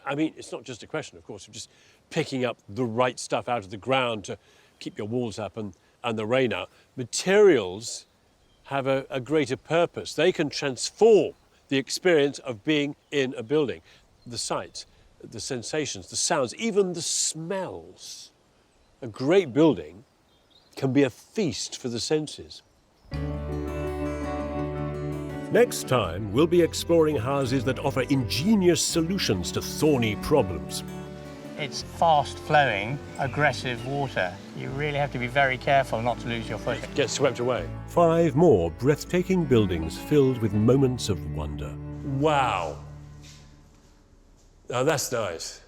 I mean, it's not just a question, of course, of just picking up the right stuff out of the ground to keep your walls up and the rain out. Materials have a greater purpose. They can transform the experience of being in a building. The sights, the sensations, the sounds, even the smells. A great building can be a feast for the senses. Next time, we'll be exploring houses that offer ingenious solutions to thorny problems. It's fast-flowing, aggressive water. You really have to be very careful not to lose your footing. Get swept away. 5 more breathtaking buildings filled with moments of wonder. Wow. Now that's nice.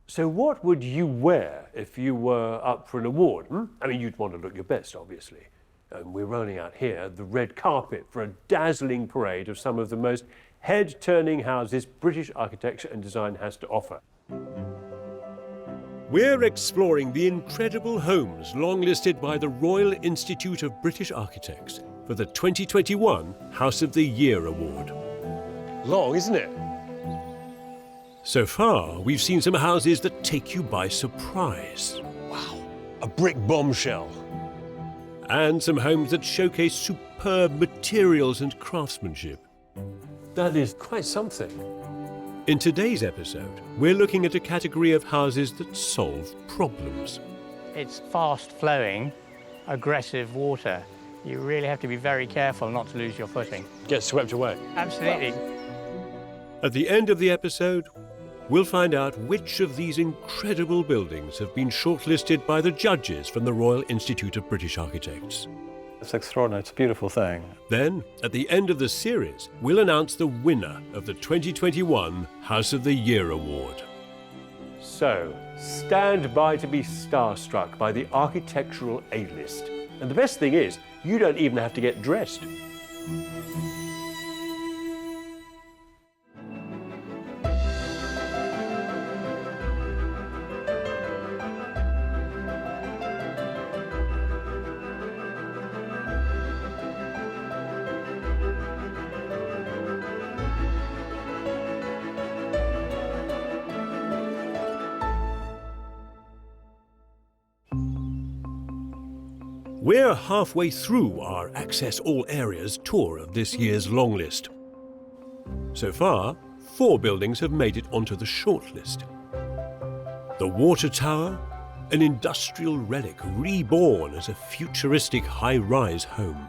So what would you wear if you were up for an award? I mean, you'd want to look your best, obviously. And we're rolling out here the red carpet for a dazzling parade of some of the most head-turning houses British architecture and design has to offer. We're exploring the incredible homes longlisted by the Royal Institute of British Architects for the 2021 House of the Year Award. Long, isn't it? So far, we've seen some houses that take you by surprise. Wow, a brick bombshell. And some homes that showcase superb materials and craftsmanship. That is quite something. In today's episode, we're looking at a category of houses that solve problems. It's fast-flowing, aggressive water. You really have to be very careful not to lose your footing. Get swept away. Absolutely. At the end of the episode, we'll find out which of these incredible buildings have been shortlisted by the judges from the Royal Institute of British Architects. It's extraordinary, it's a beautiful thing. Then, at the end of the series, we'll announce the winner of the 2021 House of the Year Award. So, stand by to be starstruck by the architectural A-list. And the best thing is, you don't even have to get dressed. We're halfway through our Access All Areas tour of this year's long list. So far, 4 buildings have made it onto the shortlist. The Water Tower, an industrial relic reborn as a futuristic high-rise home.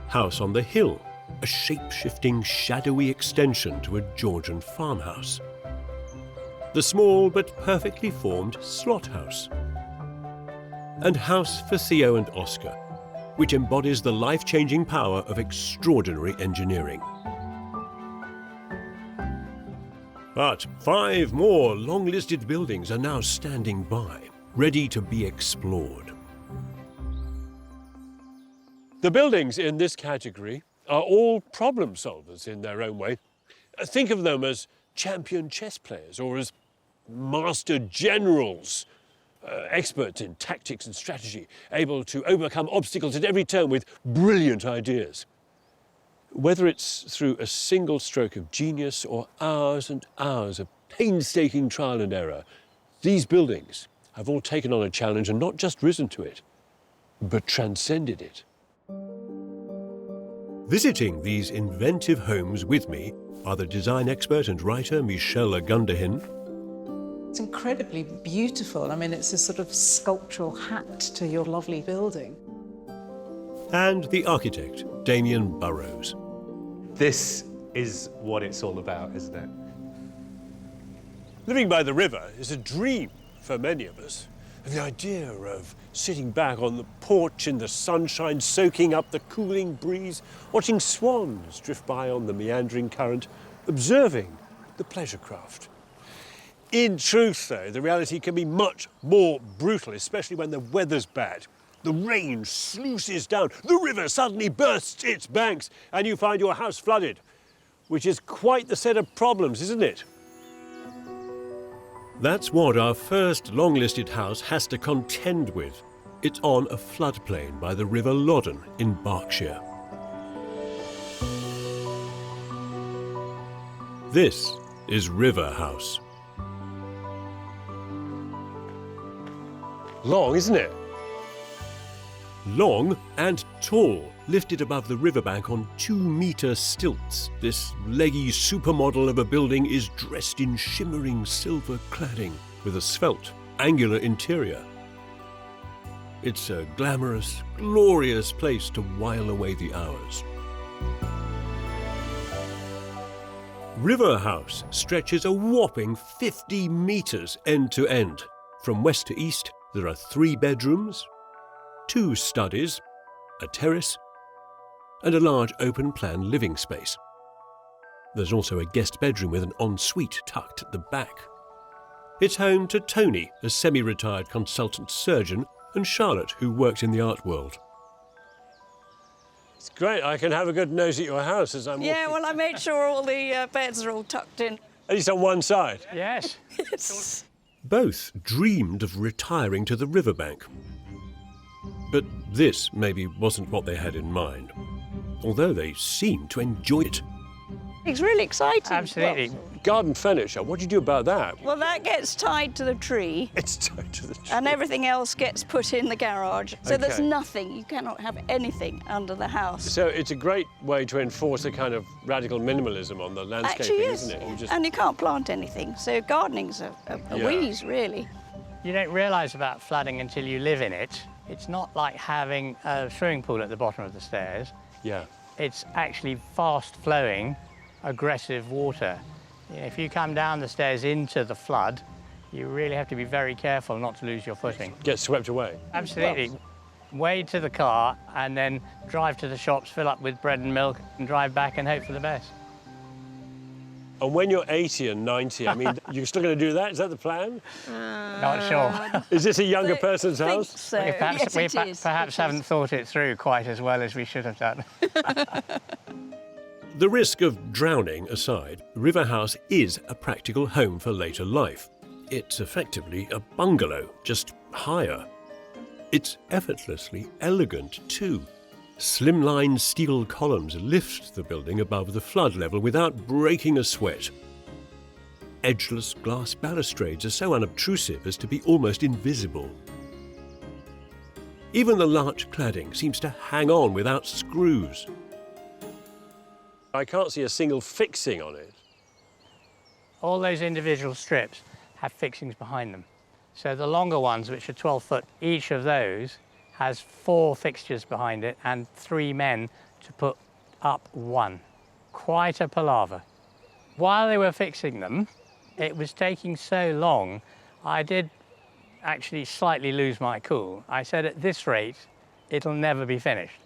House on the Hill, a shape-shifting, shadowy extension to a Georgian farmhouse. The small but perfectly formed Slot House. And House for Theo and Oscar, which embodies the life-changing power of extraordinary engineering. But 5 more long-listed buildings are now standing by, ready to be explored. The buildings in this category are all problem solvers in their own way. Think of them as champion chess players or as master generals, experts in tactics and strategy, able to overcome obstacles at every turn with brilliant ideas. Whether it's through a single stroke of genius or hours and hours of painstaking trial and error, these buildings have all taken on a challenge and not just risen to it, but transcended it. Visiting these inventive homes with me are the design expert and writer Michelle Ogundehin. It's incredibly beautiful. I mean, it's a sort of sculptural hat to your lovely building. And the architect, Damion Burrows. This is what it's all about, isn't it? Living by the river is a dream for many of us. The idea of sitting back on the porch in the sunshine, soaking up the cooling breeze, watching swans drift by on the meandering current, observing the pleasure craft. In truth, though, the reality can be much more brutal, especially when the weather's bad. The rain sluices down, the river suddenly bursts its banks, and you find your house flooded, which is quite the set of problems, isn't it? That's what our first long-listed house has to contend with. It's on a floodplain by the River Loddon in Berkshire. This is River House. Long, isn't it? Long and tall, lifted above the riverbank on 2-metre stilts. This leggy supermodel of a building is dressed in shimmering silver cladding with a svelte, angular interior. It's a glamorous, glorious place to while away the hours. River House stretches a whopping 50 metres end to end. From west to east, there are 3 bedrooms, 2 studies, a terrace, and a large open-plan living space. There's also a guest bedroom with an ensuite tucked at the back. It's home to Tony, a semi-retired consultant surgeon, and Charlotte, who worked in the art world. It's great. I can have a good nose at your house as I'm walking. Yeah, well, I made sure all the beds are all tucked in. At least on one side. Yes. Yes. Both dreamed of retiring to the riverbank. But this maybe wasn't what they had in mind, although they seemed to enjoy it. It's really exciting. Absolutely. Garden furniture, what do you do about that? Well, that gets tied to the tree. It's tied to the tree. And everything else gets put in the garage. So there's Okay. nothing, you cannot have anything under the house. So it's a great way to enforce a kind of radical minimalism on the landscaping, Actually, yes. isn't it? You just... And you can't plant anything, so gardening's a Yeah. wheeze, really. You don't realise about flooding until you live in it. It's not like having a swimming pool at the bottom of the stairs. Yeah. It's actually fast-flowing, aggressive water. You know, if you come down the stairs into the flood, you really have to be very careful not to lose your footing. Get swept away. Absolutely. Wade to the car and then drive to the shops, fill up with bread and milk, and drive back and hope for the best. And when you're 80 and 90, I mean, you're still going to do that? Is that the plan? Not sure. Is this a younger person's house? So, We perhaps haven't thought it through quite as well as we should have done. The risk of drowning aside, River House is a practical home for later life. It's effectively a bungalow, just higher. It's effortlessly elegant too. Slimline steel columns lift the building above the flood level without breaking a sweat. Edgeless glass balustrades are so unobtrusive as to be almost invisible. Even the larch cladding seems to hang on without screws. I can't see a single fixing on it. All those individual strips have fixings behind them. So the longer ones, which are 12 foot, each of those has 4 fixtures behind it and 3 men to put up one. Quite a palaver. While they were fixing them, it was taking so long, I did actually slightly lose my cool. I said, at this rate, it'll never be finished.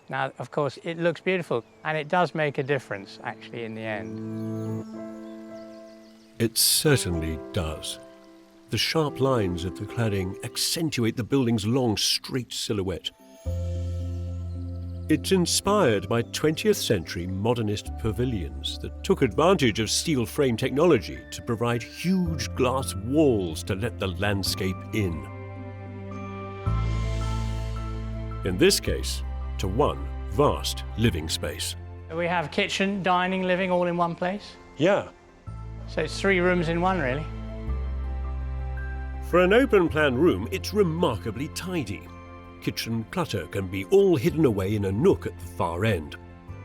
Now, of course, it looks beautiful, and it does make a difference, actually, in the end. It certainly does. The sharp lines of the cladding accentuate the building's long, straight silhouette. It's inspired by 20th century modernist pavilions that took advantage of steel frame technology to provide huge glass walls to let the landscape in. In this case, to one vast living space. We have kitchen, dining, living all in one place. Yeah. So it's 3 rooms in one, really. For an open-plan room, it's remarkably tidy. Kitchen clutter can be all hidden away in a nook at the far end.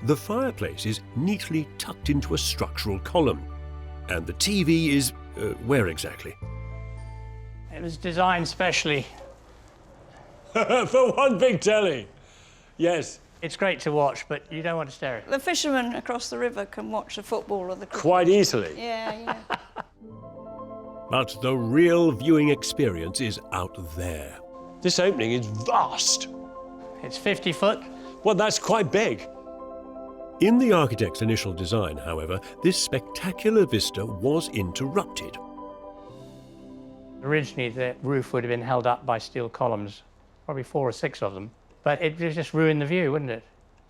The fireplace is neatly tucked into a structural column. And the TV is, where exactly? It was designed specially. For one big telly. Yes. It's great to watch, but you don't want to stare at it. The fishermen across the river can watch the football or the cricket. Quite easily. Yeah. But the real viewing experience is out there. This opening is vast. It's 50 foot. Well, that's quite big. In the architect's initial design, however, this spectacular vista was interrupted. Originally, the roof would have been held up by steel columns, probably 4 or 6 of them, but it would just ruin the view, wouldn't it?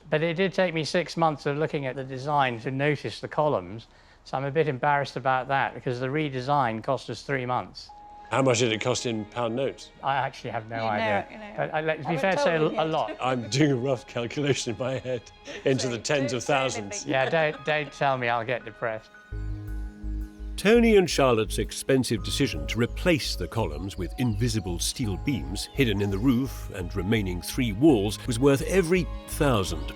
But it did take me 6 months of looking at the design to notice the columns, so I'm a bit embarrassed about that because the redesign cost us 3 months. How much did it cost in pound notes? I actually have no idea. But to be I fair to say, told you a lot. I'm doing a rough calculation in my head into the tens of thousands. Yeah, don't tell me, I'll get depressed. Tony and Charlotte's expensive decision to replace the columns with invisible steel beams hidden in the roof and remaining 3 walls was worth every £1,000.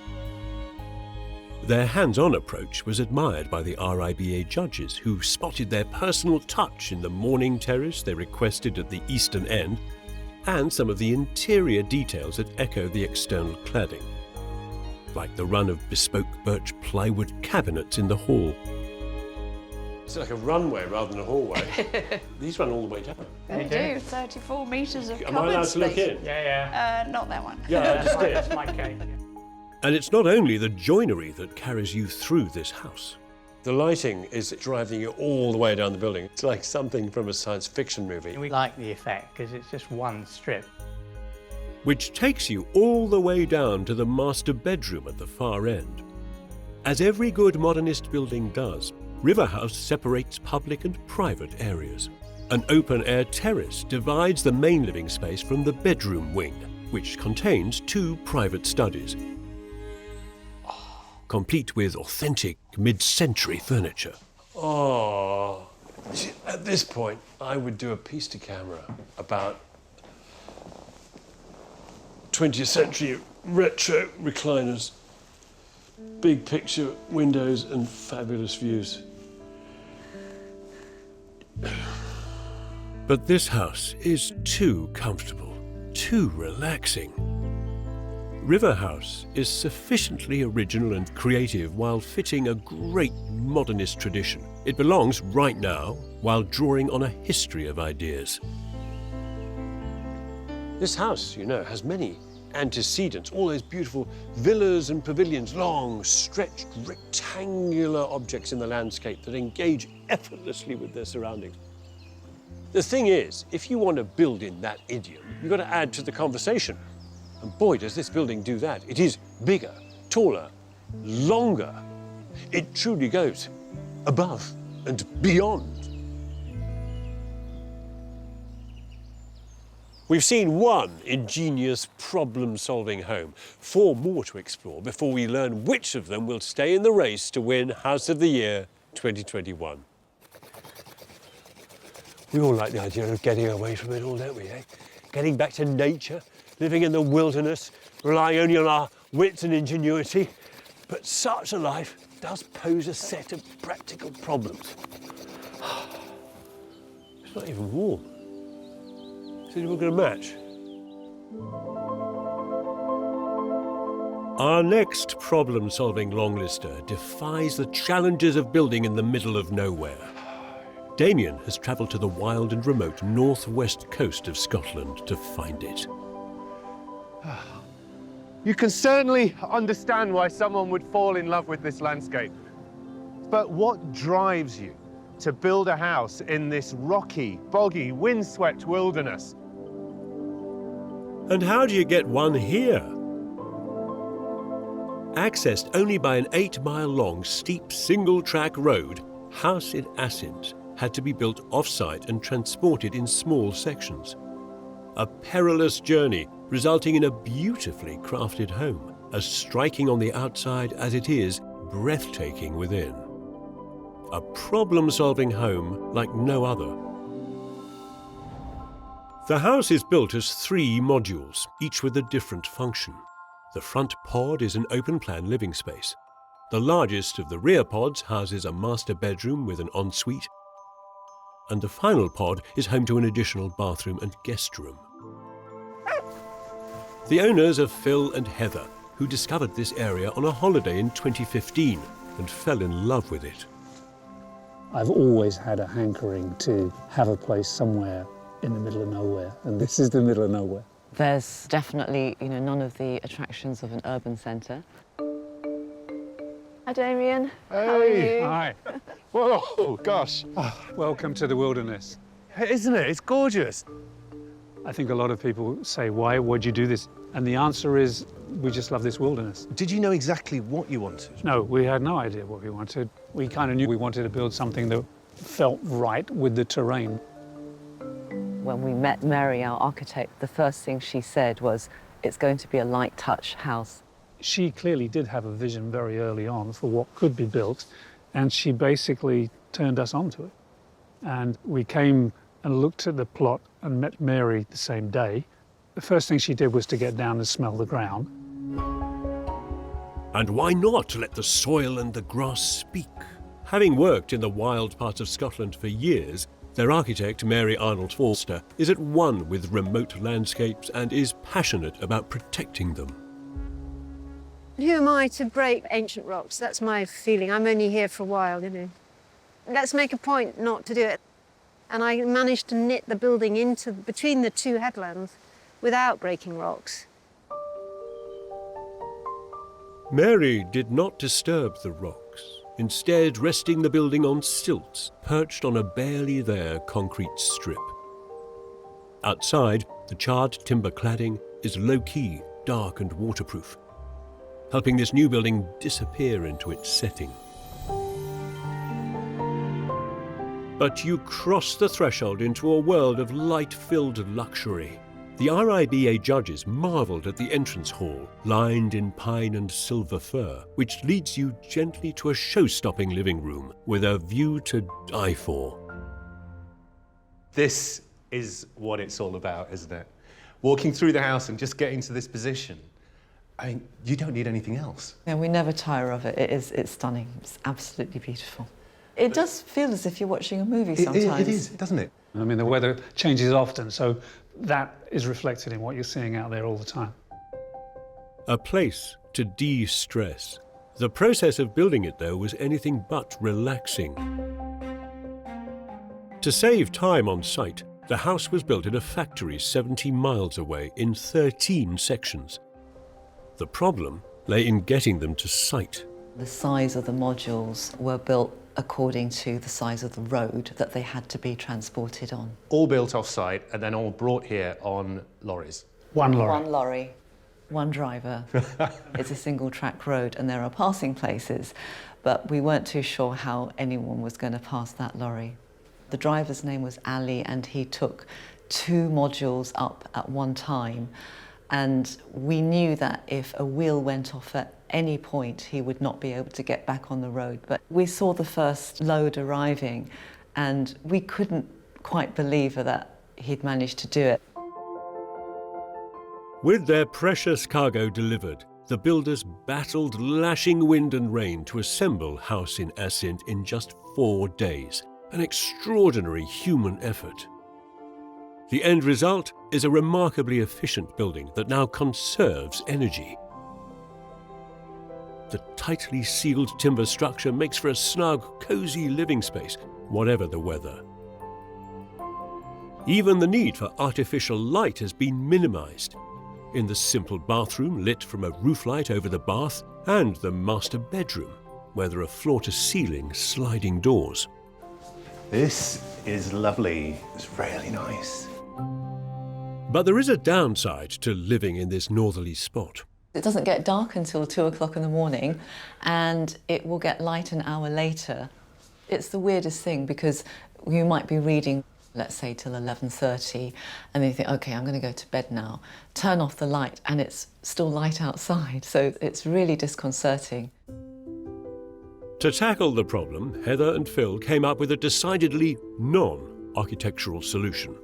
Their hands-on approach was admired by the RIBA judges, who spotted their personal touch in the morning terrace they requested at the eastern end, and some of the interior details that echo the external cladding, like the run of bespoke birch plywood cabinets in the hall. It's like a runway rather than a hallway. These run all the way down. They do, 34 metres of Am I allowed to look in? Yeah. Not that one. Yeah, I just did. That's my cake. And it's not only the joinery that carries you through this house. The lighting is driving you all the way down the building. It's like something from a science fiction movie. We like the effect because it's just one strip. Which takes you all the way down to the master bedroom at the far end. As every good modernist building does, RIBA House separates public and private areas. An open-air terrace divides the main living space from the bedroom wing, which contains 2 private studies, complete with authentic mid-century furniture. Oh, at this point, I would do a piece to camera about 20th century retro recliners, big picture windows and fabulous views. But this house is too comfortable, too relaxing. RIBA House is sufficiently original and creative while fitting a great modernist tradition. It belongs right now while drawing on a history of ideas. This house, you know, has many antecedents, all those beautiful villas and pavilions, long, stretched, rectangular objects in the landscape that engage effortlessly with their surroundings. The thing is, if you want to build in that idiom, you've got to add to the conversation. And boy, does this building do that. It is bigger, taller, longer. It truly goes above and beyond. We've seen one ingenious problem-solving home, 4 more to explore before we learn which of them will stay in the race to win House of the Year 2021. We all like the idea of getting away from it all, don't we, eh? Getting back to nature, living in the wilderness, relying only on our wits and ingenuity. But such a life does pose a set of practical problems. It's not even warm. Is anyone going to match? Our next problem-solving long lister defies the challenges of building in the middle of nowhere. Damion has travelled to the wild and remote northwest coast of Scotland to find it. You can certainly understand why someone would fall in love with this landscape. But what drives you to build a house in this rocky, boggy, windswept wilderness? And how do you get one here? Accessed only by an 8-mile-long steep single-track road, House in Asent had to be built off-site and transported in small sections. A perilous journey, resulting in a beautifully crafted home, as striking on the outside as it is breathtaking within. A problem-solving home like no other. The house is built as 3 modules, each with a different function. The front pod is an open-plan living space. The largest of the rear pods houses a master bedroom with an ensuite, and the final pod is home to an additional bathroom and guest room. The owners are Phil and Heather, who discovered this area on a holiday in 2015 and fell in love with it. I've always had a hankering to have a place somewhere in the middle of nowhere, and this is the middle of nowhere. There's definitely, none of the attractions of an urban centre. Hi, Damion. Hey. How are you? Hi. Whoa, gosh. Welcome to the wilderness. Isn't it? It's gorgeous. I think a lot of people say, why'd you do this? And the answer is, we just love this wilderness. Did you know exactly what you wanted? No, we had no idea what we wanted. We kind of knew we wanted to build something that felt right with the terrain. When we met Mary, our architect, the first thing she said was, it's going to be a light touch house. She clearly did have a vision very early on for what could be built, and she basically turned us onto it. And we came and looked at the plot and met Mary the same day. The first thing she did was to get down and smell the ground. And why not let the soil and the grass speak? Having worked in the wild parts of Scotland for years, their architect, Mary Arnold Forster, is at one with remote landscapes and is passionate about protecting them. Who am I to break ancient rocks? That's my feeling. I'm only here for a while, Let's make a point not to do it. And I managed to knit the building into between the 2 headlands without breaking rocks. Mary did not disturb the rocks, instead resting the building on stilts perched on a barely there concrete strip. Outside, the charred timber cladding is low-key, dark and waterproof, helping this new building disappear into its setting. But you cross the threshold into a world of light-filled luxury. The RIBA judges marvelled at the entrance hall, lined in pine and silver fir, which leads you gently to a show-stopping living room with a view to die for. This is what it's all about, isn't it? Walking through the house and just getting to this position. I mean, you don't need anything else. Yeah, we never tire of it. It's stunning. It's absolutely beautiful. It does feel as if you're watching a movie sometimes. It is, doesn't it? I mean, the weather changes often, so that is reflected in what you're seeing out there all the time. A place to de-stress. The process of building it, though, was anything but relaxing. To save time on site, the house was built in a factory 70 miles away in 13 sections. The problem lay in getting them to site. The size of the modules were built according to the size of the road that they had to be transported on. All built off-site and then all brought here on lorries. One lorry. One lorry, one driver. It's a single-track road and there are passing places, but we weren't too sure how anyone was going to pass that lorry. The driver's name was Ali and he took 2 modules up at one time, and we knew that if a wheel went off at any point, he would not be able to get back on the road. But we saw the first load arriving and we couldn't quite believe that he'd managed to do it. With their precious cargo delivered, the builders battled lashing wind and rain to assemble House in Asent in just 4 days. An extraordinary human effort. The end result is a remarkably efficient building that now conserves energy. The tightly sealed timber structure makes for a snug, cosy living space, whatever the weather. Even the need for artificial light has been minimised. In the simple bathroom lit from a roof light over the bath, and the master bedroom, where there are floor-to-ceiling sliding doors. This is lovely. It's really nice. But there is a downside to living in this northerly spot. It doesn't get dark until 2 o'clock in the morning, and it will get light an hour later. It's the weirdest thing because you might be reading, let's say, till 11:30, and then you think, OK, I'm going to go to bed now. Turn off the light, and it's still light outside, so it's really disconcerting. To tackle the problem, Heather and Phil came up with a decidedly non-architectural solution.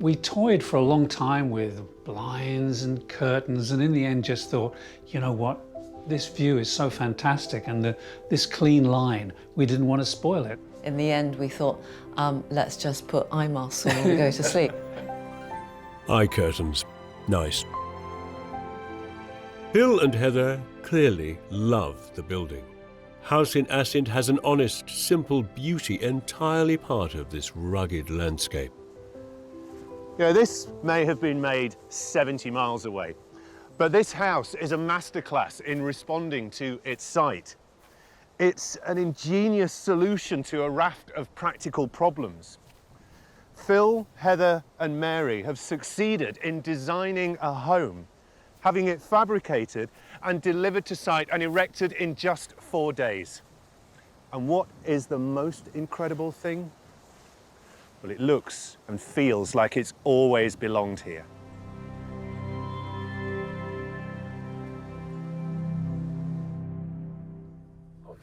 We toyed for a long time with blinds and curtains, and in the end just thought, you know what, this view is so fantastic, and this clean line, we didn't want to spoil it. In the end, we thought, let's just put eye masks on when we go to sleep. Eye curtains. Nice. Phil and Heather clearly love the building. House in Asent has an honest, simple beauty entirely part of this rugged landscape. Yeah, this may have been made 70 miles away, but this house is a masterclass in responding to its site. It's an ingenious solution to a raft of practical problems. Phil, Heather and Mary have succeeded in designing a home, having it fabricated and delivered to site and erected in just 4 days. And what is the most incredible thing? Well, it looks and feels like it's always belonged here.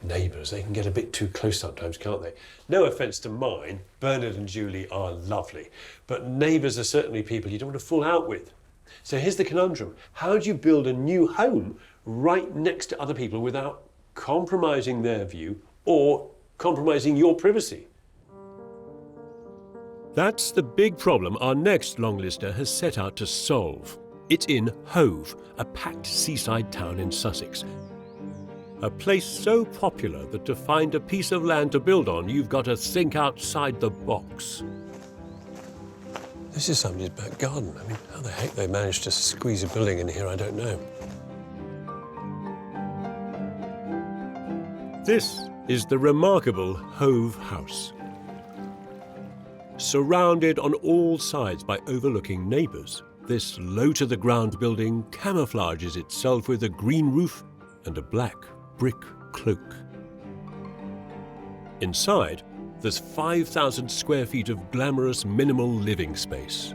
Neighbours, they can get a bit too close sometimes, can't they? No offence to mine, Bernard and Julie are lovely, but neighbours are certainly people you don't want to fall out with. So here's the conundrum. How do you build a new home right next to other people without compromising their view or compromising your privacy? That's the big problem our next long lister has set out to solve. It's in Hove, a packed seaside town in Sussex. A place so popular that to find a piece of land to build on, you've got to think outside the box. This is somebody's back garden. I mean, how the heck they managed to squeeze a building in here, I don't know. This is the remarkable Hove House. Surrounded on all sides by overlooking neighbours, this low-to-the-ground building camouflages itself with a green roof and a black brick cloak. Inside, there's 5,000 square feet of glamorous minimal living space.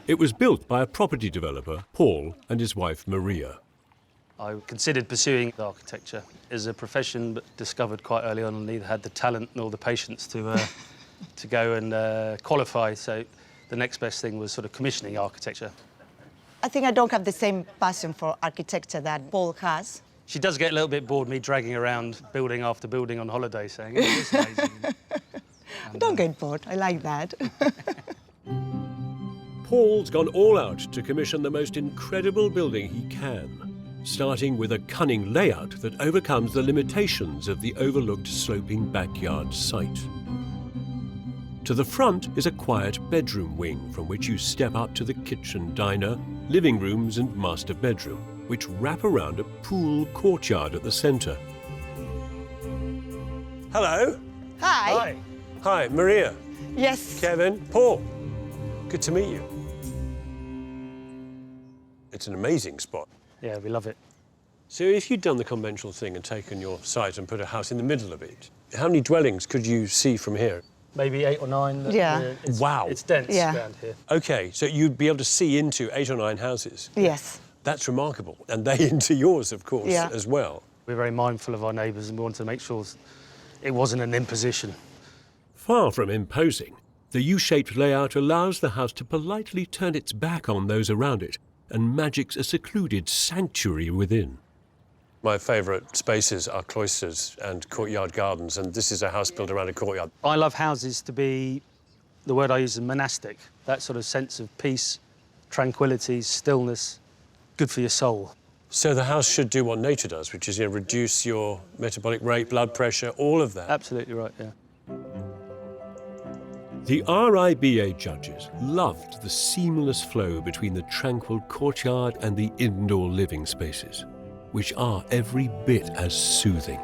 It was built by a property developer, Paul, and his wife, Maria. I considered pursuing architecture as a profession, but discovered quite early on I neither had the talent nor the patience to go and qualify. So the next best thing was sort of commissioning architecture. I think I don't have the same passion for architecture that Paul has. She does get a little bit bored me dragging around building after building on holiday, saying, "Oh, this is amazing." Don't get bored. I like that. Paul's gone all out to commission the most incredible building he can, starting with a cunning layout that overcomes the limitations of the overlooked sloping backyard site. To the front is a quiet bedroom wing from which you step up to the kitchen, diner, living rooms and master bedroom, which wrap around a pool courtyard at the centre. Hello. Hi. Hi. Hi, Maria. Yes. Kevin. Paul. Good to meet you. It's an amazing spot. Yeah, we love it. So if you'd done the conventional thing and taken your site and put a house in the middle of it, how many dwellings could you see from here? Maybe 8 or 9. Yeah. Wow. It's dense Yeah. around here. OK, so you'd be able to see into 8 or 9 houses? Yes. That's remarkable. And they into yours, of course, Yeah. as well. We're very mindful of our neighbours and we wanted to make sure it wasn't an imposition. Far from imposing, The U-shaped layout allows the house to politely turn its back on those around it and magics a secluded sanctuary within. My favourite spaces are cloisters and courtyard gardens, and this is a house built around a courtyard. I love houses to be, the word I use is monastic, that sort of sense of peace, tranquility, stillness, good for your soul. So the house should do what nature does, which is reduce your metabolic rate, blood pressure, all of that. Absolutely right, yeah. The RIBA judges loved the seamless flow between the tranquil courtyard and the indoor living spaces, which are every bit as soothing.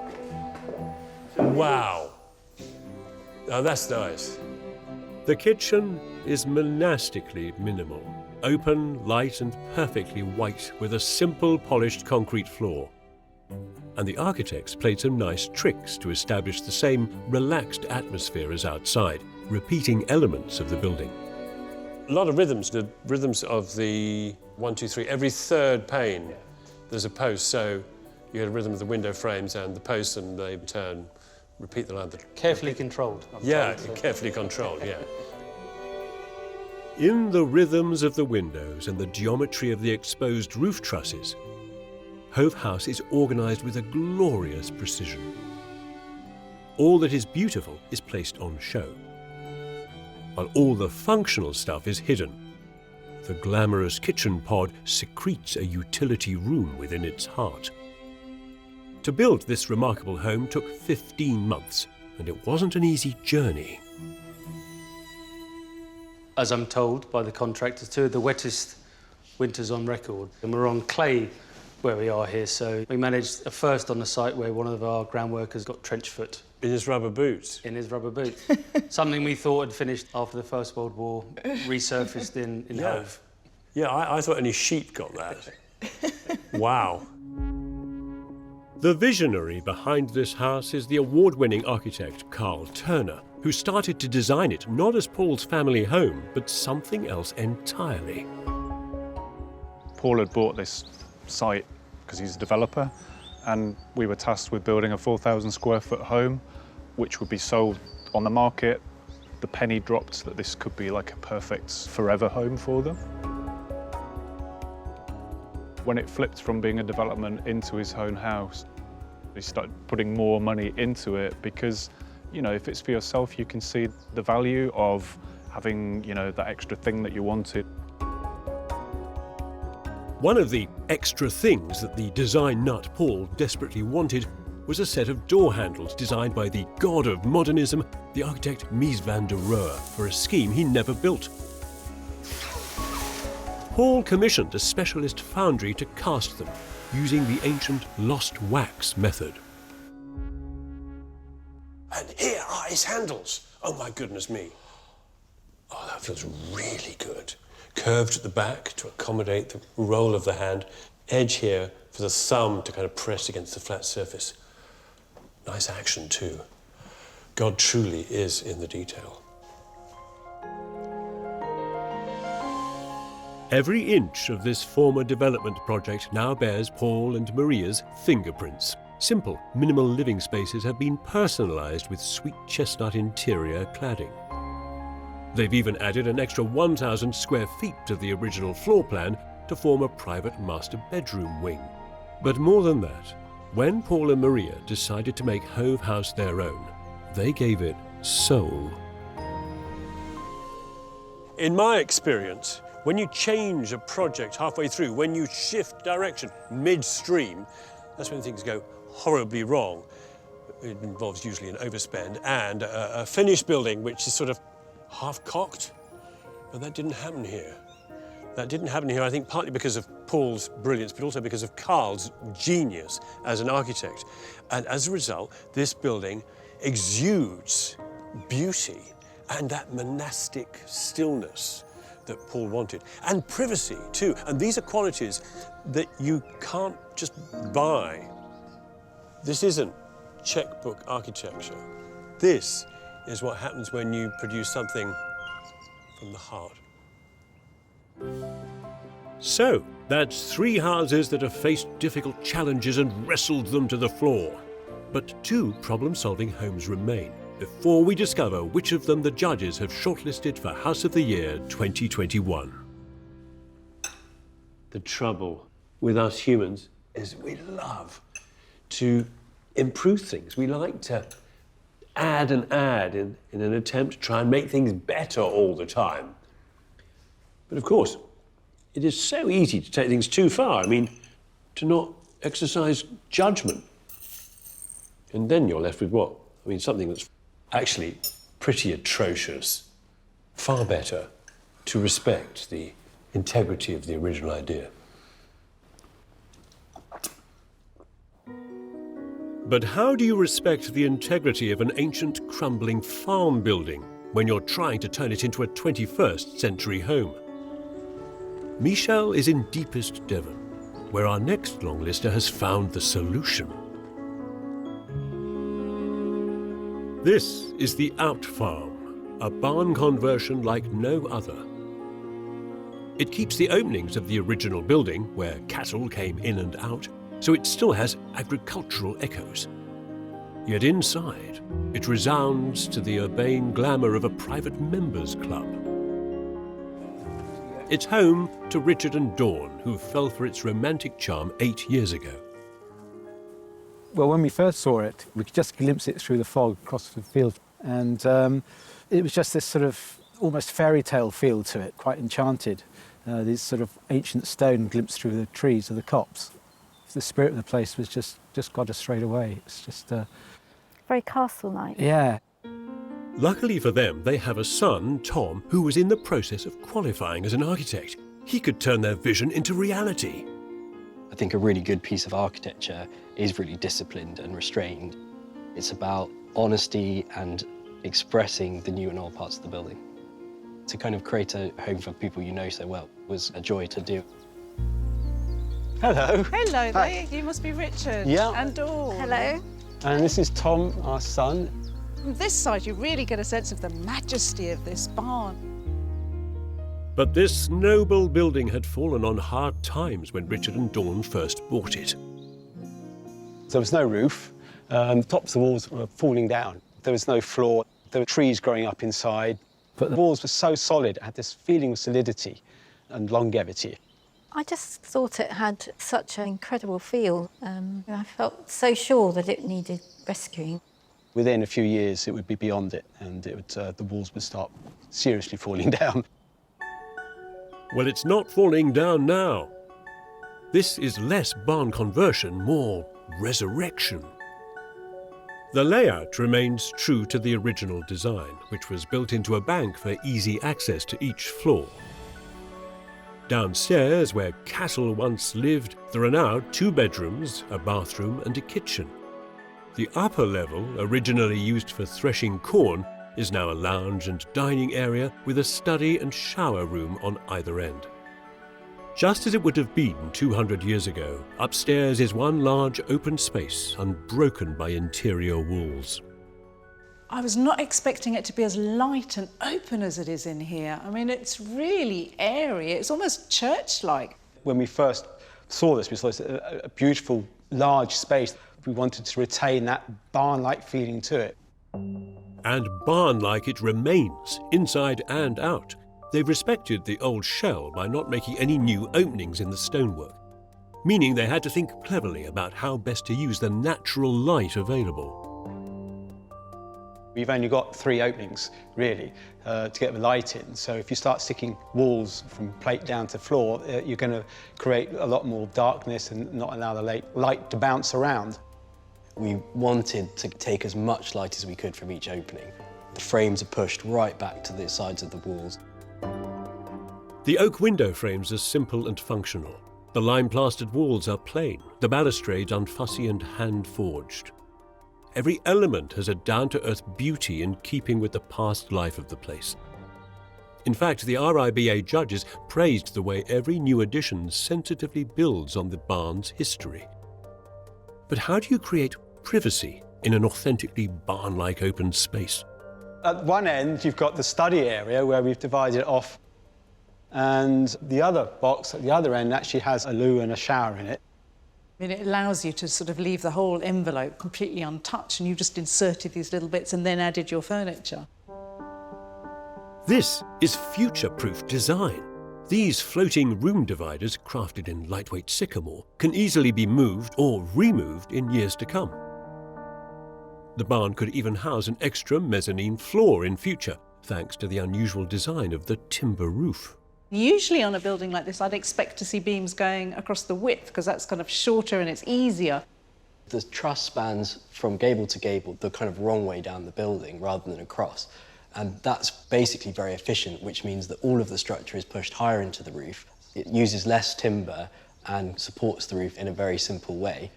Wow. Oh, that's nice. The kitchen is monastically minimal, open, light and perfectly white with a simple polished concrete floor. And the architects played some nice tricks to establish the same relaxed atmosphere as outside, repeating elements of the building. A lot of rhythms, the rhythms of the 1, 2, 3, every third pane there's a post, so you get a rhythm of the window frames and the posts, and they turn, repeat the line. Carefully controlled. Yeah, carefully controlled, yeah. In the rhythms of the windows and the geometry of the exposed roof trusses, Hove House is organised with a glorious precision. All that is beautiful is placed on show, while all the functional stuff is hidden. The glamorous kitchen pod secretes a utility room within its heart. To build this remarkable home took 15 months, and it wasn't an easy journey. As I'm told by the contractors, 2 of the wettest winters on record. And we're on clay where we are here, so we managed a first on the site where one of our ground workers got trench foot. In his rubber boots? In his rubber boots. Something we thought had finished after the First World War, resurfaced in Hove. Yeah, I thought only sheep got that. Wow. The visionary behind this house is the award-winning architect Carl Turner, who started to design it not as Paul's family home, but something else entirely. Paul had bought this site because he's a developer, and we were tasked with building a 4,000 square foot home, which would be sold on the market. The penny dropped that this could be like a perfect forever home for them. When it flipped from being a development into his own house, he started putting more money into it because, you know, if it's for yourself, you can see the value of having, you know, that extra thing that you wanted. One of the extra things that the design nut Paul desperately wanted was a set of door handles designed by the god of modernism, the architect Mies van der Rohe, for a scheme he never built. Paul commissioned a specialist foundry to cast them, using the ancient lost wax method. And here are his handles. Oh my goodness me. Oh, that feels really good. Curved at the back to accommodate the roll of the hand. Edge here for the thumb to kind of press against the flat surface. Nice action too. God truly is in the detail. Every inch of this former development project now bears Paul and Maria's fingerprints. Simple, minimal living spaces have been personalised with sweet chestnut interior cladding. They've even added an extra 1,000 square feet to the original floor plan to form a private master bedroom wing. But more than that, when Paul and Maria decided to make Hove House their own, they gave it soul. In my experience, when you change a project halfway through, when you shift direction midstream, that's when things go horribly wrong. It involves usually an overspend and a finished building which is sort of half-cocked. But that didn't happen here. That didn't happen here, I think, partly because of Paul's brilliance, but also because of Carl's genius as an architect. And as a result, this building exudes beauty and that monastic stillness that Paul wanted, and privacy too. And these are qualities that you can't just buy. This isn't checkbook architecture. This is what happens when you produce something from the heart. So, that's 3 houses that have faced difficult challenges and wrestled them to the floor. But 2 problem-solving homes remain, before we discover which of them the judges have shortlisted for House of the Year 2021. The trouble with us humans is we love to improve things. We like to add and add in an attempt to try and make things better all the time. But of course, it is so easy to take things too far. I mean, to not exercise judgment. And then you're left with what? I mean, something that's actually pretty atrocious. Far better to respect the integrity of the original idea. But how do you respect the integrity of an ancient, crumbling farm building when you're trying to turn it into a 21st century home? Michel is in deepest Devon, where our next longlister has found the solution. This is the Out Farm, a barn conversion like no other. It keeps the openings of the original building, where cattle came in and out, so it still has agricultural echoes. Yet inside, it resounds to the urbane glamour of a private members' club. It's home to Richard and Dawn, who fell for its romantic charm 8 years ago. Well, when we first saw it, we could just glimpse it through the fog across the field. And it was just this sort of almost fairy tale feel to it, quite enchanted. These sort of ancient stone glimpsed through the trees of the copse. The spirit of the place was just got us straight away. It's just... very castle-like. Yeah. Luckily for them, they have a son, Tom, who was in the process of qualifying as an architect. He could turn their vision into reality. I think a really good piece of architecture is really disciplined and restrained. It's about honesty and expressing the new and old parts of the building. To kind of create a home for people you know so well was a joy to do. Hello. Hello Hi. there, you must be Richard. Yeah. And Dawn. Hello. And this is Tom, our son. From this side, you really get a sense of the majesty of this barn. But this noble building had fallen on hard times when Richard and Dawn first bought it. There was no roof. The tops of the walls were falling down. There was no floor. There were trees growing up inside. But the walls were so solid, it had this feeling of solidity and longevity. I just thought it had such an incredible feel. I felt so sure that it needed rescuing. Within a few years, it would be beyond it, and the walls would start seriously falling down. Well, it's not falling down now. This is less barn conversion, more resurrection. The layout remains true to the original design, which was built into a bank for easy access to each floor. Downstairs, where cattle once lived, there are now 2 bedrooms, a bathroom and a kitchen. The upper level, originally used for threshing corn, is now a lounge and dining area with a study and shower room on either end. Just as it would have been 200 years ago, upstairs is one large open space unbroken by interior walls. I was not expecting it to be as light and open as it is in here. I mean, it's really airy. It's almost church-like. When we first saw this, we saw this, a beautiful, large space. We wanted to retain that barn-like feeling to it. And barn-like it remains, inside and out. They've respected the old shell by not making any new openings in the stonework, meaning they had to think cleverly about how best to use the natural light available. We've only got 3 openings, really, to get the light in. So if you start sticking walls from plate down to floor, you're going to create a lot more darkness and not allow the light to bounce around. We wanted to take as much light as we could from each opening. The frames are pushed right back to the sides of the walls. The oak window frames are simple and functional. The lime-plastered walls are plain, the balustrades unfussy and hand-forged. Every element has a down-to-earth beauty in keeping with the past life of the place. In fact, the RIBA judges praised the way every new addition sensitively builds on the barn's history. But how do you create privacy in an authentically barn-like open space? At one end, you've got the study area where we've divided it off, and the other box at the other end actually has a loo and a shower in it. I mean, it allows you to sort of leave the whole envelope completely untouched, and you just inserted these little bits and then added your furniture. This is future-proof design. These floating room dividers, crafted in lightweight sycamore, can easily be moved or removed in years to come. The barn could even house an extra mezzanine floor in future, thanks to the unusual design of the timber roof. Usually on a building like this, I'd expect to see beams going across the width, because that's kind of shorter and it's easier. The truss spans from gable to gable the kind of wrong way down the building rather than across. And that's basically very efficient, which means that all of the structure is pushed higher into the roof. It uses less timber and supports the roof in a very simple way.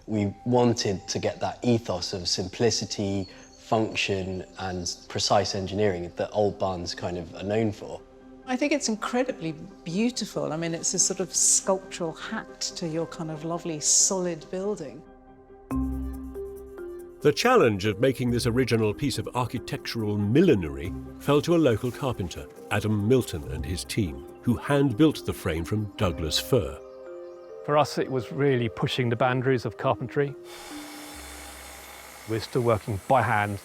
We wanted to get that ethos of simplicity, function and precise engineering that old barns kind of are known for. I think it's incredibly beautiful. I mean, it's a sort of sculptural hat to your kind of lovely solid building. The challenge of making this original piece of architectural millinery fell to a local carpenter, Adam Milton, and his team, who hand-built the frame from Douglas fir. For us, it was really pushing the boundaries of carpentry. We're still working by hand,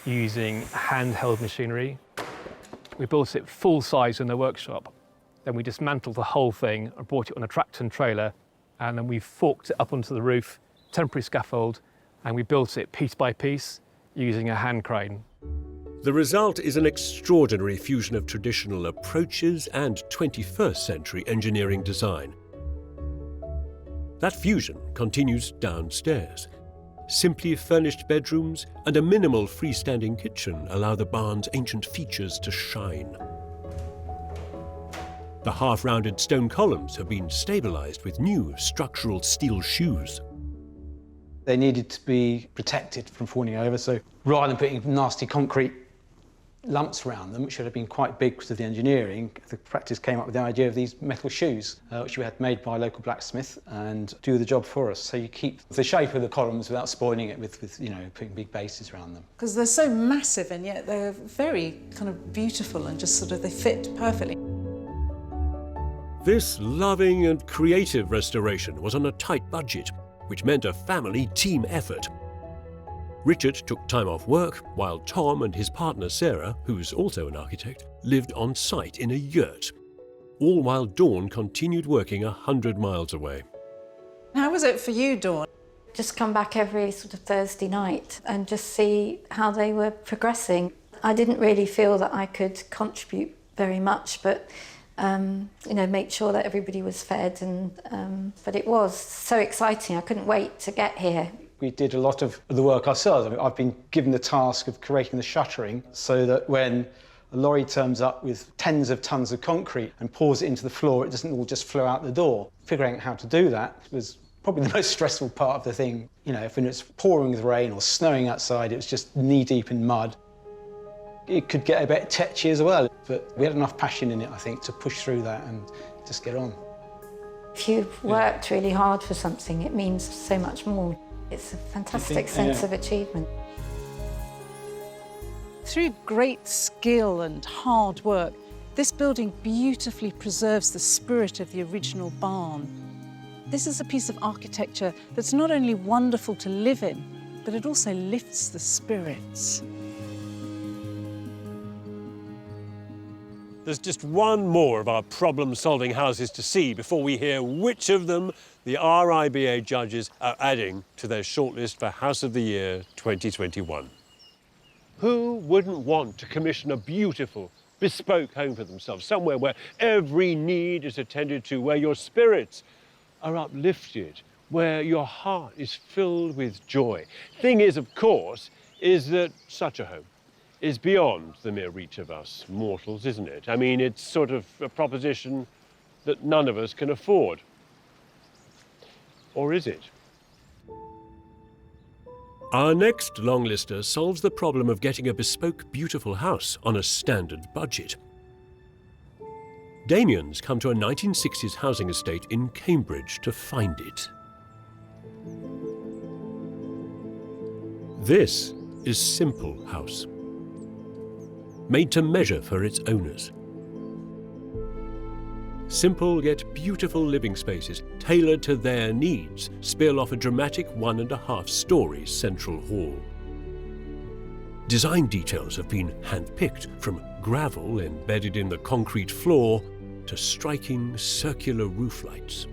using handheld machinery. We built it full size in the workshop. Then we dismantled the whole thing and brought it on a tractor and trailer, and then we forked it up onto the roof, temporary scaffold, and we built it piece by piece using a hand crane. The result is an extraordinary fusion of traditional approaches and 21st century engineering design. That fusion continues downstairs. Simply furnished bedrooms and a minimal freestanding kitchen allow the barn's ancient features to shine. The half-rounded stone columns have been stabilised with new structural steel shoes. They needed to be protected from falling over, so rather than putting nasty concrete lumps around them, which should have been quite big because of the engineering, the practice came up with the idea of these metal shoes, which we had made by a local blacksmith and do the job for us. So you keep the shape of the columns without spoiling it with you know, putting big bases around them. Because they're so massive and yet they're very kind of beautiful and just sort of, they fit perfectly. This loving and creative restoration was on a tight budget, which meant a family team effort. Richard took time off work, while Tom and his partner Sarah, who's also an architect, lived on site in a yurt, all while Dawn continued working 100 miles away. How was it for you, Dawn? Just come back every sort of Thursday night and just see how they were progressing. I didn't really feel that I could contribute very much, but you know, make sure that everybody was fed, and but it was so exciting. I couldn't wait to get here. We did a lot of the work ourselves. I mean, I've been given the task of creating the shuttering so that when a lorry turns up with tens of tons of concrete and pours it into the floor, it doesn't all just flow out the door. Figuring out how to do that was probably the most stressful part of the thing. You know, if it's pouring with rain or snowing outside, it was just knee-deep in mud. It could get a bit tetchy as well, but we had enough passion in it, I think, to push through that and just get on. If you've worked really hard for something, it means so much more. It's a fantastic sense of achievement. Through great skill and hard work, this building beautifully preserves the spirit of the original barn. This is a piece of architecture that's not only wonderful to live in, but it also lifts the spirits. There's just one more of our problem-solving houses to see before we hear which of them the RIBA judges are adding to their shortlist for House of the Year 2021. Who wouldn't want to commission a beautiful, bespoke home for themselves, somewhere where every need is attended to, where your spirits are uplifted, where your heart is filled with joy? Thing is, of course, is that such a home is beyond the mere reach of us mortals, isn't it? I mean, it's sort of a proposition that none of us can afford. Or is it? Our next longlister solves the problem of getting a bespoke, beautiful house on a standard budget. Damion's come to a 1960s housing estate in Cambridge to find it. This is Simple House, made to measure for its owners. Simple yet beautiful living spaces, tailored to their needs, spill off a dramatic 1.5-storey central hall. Design details have been hand-picked, from gravel embedded in the concrete floor to striking circular roof lights,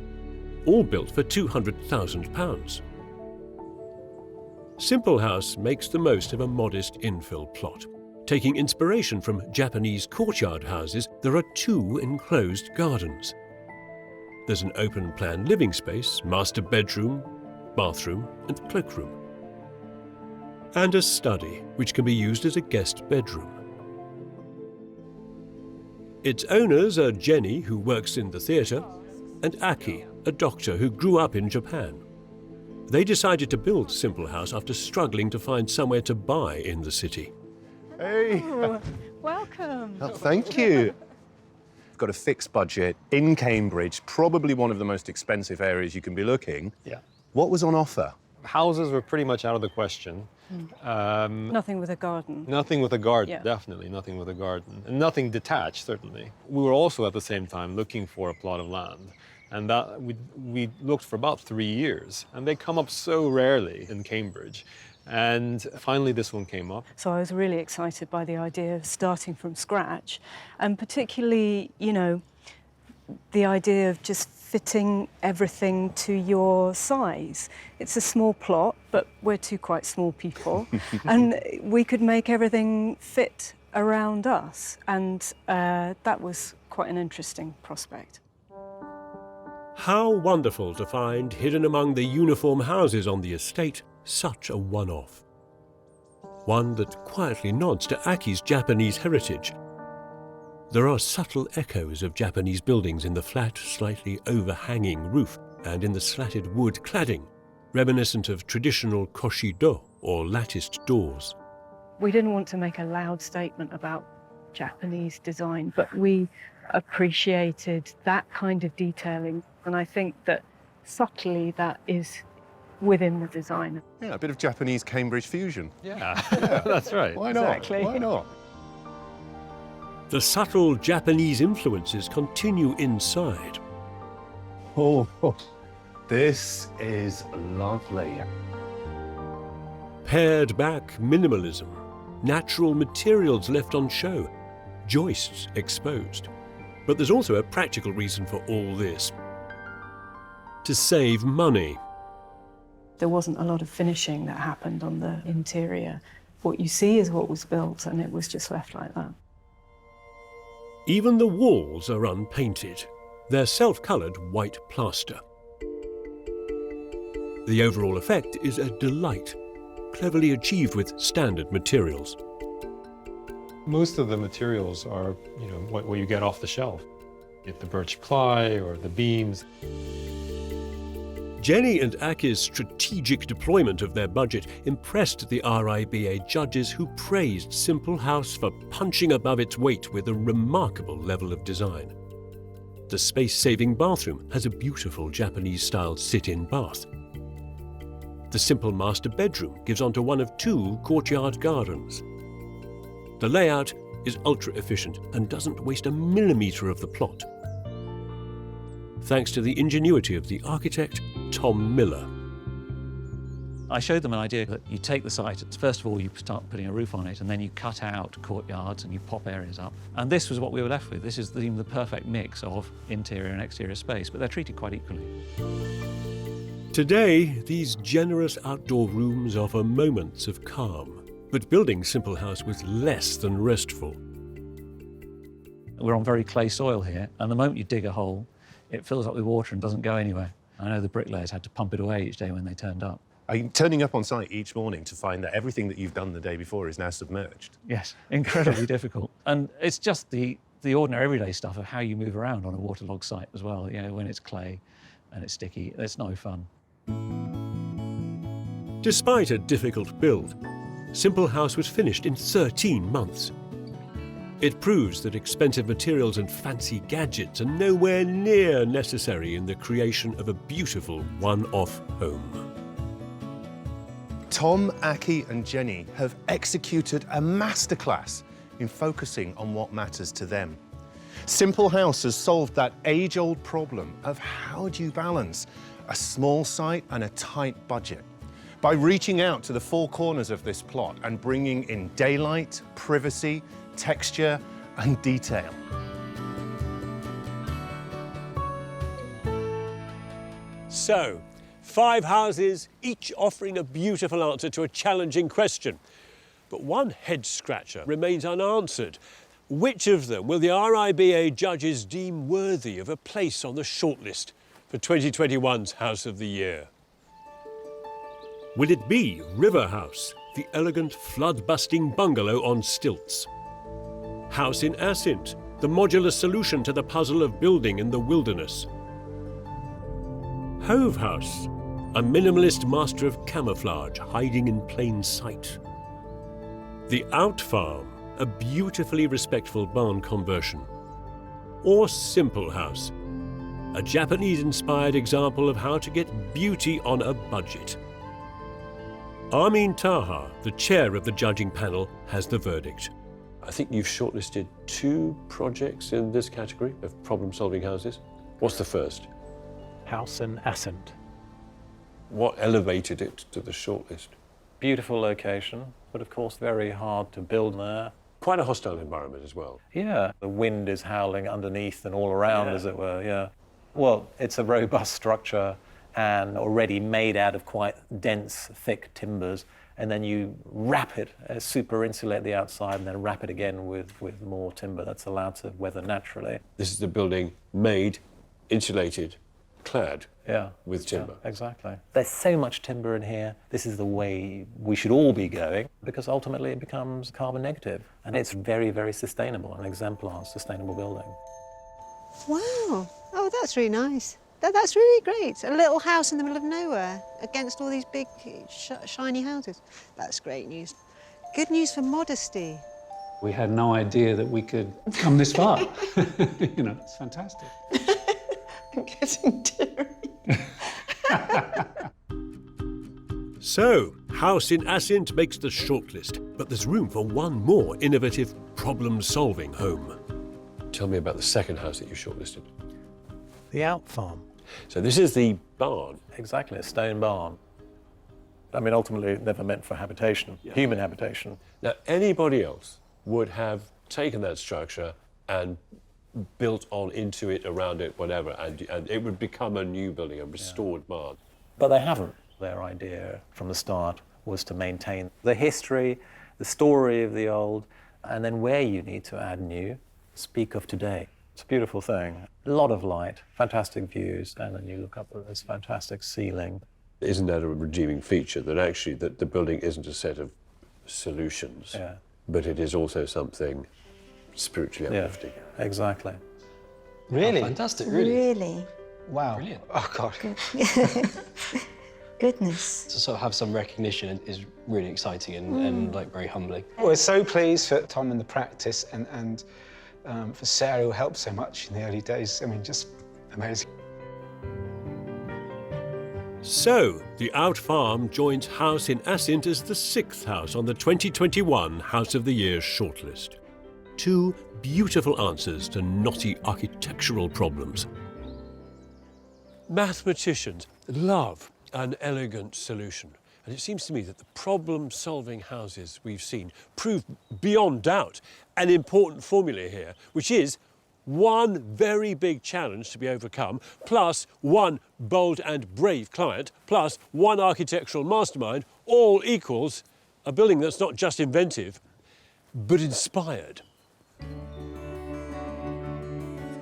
all built for £200,000. Simple House makes the most of a modest infill plot. Taking inspiration from Japanese courtyard houses, there are 2 enclosed gardens. There's an open-plan living space, master bedroom, bathroom and cloakroom, and a study, which can be used as a guest bedroom. Its owners are Jenny, who works in the theatre, and Aki, a doctor who grew up in Japan. They decided to build Simple House after struggling to find somewhere to buy in the city. Hey! Oh, welcome. Oh, thank you. We've got a fixed budget in Cambridge, probably one of the most expensive areas you can be looking. Yeah. What was on offer? Houses were pretty much out of the question. Nothing with a garden. Nothing with a garden, Yeah. definitely nothing with a garden. And nothing detached, certainly. We were also at the same time looking for a plot of land. And that we looked for about 3 years. And they come up so rarely in Cambridge. And finally this one came up. So I was really excited by the idea of starting from scratch, and particularly, you know, the idea of just fitting everything to your size. It's a small plot, but we're 2 quite small people, and we could make everything fit around us, and that was quite an interesting prospect. How wonderful to find, hidden among the uniform houses on the estate, such a one-off. One that quietly nods to Aki's Japanese heritage. There are subtle echoes of Japanese buildings in the flat, slightly overhanging roof and in the slatted wood cladding, reminiscent of traditional koshido, or latticed doors. We didn't want to make a loud statement about Japanese design, but we appreciated that kind of detailing, and I think that subtly that is within the design. Yeah, a bit of Japanese Cambridge fusion. Yeah, that's right. Why not? Exactly. Why not? The subtle Japanese influences continue inside. Oh, this is lovely. Pared back minimalism, natural materials left on show, joists exposed. But there's also a practical reason for all this. To save money. There wasn't a lot of finishing that happened on the interior. What you see is what was built, and it was just left like that. Even the walls are unpainted. They're self-coloured white plaster. The overall effect is a delight, cleverly achieved with standard materials. Most of the materials are, you know, what you get off the shelf. Get the birch ply or the beams. Jenny and Aki's strategic deployment of their budget impressed the RIBA judges, who praised Simple House for punching above its weight with a remarkable level of design. The space-saving bathroom has a beautiful Japanese-style sit-in bath. The simple master bedroom gives onto one of 2 courtyard gardens. The layout is ultra-efficient and doesn't waste a millimetre of the plot, thanks to the ingenuity of the architect, Tom Miller. I showed them an idea that you take the site, first of all you start putting a roof on it, and then you cut out courtyards and you pop areas up. And this was what we were left with. This is the perfect mix of interior and exterior space, but they're treated quite equally. Today, these generous outdoor rooms offer moments of calm, but building Simple House was less than restful. We're on very clay soil here, and the moment you dig a hole, it fills up with water and doesn't go anywhere. I know the bricklayers had to pump it away each day when they turned up. Are you turning up on site each morning to find that everything that you've done the day before is now submerged? Yes, incredibly difficult. And it's just the ordinary everyday stuff of how you move around on a waterlogged site as well. You know, when it's clay and it's sticky, it's no fun. Despite a difficult build, Simple House was finished in 13 months. It proves that expensive materials and fancy gadgets are nowhere near necessary in the creation of a beautiful one-off home. Tom, Aki and Jenny have executed a masterclass in focusing on what matters to them. Simple House has solved that age-old problem of how do you balance a small site and a tight budget by reaching out to the four corners of this plot and bringing in daylight, privacy, texture and detail. So, 5 houses, each offering a beautiful answer to a challenging question. But one head-scratcher remains unanswered. Which of them will the RIBA judges deem worthy of a place on the shortlist for 2021's House of the Year? Will it be River House, the elegant flood-busting bungalow on stilts? House in Asent, the modular solution to the puzzle of building in the wilderness? Hove House, a minimalist master of camouflage hiding in plain sight? The Out Farm, a beautifully respectful barn conversion? Or Simple House, a Japanese-inspired example of how to get beauty on a budget? Armin Taha, the chair of the judging panel, has the verdict. I think you've shortlisted 2 projects in this category of problem-solving houses. What's the first? House in Asent. What elevated it to the shortlist? Beautiful location, but of course very hard to build there. Quite a hostile environment as well. Yeah, the wind is howling underneath and all around, as it were, yeah. Well, it's a robust structure and already made out of quite dense, thick timbers, and then you wrap it, super insulate the outside, and then wrap it again with more timber that's allowed to weather naturally. This is the building made, insulated, clad with timber. Yeah, exactly. There's so much timber in here. This is the way we should all be going, because ultimately it becomes carbon negative, and it's very, very sustainable, an exemplar sustainable building. Wow. Oh, that's really nice. That's really great. A little house in the middle of nowhere against all these big, shiny houses. That's great news. Good news for modesty. We had no idea that we could come this far. You know, it's fantastic. I'm getting teary. So, House in Asent makes the shortlist, but there's room for one more innovative problem-solving home. Tell me about the second house that you shortlisted. The Out Farm. So this is the barn. Exactly, a stone barn. I mean, ultimately, never meant for habitation, human habitation. Now, anybody else would have taken that structure and built on into it, around it, whatever, and it would become a new building, a restored barn. But they haven't. Their idea from the start was to maintain the history, the story of the old, and then where you need to add new, speak of today. It's a beautiful thing. A lot of light, fantastic views, and then you look up at this fantastic ceiling. Isn't that a redeeming feature, that actually that the building isn't a set of solutions, but it is also something spiritually uplifting? Yeah, exactly. Really? Oh, fantastic, Really? Wow. Brilliant. Oh, God. Goodness. To sort of have some recognition is really exciting and like very humbling. We're so pleased for Tom and the practice and for Sarah, who helped so much in the early days. I mean, just amazing. So, the Out Farm joins House in Asent as the 6th house on the 2021 House of the Year shortlist. 2 beautiful answers to knotty architectural problems. Mathematicians love an elegant solution, and it seems to me that the problem-solving houses we've seen prove beyond doubt an important formula here, which is one very big challenge to be overcome, plus one bold and brave client, plus one architectural mastermind, all equals a building that's not just inventive, but inspired.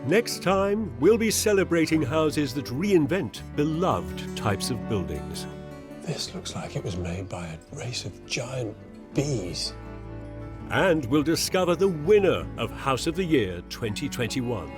Next time, we'll be celebrating houses that reinvent beloved types of buildings. This looks like it was made by a race of giant bees. And we'll discover the winner of House of the Year 2021.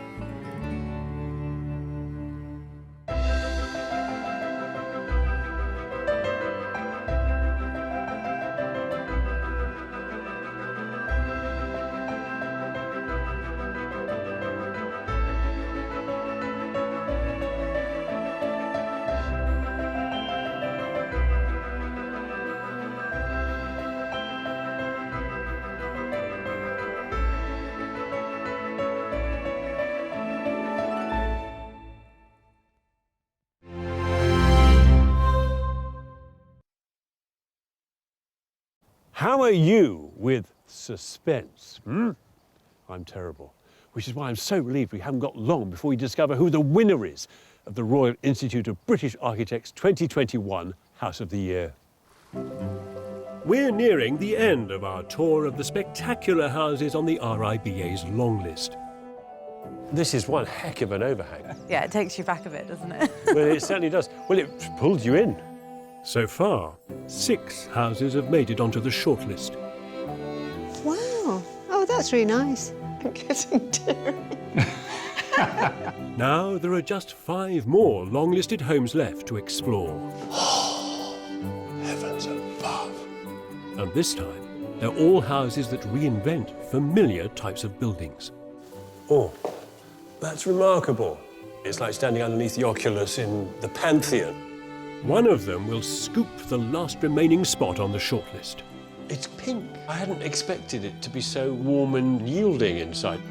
How are you with suspense? I'm terrible, which is why I'm so relieved we haven't got long before we discover who the winner is of the Royal Institute of British Architects 2021 House of the Year. We're nearing the end of our tour of the spectacular houses on the RIBA's long list. This is one heck of an overhang. Yeah, it takes you back a bit, doesn't it? Well, it certainly does. Well, it pulls you in. So far, 6 houses have made it onto the shortlist. Wow. Oh, that's really nice. I'm getting teary. Now there are just 5 more long-listed homes left to explore. Heavens above. And this time, they're all houses that reinvent familiar types of buildings. Oh, that's remarkable. It's like standing underneath the oculus in the Pantheon. One of them will scoop the last remaining spot on the shortlist. It's pink. I hadn't expected it to be so warm and yielding inside.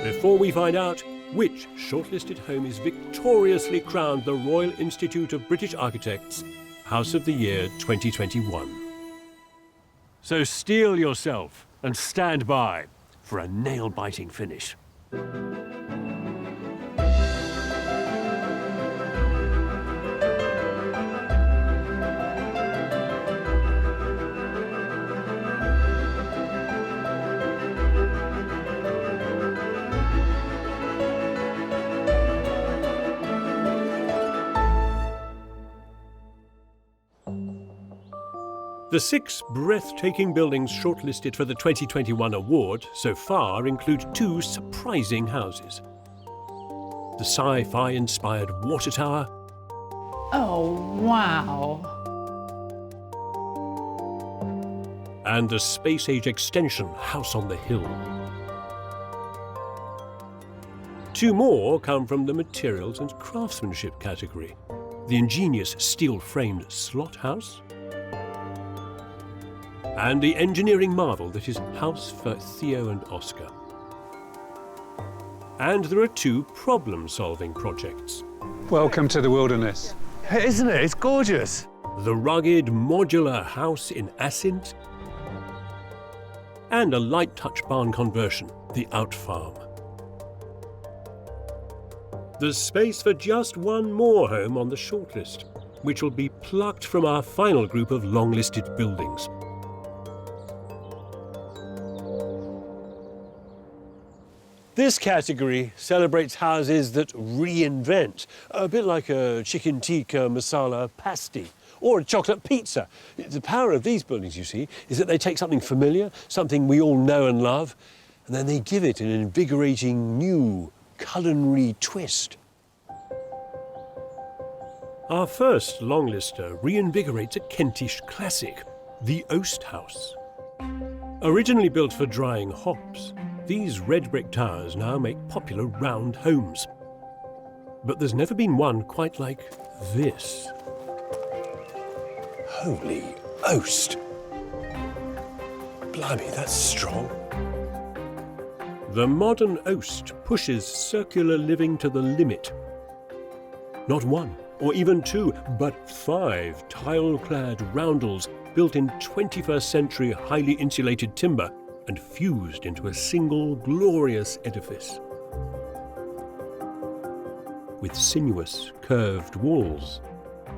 Before we find out which shortlisted home is victoriously crowned the Royal Institute of British Architects House of the Year 2021. So steel yourself and stand by for a nail-biting finish. The 6 breathtaking buildings shortlisted for the 2021 award so far include 2 surprising houses. The sci-fi-inspired water tower. Oh, wow. And the space-age extension house on the hill. 2 more come from the materials and craftsmanship category. The ingenious steel-framed slot house, and the engineering marvel that is House for Theo and Oscar. And there are 2 problem-solving projects. Welcome to the wilderness. Isn't it? It's gorgeous. The rugged modular house in Asent, and a light-touch barn conversion, the Out Farm. There's space for just one more home on the shortlist, which will be plucked from our final group of long-listed buildings. This category celebrates houses that reinvent, a bit like a chicken tikka masala pasty or a chocolate pizza. The power of these buildings, you see, is that they take something familiar, something we all know and love, and then they give it an invigorating new culinary twist. Our first longlister reinvigorates a Kentish classic, the Oast House. Originally built for drying hops, these red brick towers now make popular round homes. But there's never been one quite like this. Holy Oast! Blimey, that's strong. The modern Oast pushes circular living to the limit. Not 1 or even 2, but 5 tile-clad roundels built in 21st century highly insulated timber and fused into a single glorious edifice. With sinuous, curved walls,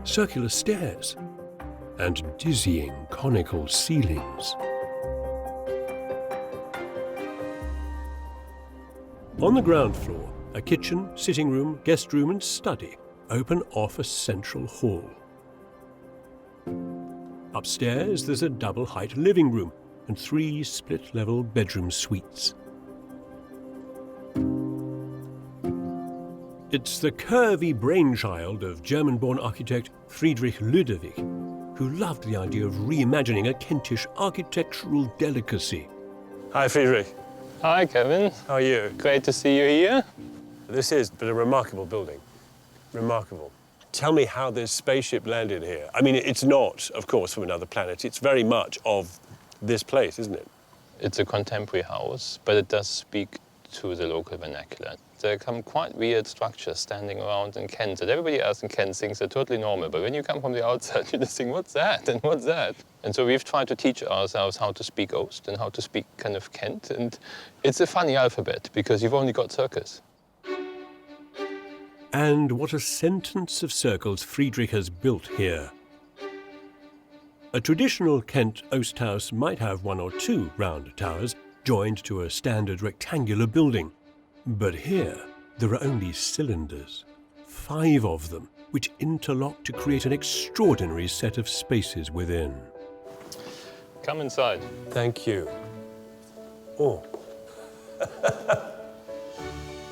circular stairs, and dizzying conical ceilings. On the ground floor, a kitchen, sitting room, guest room, and study open off a central hall. Upstairs, there's a double-height living room and 3 split-level bedroom suites. It's the curvy brainchild of German-born architect Friedrich Ludwig, who loved the idea of reimagining a Kentish architectural delicacy. Hi, Friedrich. Hi, Kevin. How are you? Great to see you here. This is but a remarkable building. Remarkable. Tell me how this spaceship landed here. I mean, it's not, of course, from another planet. It's very much of this place, isn't it? It's a contemporary house, but it does speak to the local vernacular. There come quite weird structures standing around in Kent that everybody else in Kent thinks are totally normal. But when you come from the outside, you just think, what's that and what's that? And so we've tried to teach ourselves how to speak Oast and how to speak kind of Kent. And it's a funny alphabet because you've only got circles. And what a sentence of circles Friedrich has built here. A traditional Kent Oast house might have 1 or 2 round towers joined to a standard rectangular building. But here, there are only cylinders, 5 of them, which interlock to create an extraordinary set of spaces within. Come inside. Thank you. Oh.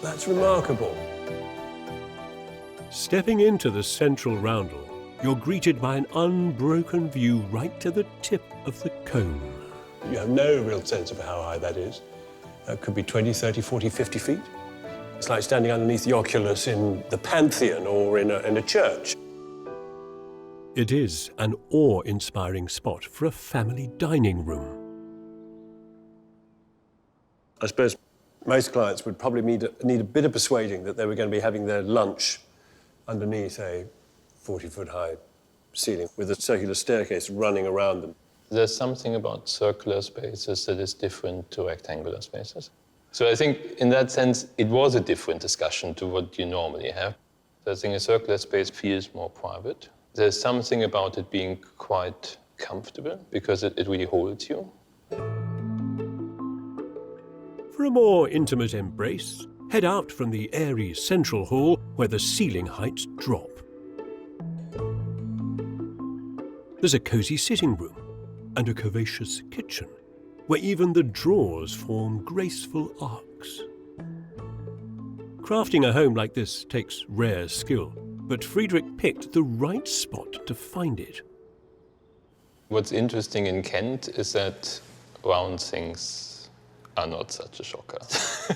That's remarkable. Stepping into the central roundel, you're greeted by an unbroken view right to the tip of the cone. You have no real sense of how high that is. That could be 20, 30, 40, 50 feet. It's like standing underneath the oculus in the Pantheon or in a church. It is an awe-inspiring spot for a family dining room. I suppose most clients would probably need a bit of persuading that they were going to be having their lunch underneath a 40-foot high ceiling with a circular staircase running around them. There's something about circular spaces that is different to rectangular spaces. So I think in that sense, it was a different discussion to what you normally have. I think a circular space feels more private. There's something about it being quite comfortable because it really holds you. For a more intimate embrace, head out from the airy central hall where the ceiling heights drop. There's a cosy sitting room and a curvaceous kitchen, where even the drawers form graceful arcs. Crafting a home like this takes rare skill, but Friedrich picked the right spot to find it. What's interesting in Kent is that round things are not such a shocker.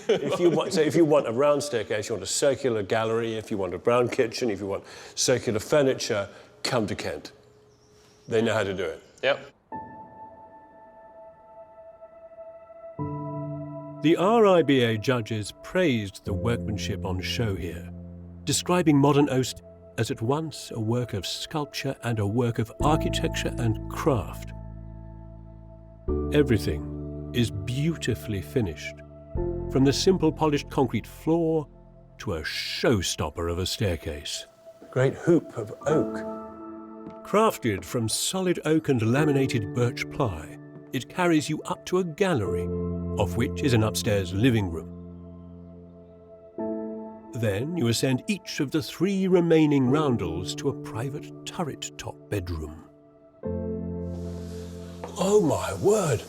If you want a round staircase, you want a circular gallery, if you want a round kitchen, if you want circular furniture, come to Kent. They know how to do it. Yep. The RIBA judges praised the workmanship on show here, describing modern Oast as at once a work of sculpture and a work of architecture and craft. Everything is beautifully finished, from the simple polished concrete floor to a showstopper of a staircase. Great hoop of oak. Crafted from solid oak and laminated birch ply, it carries you up to a gallery, of which is an upstairs living room. Then you ascend each of the 3 remaining roundels to a private turret-top bedroom. Oh my word!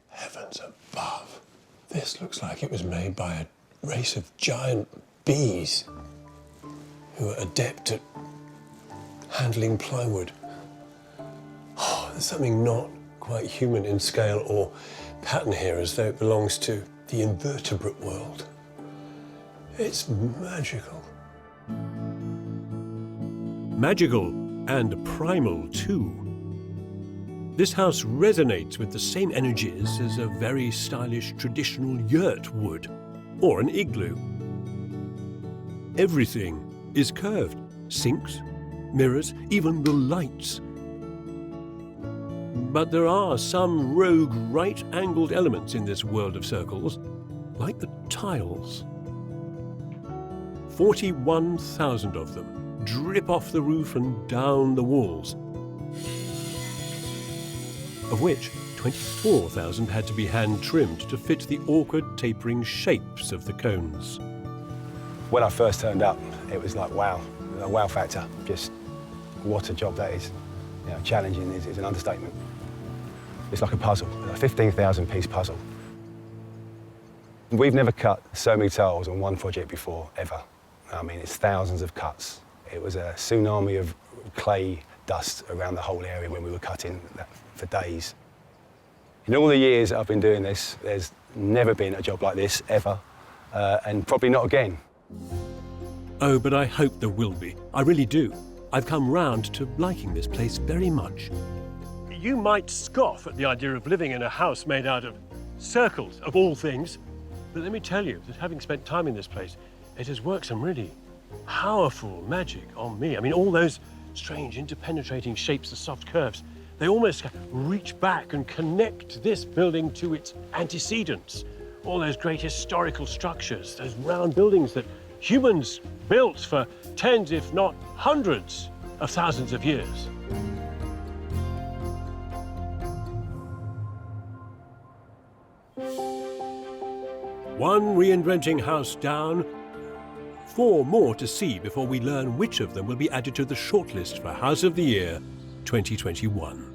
Heavens above. This looks like it was made by a race of giant bees who are adept at handling plywood. Oh, there's something not quite human in scale or pattern here, as though it belongs to the invertebrate world. It's magical. Magical and primal too. This house resonates with the same energies as a very stylish traditional yurt would, or an igloo. Everything is curved, sinks, mirrors, even the lights. But there are some rogue right-angled elements in this world of circles, like the tiles. 41,000 of them drip off the roof and down the walls, of which 24,000 had to be hand-trimmed to fit the awkward tapering shapes of the cones. When I first turned up, it was like, wow, a wow factor. Just what a job that is. You know, challenging is an understatement. It's like a puzzle, a 15,000 piece puzzle. We've never cut so many tiles on one project before, ever. I mean, it's thousands of cuts. It was a tsunami of clay dust around the whole area when we were cutting that for days. In all the years that I've been doing this, there's never been a job like this, ever, and probably not again. Oh, but I hope there will be. I really do. I've come round to liking this place very much. You might scoff at the idea of living in a house made out of circles of all things. But let me tell you that having spent time in this place, it has worked some really powerful magic on me. I mean, all those strange interpenetrating shapes, the soft curves, they almost reach back and connect this building to its antecedents. All those great historical structures, those round buildings that humans built for tens, if not hundreds of thousands of years. One reinventing house down, 4 more to see before we learn which of them will be added to the shortlist for House of the Year 2021.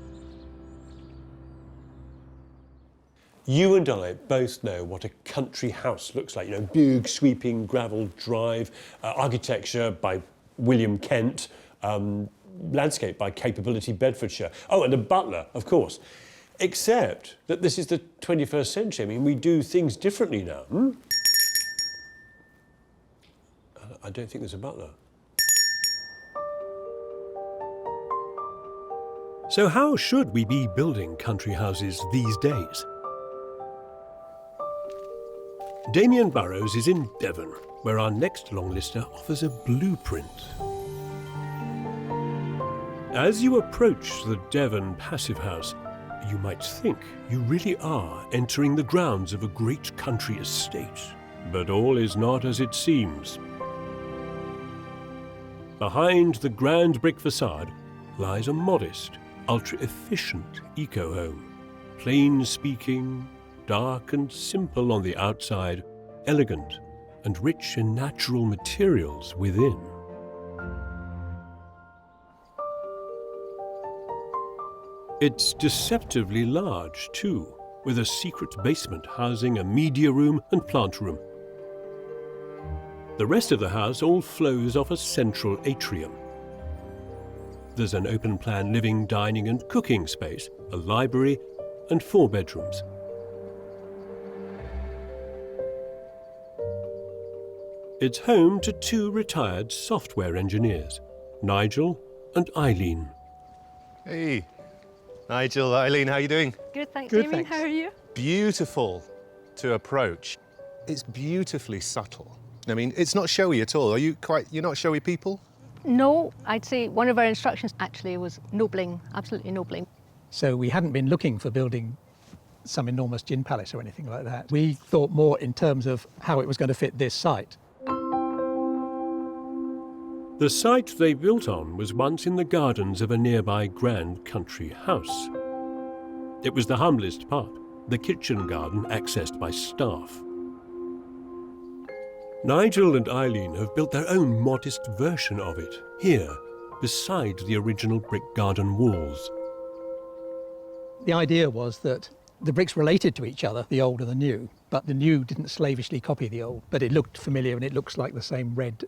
You and I both know what a country house looks like. You know, big, sweeping gravel drive, architecture by William Kent, landscape by Capability Bedfordshire. Oh, and a butler, of course. Except that this is the 21st century. I mean, we do things differently now. I don't think there's a butler. So how should we be building country houses these days? Damion Burrows is in Devon, where our next longlister offers a blueprint. As you approach the Devon Passive House, you might think you really are entering the grounds of a great country estate. But all is not as it seems. Behind the grand brick facade lies a modest, ultra-efficient eco-home. Plain-speaking, dark and simple on the outside, elegant and rich in natural materials within. It's deceptively large, too, with a secret basement housing a media room and plant room. The rest of the house all flows off a central atrium. There's an open-plan living, dining and cooking space, a library and 4 bedrooms. It's home to 2 retired software engineers, Nigel and Eileen. Hey, Nigel, Eileen, how are you doing? Good, thanks, Good, Damion. thanks. How are you? Beautiful to approach. It's beautifully subtle. I mean, it's not showy at all. You're not showy people? No, I'd say one of our instructions actually was nobling, absolutely nobling. So we hadn't been looking for building some enormous gin palace or anything like that. We thought more in terms of how it was going to fit this site. The site they built on was once in the gardens of a nearby grand country house. It was the humblest part, the kitchen garden accessed by staff. Nigel and Eileen have built their own modest version of it, here, beside the original brick garden walls. The idea was that the bricks related to each other, the old and the new, but the new didn't slavishly copy the old, but it looked familiar and it looks like the same red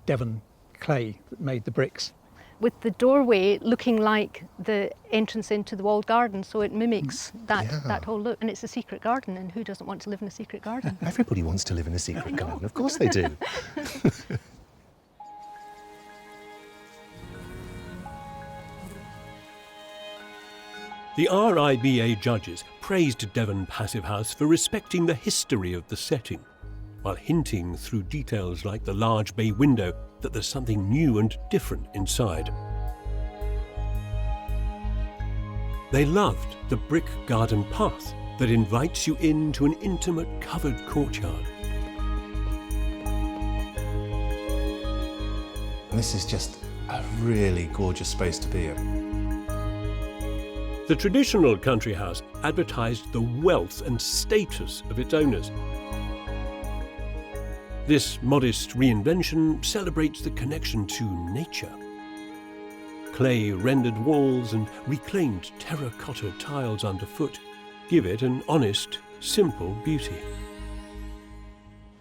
Devon clay that made the bricks. With the doorway looking like the entrance into the walled garden, so it mimics that whole look. And it's a secret garden, and who doesn't want to live in a secret garden? Everybody wants to live in a secret garden, of course they do. The RIBA judges praised Devon Passive House for respecting the history of the setting, while hinting through details like the large bay window that there's something new and different inside. They loved the brick garden path that invites you into an intimate covered courtyard. This is just a really gorgeous space to be in. The traditional country house advertised the wealth and status of its owners. This modest reinvention celebrates the connection to nature. Clay-rendered walls and reclaimed terracotta tiles underfoot give it an honest, simple beauty.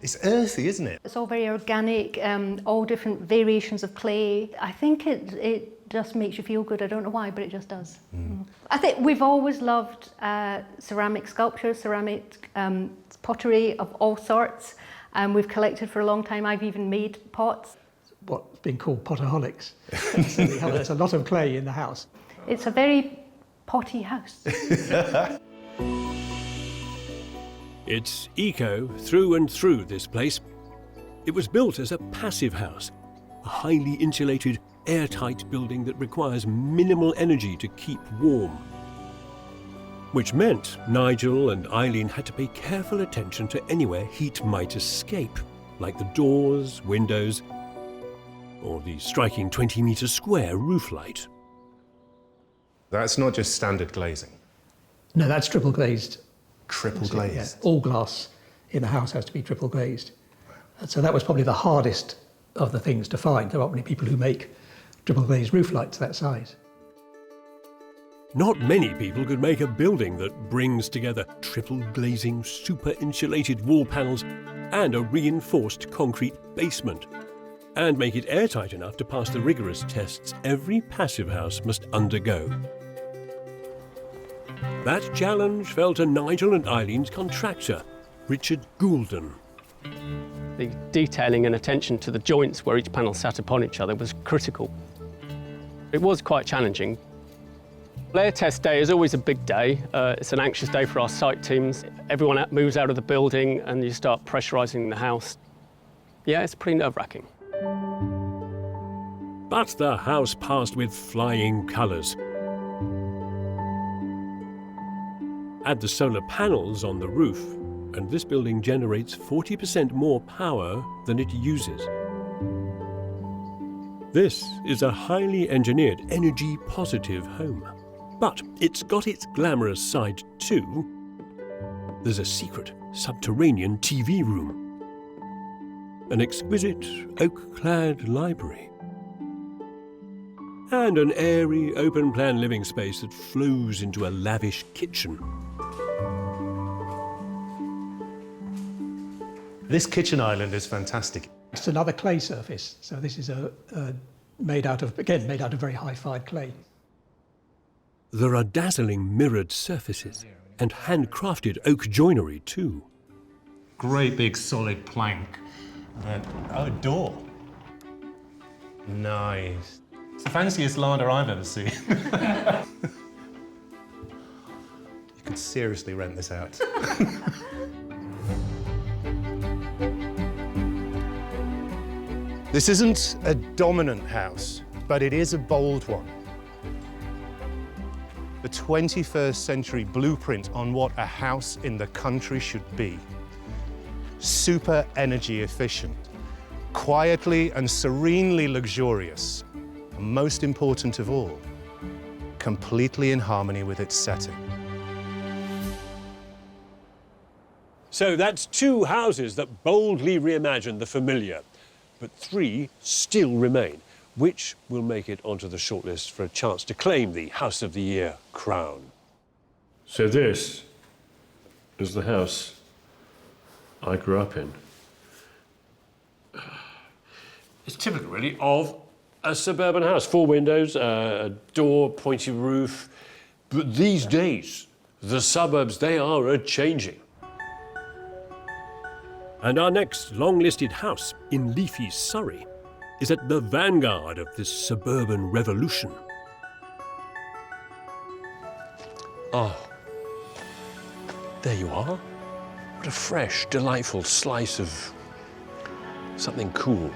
It's earthy, isn't it? It's all very organic, all different variations of clay. I think it just makes you feel good. I don't know why, but it just does. I think we've always loved ceramic sculpture, ceramic pottery of all sorts. We've collected for a long time. I've even made pots. What's been called potaholics. So there's a lot of clay in the house. It's a very potty house. It's eco through and through, this place. It was built as a passive house, a highly insulated, airtight building that requires minimal energy to keep warm. Which meant Nigel and Eileen had to pay careful attention to anywhere heat might escape, like the doors, windows, or the striking 20-metre square roof light. That's not just standard glazing. No, that's triple glazed. Triple glazed? Yeah. All glass in the house has to be triple glazed. And so that was probably the hardest of the things to find. There aren't many people who make triple glazed roof lights that size. Not many people could make a building that brings together triple glazing, super insulated wall panels and a reinforced concrete basement, and make it airtight enough to pass the rigorous tests every passive house must undergo. That challenge fell to Nigel and Eileen's contractor, Richard Goulden. The detailing and attention to the joints where each panel sat upon each other was critical. It was quite challenging. Layer test day is always a big day. It's an anxious day for our site teams. Everyone moves out of the building and you start pressurising the house. Yeah, it's pretty nerve-wracking. But the house passed with flying colours. Add the solar panels on the roof, and this building generates 40% more power than it uses. This is a highly engineered, energy-positive home. But it's got its glamorous side too. There's a secret subterranean TV room, an exquisite oak-clad library, and an airy, open-plan living space that flows into a lavish kitchen. This kitchen island is fantastic. It's another clay surface, so this is made out of very high-fired clay. There are dazzling mirrored surfaces and handcrafted oak joinery too. Great big solid plank. And a door. Nice. It's the fanciest larder I've ever seen. You could seriously rent this out. This isn't a dominant house, but it is a bold one. The 21st century blueprint on what a house in the country should be. Super energy efficient, quietly and serenely luxurious, and most important of all, completely in harmony with its setting. So that's 2 houses that boldly reimagined the familiar, but 3 still remain, which will make it onto the shortlist for a chance to claim the House of the Year crown. So this is the house I grew up in. It's typical, really, of a suburban house. 4 windows, a door, pointy roof. But these days, the suburbs, they are a-changing. And our next long-listed house in leafy Surrey is at the vanguard of this suburban revolution. Oh, there you are. What a fresh, delightful slice of something cool.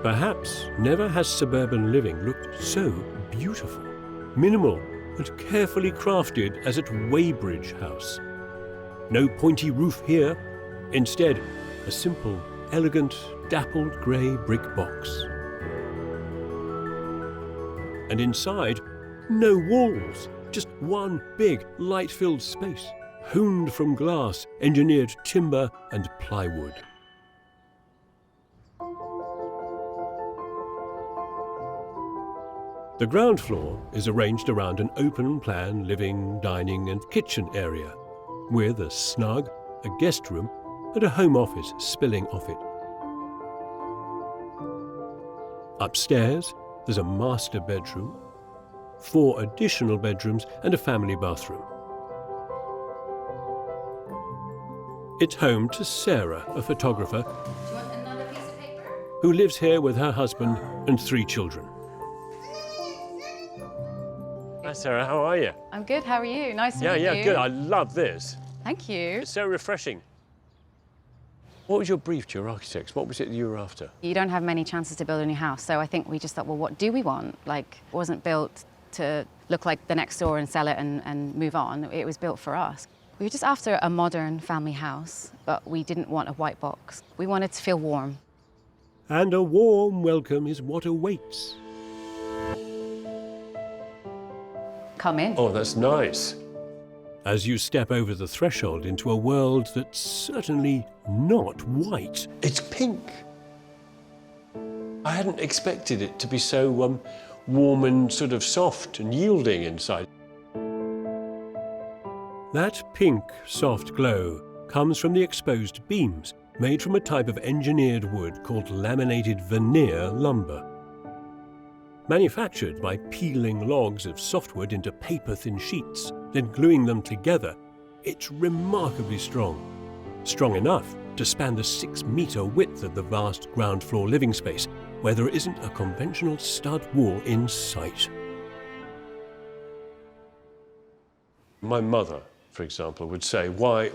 Perhaps never has suburban living looked so beautiful, minimal and carefully crafted as at Waybridge House. No pointy roof here. Instead, a simple, elegant, dappled grey brick box. And inside, no walls, just one big, light-filled space, hewn from glass, engineered timber and plywood. The ground floor is arranged around an open-plan living, dining and kitchen area, with a snug, a guest room and a home office spilling off it. Upstairs, there's a master bedroom, 4 additional bedrooms and a family bathroom. It's home to Sarah, a photographer, who lives here with her husband and 3 children. Hi, Sarah. How are you? I'm good. How are you? Nice to meet you. Yeah, good. I love this. Thank you. It's so refreshing. What was your brief to your architects? What was it you were after? You don't have many chances to build a new house, so I think we just thought, well, what do we want? Like, it wasn't built to look like the next door and sell it and move on. It was built for us. We were just after a modern family house, but we didn't want a white box. We wanted to feel warm. And a warm welcome is what awaits. Come in. Oh, that's nice. As you step over the threshold into a world that's certainly not white. It's pink. I hadn't expected it to be so warm and sort of soft and yielding inside. That pink, soft glow comes from the exposed beams made from a type of engineered wood called laminated veneer lumber. Manufactured by peeling logs of softwood into paper-thin sheets, then gluing them together, it's remarkably strong. Strong enough to span the 6-metre width of the vast ground floor living space, where there isn't a conventional stud wall in sight. My mother, for example, would say, why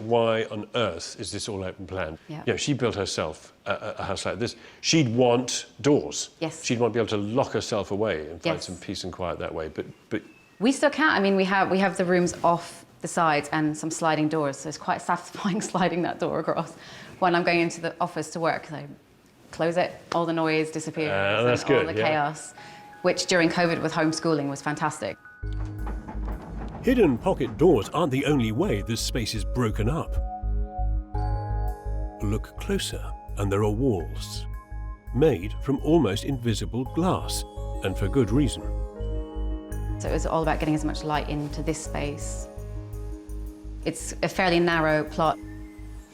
on earth is this all open plan? Yeah. You know, she built herself a house like this. She'd want doors. Yes. She'd want to be able to lock herself away and find Yes. some peace and quiet that way. But We still can. I mean, we have the rooms off the sides and some sliding doors, so it's quite satisfying sliding that door across. When I'm going into the office to work, I close it, all the noise disappears, that's and good, all the yeah. chaos, which during COVID with homeschooling was fantastic. Hidden pocket doors aren't the only way this space is broken up. Look closer, and there are walls, made from almost invisible glass, and for good reason. So it was all about getting as much light into this space. It's a fairly narrow plot.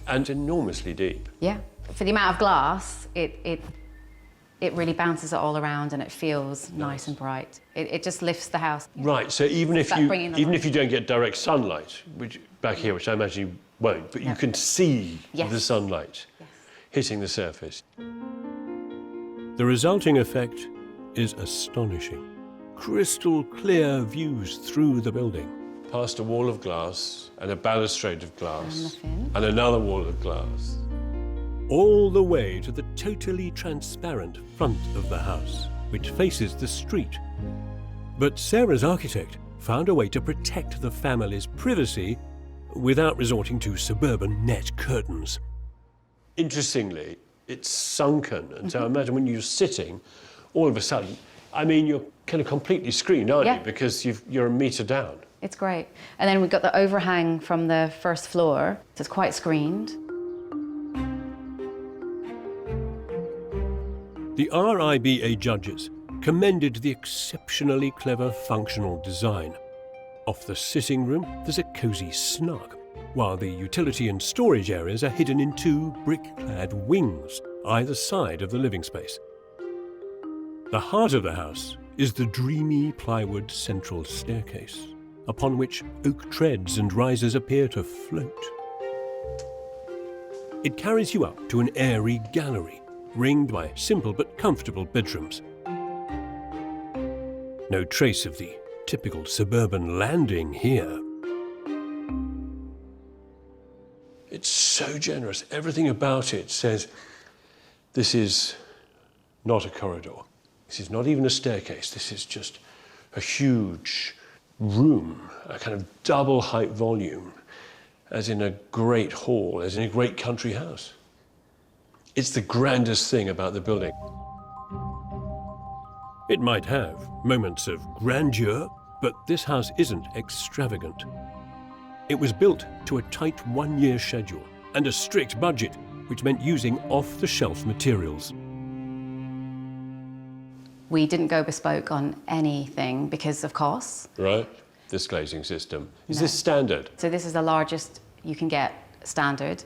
And enormously deep. Yeah. For the amount of glass, it really bounces it all around and it feels nice and bright. It just lifts the house. Right, so even if That you bringing the even light. if you don't get direct sunlight, which back here, which I imagine you won't, but you can see Yes. the sunlight hitting the surface. The resulting effect is astonishing. Crystal clear views through the building. Past a wall of glass and a balustrade of glass And and another wall of glass. All the way to the totally transparent front of the house, which faces the street. But Sarah's architect found a way to protect the family's privacy without resorting to suburban net curtains. Interestingly, it's sunken, and so I imagine when you're sitting, all of a sudden, I mean, you're kind of completely screened, aren't Yeah. you? Because you're a metre down. It's great. And then we've got the overhang from the first floor, so it's quite screened. The RIBA judges commended the exceptionally clever functional design. Off the sitting room, there's a cosy snug, while the utility and storage areas are hidden in 2 brick-clad wings, either side of the living space. The heart of the house is the dreamy plywood central staircase, upon which oak treads and risers appear to float. It carries you up to an airy gallery, ringed by simple but comfortable bedrooms. No trace of the typical suburban landing here. It's so generous. Everything about it says this is not a corridor. This is not even a staircase. This is just a huge room, a kind of double height volume, as in a great hall, as in a great country house. It's the grandest thing about the building. It might have moments of grandeur, but this house isn't extravagant. It was built to a tight 1-year schedule and a strict budget, which meant using off-the-shelf materials. We didn't go bespoke on anything because of costs. Right? This glazing system. Is No. this standard? So this is the largest you can get standard.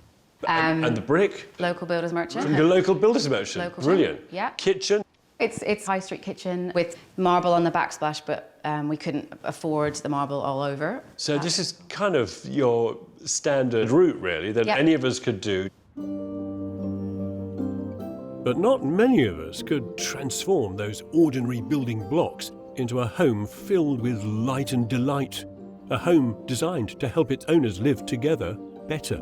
And the brick? Local builders merchant. From the local builders merchant. Local Brilliant. Yeah. Kitchen? It's high street kitchen with marble on the backsplash, but we couldn't afford the marble all over. So this is kind of your standard route, really, that Yep. any of us could do. But not many of us could transform those ordinary building blocks into a home filled with light and delight, a home designed to help its owners live together better.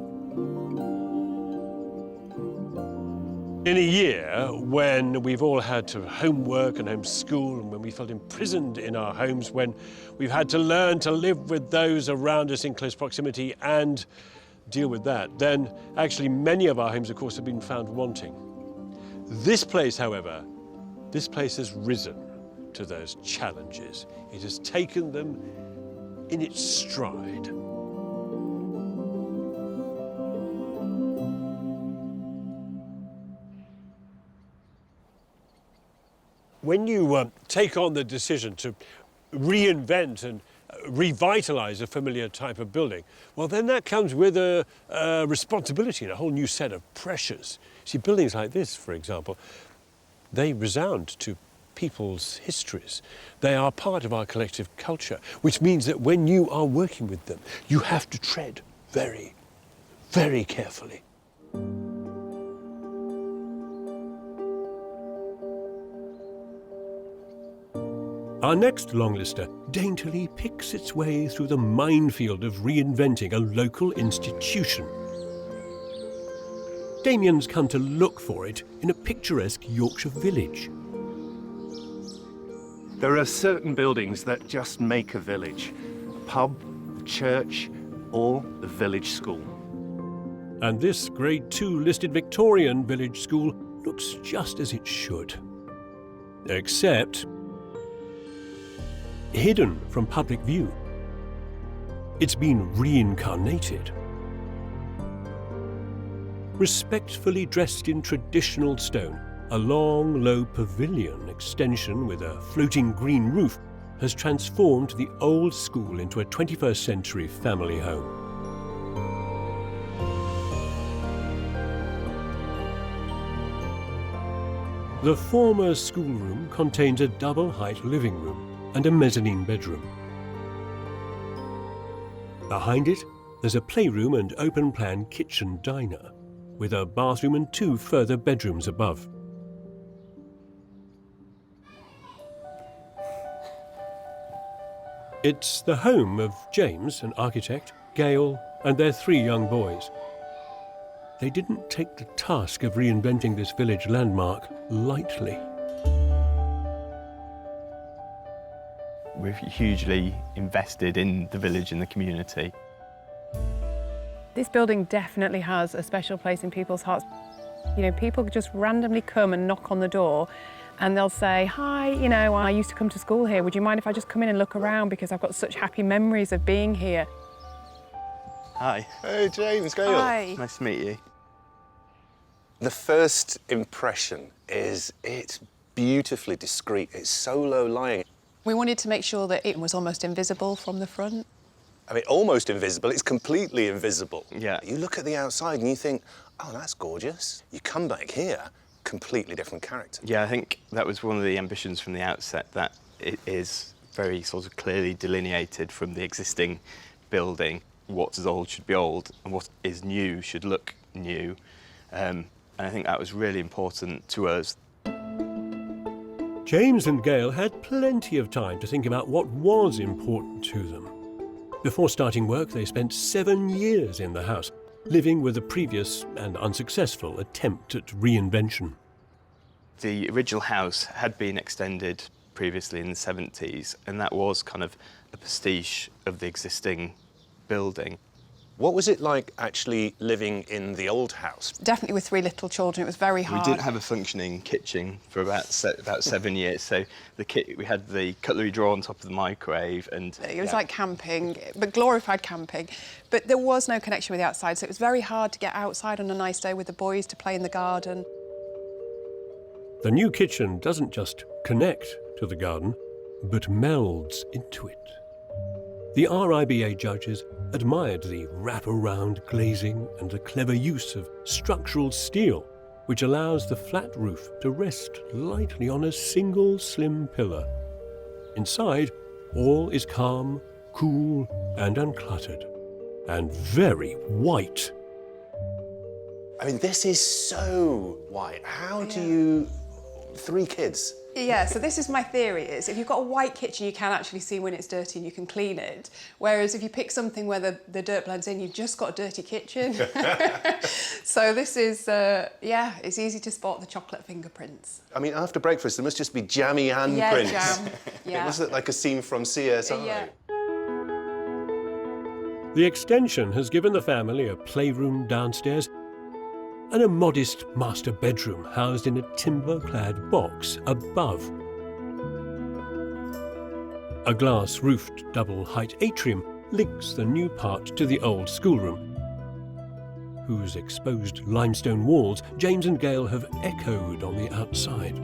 In a year when we've all had to homework and homeschool, and when we felt imprisoned in our homes, when we've had to learn to live with those around us in close proximity and deal with that, then actually many of our homes, of course, have been found wanting. This place, however, this place has risen to those challenges. It has taken them in its stride. When you take on the decision to reinvent and revitalise a familiar type of building, well, then that comes with a responsibility and a whole new set of pressures. See, buildings like this, for example, they resound to people's histories. They are part of our collective culture, which means that when you are working with them, you have to tread very, very carefully. Our next longlister daintily picks its way through the minefield of reinventing a local institution. Damion's come to look for it in a picturesque Yorkshire village. There are certain buildings that just make a village. A pub, a church, or the village school. And this Grade 2 listed Victorian village school looks just as it should. Except hidden from public view. It's been reincarnated. Respectfully dressed in traditional stone, a long, low pavilion extension with a floating green roof has transformed the old school into a 21st century family home. The former schoolroom contains a double-height living room and a mezzanine bedroom. Behind it, there's a playroom and open-plan kitchen diner, with a bathroom and 2 further bedrooms above. It's the home of James, an architect, Gail, and their 3 young boys. They didn't take the task of reinventing this village landmark lightly. We've hugely invested in the village and the community. This building definitely has a special place in people's hearts. You know, people just randomly come and knock on the door and they'll say, "Hi, you know, I used to come to school here. Would you mind if I just come in and look around because I've got such happy memories of being here?" Hi. Hey, James, Gail. Hi. Nice to meet you. The first impression is it's beautifully discreet. It's so low-lying. We wanted to make sure that it was almost invisible from the front. I mean, almost invisible. It's completely invisible. Yeah. You look at the outside and you think, oh, that's gorgeous. You come back here, completely different character. Yeah, I think that was one of the ambitions from the outset, that it is very sort of clearly delineated from the existing building. What's old should be old, and what is new should look new. And I think that was really important to us. James and Gail had plenty of time to think about what was important to them. Before starting work, they spent 7 years in the house, living with a previous and unsuccessful attempt at reinvention. The original house had been extended previously in the 70s, and that was kind of a pastiche of the existing building. What was it like actually living in the old house? Definitely with 3 little children, it was very hard. We didn't have a functioning kitchen for about 7 years, so we had the cutlery drawer on top of the microwave, and it was like camping, but glorified camping. But there was no connection with the outside, so it was very hard to get outside on a nice day with the boys to play in the garden. The new kitchen doesn't just connect to the garden, but melds into it. The RIBA judges admired the wrap-around glazing and the clever use of structural steel, which allows the flat roof to rest lightly on a single slim pillar. Inside, all is calm, cool, and uncluttered, and very white. I mean, this is so white. How do you 3 kids. Yeah, so this is my theory, is if you've got a white kitchen, you can actually see when it's dirty and you can clean it. Whereas if you pick something where the dirt blends in, you've just got a dirty kitchen. So this is, yeah, it's easy to spot the chocolate fingerprints. I mean, after breakfast, there must just be jammy handprints. Yeah, jam. Yeah. It must look like a scene from CSI. Yeah. The extension has given the family a playroom downstairs and a modest master bedroom housed in a timber-clad box above. A glass-roofed double-height atrium links the new part to the old schoolroom, whose exposed limestone walls James and Gail have echoed on the outside.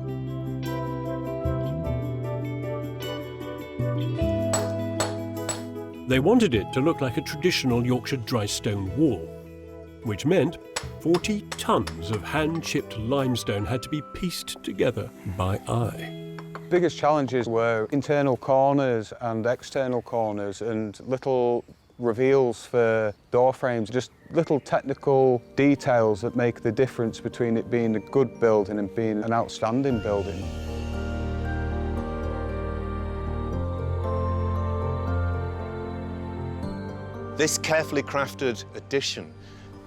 They wanted it to look like a traditional Yorkshire dry stone wall, which meant 40 tons of hand-chipped limestone had to be pieced together by eye. Biggest challenges were internal corners and external corners and little reveals for door frames, just little technical details that make the difference between it being a good building and being an outstanding building. This carefully crafted addition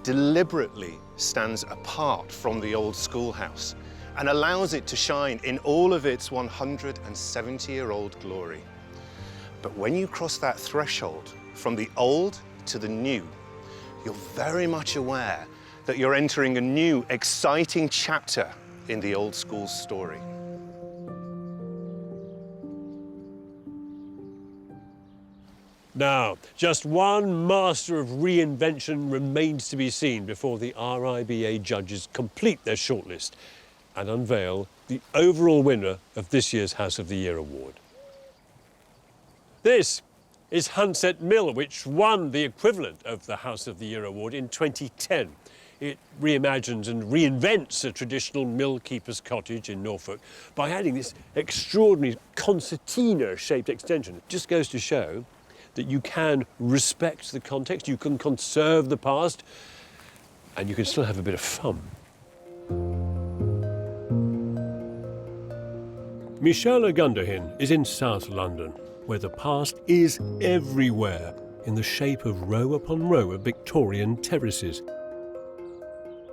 deliberately stands apart from the old schoolhouse and allows it to shine in all of its 170-year-old glory. But when you cross that threshold from the old to the new, you're very much aware that you're entering a new, exciting chapter in the old school's story. Now, just one master of reinvention remains to be seen before the RIBA judges complete their shortlist and unveil the overall winner of this year's House of the Year award. This is Hunset Mill, which won the equivalent of the House of the Year award in 2010. It reimagines and reinvents a traditional mill keeper's cottage in Norfolk by adding this extraordinary concertina-shaped extension. It just goes to show that you can respect the context, you can conserve the past, and you can still have a bit of fun. Michelle Ogundehin is in South London, where the past is everywhere in the shape of row upon row of Victorian terraces.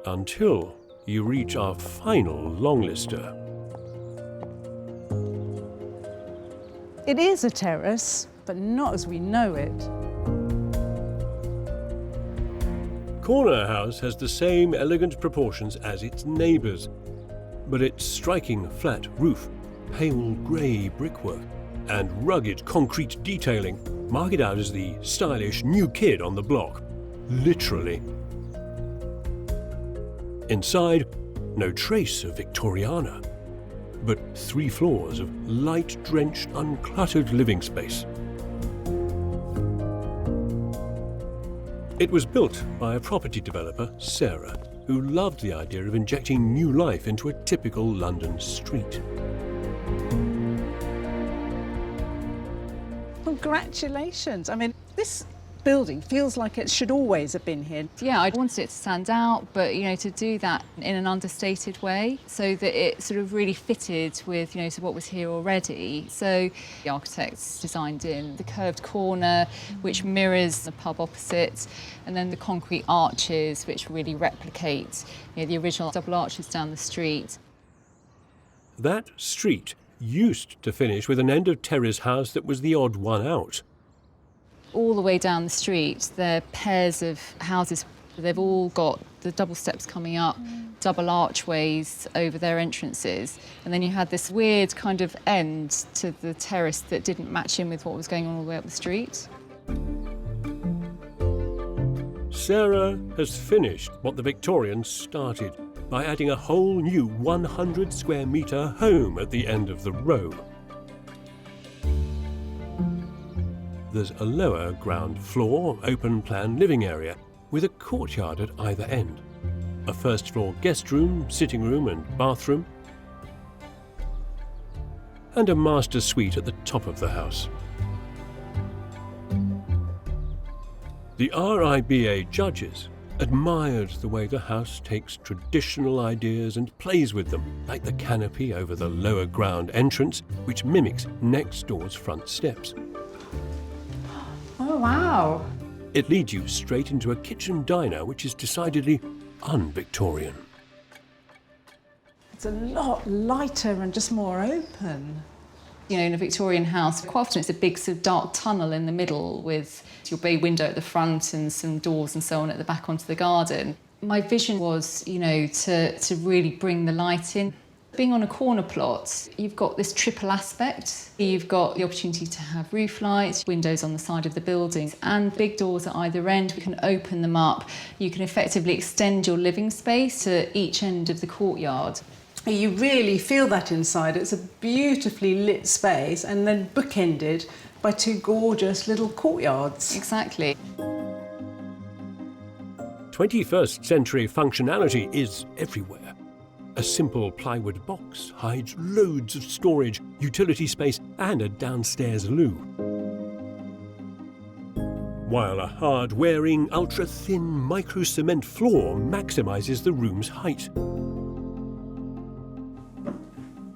Until you reach our final longlister. It is a terrace, but not as we know it. Corner House has the same elegant proportions as its neighbours, but its striking flat roof, pale grey brickwork and rugged concrete detailing mark it out as the stylish new kid on the block, literally. Inside, no trace of Victoriana, but 3 floors of light-drenched, uncluttered living space. It was built by a property developer, Sarah, who loved the idea of injecting new life into a typical London street. Congratulations. I mean, this building feels like it should always have been here. Yeah, I wanted it to stand out, but, you know, to do that in an understated way so that it sort of really fitted with, you know, to what was here already. So the architects designed in the curved corner, which mirrors the pub opposite, and then the concrete arches, which really replicate, you know, the original double arches down the street. That street used to finish with an end of terrace house that was the odd one out. All the way down the street, there are pairs of houses. They've all got the double steps coming up, double archways over their entrances. And then you had this weird kind of end to the terrace that didn't match in with what was going on all the way up the street. Sarah has finished what the Victorians started by adding a whole new 100 square metre home at the end of the row. There's a lower ground floor, open-plan living area with a courtyard at either end, a first-floor guest room, sitting room and bathroom, and a master suite at the top of the house. The RIBA judges admired the way the house takes traditional ideas and plays with them, like the canopy over the lower ground entrance, which mimics next door's front steps. Oh, wow. It leads you straight into a kitchen diner, which is decidedly un-Victorian. It's a lot lighter and just more open. You know, in a Victorian house, quite often it's a big sort of dark tunnel in the middle with your bay window at the front and some doors and so on at the back onto the garden. My vision was, you know, to really bring the light in. Being on a corner plot, you've got this triple aspect. You've got the opportunity to have roof lights, windows on the side of the buildings, and big doors at either end. You can open them up. You can effectively extend your living space to each end of the courtyard. You really feel that inside. It's a beautifully lit space and then bookended by two gorgeous little courtyards. Exactly. 21st century functionality is everywhere. A simple plywood box hides loads of storage, utility space, and a downstairs loo. While a hard-wearing, ultra-thin micro-cement floor maximises the room's height.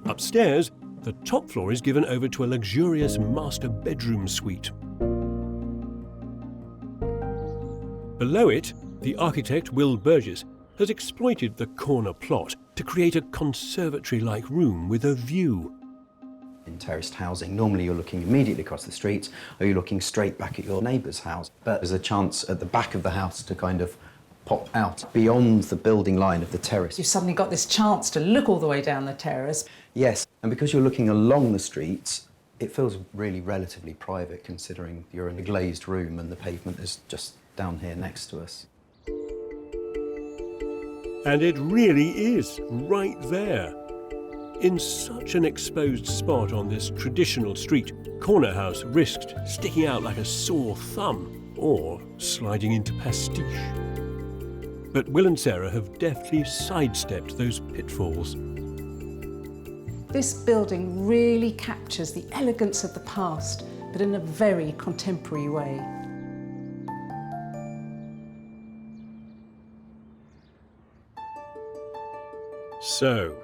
Upstairs, the top floor is given over to a luxurious master bedroom suite. Below it, the architect Will Burgess has exploited the corner plot to create a conservatory-like room with a view. In terraced housing, normally you're looking immediately across the street or you're looking straight back at your neighbour's house. But there's a chance at the back of the house to kind of pop out beyond the building line of the terrace. You've suddenly got this chance to look all the way down the terrace. Yes, and because you're looking along the streets, it feels really relatively private considering you're in a glazed room and the pavement is just down here next to us. And it really is right there. In such an exposed spot on this traditional street, Corner House risked sticking out like a sore thumb or sliding into pastiche. But Will and Sarah have deftly sidestepped those pitfalls. This building really captures the elegance of the past, but in a very contemporary way. So,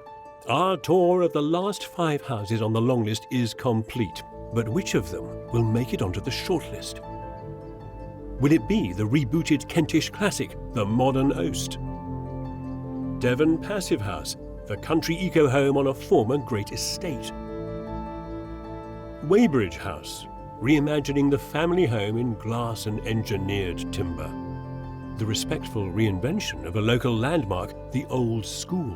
our tour of the last 5 houses on the long list is complete, but which of them will make it onto the shortlist? Will it be the rebooted Kentish classic, the modern Oast? Devon Passive House, the country eco-home on a former great estate? Waybridge House, reimagining the family home in glass and engineered timber? The respectful reinvention of a local landmark, the Old School?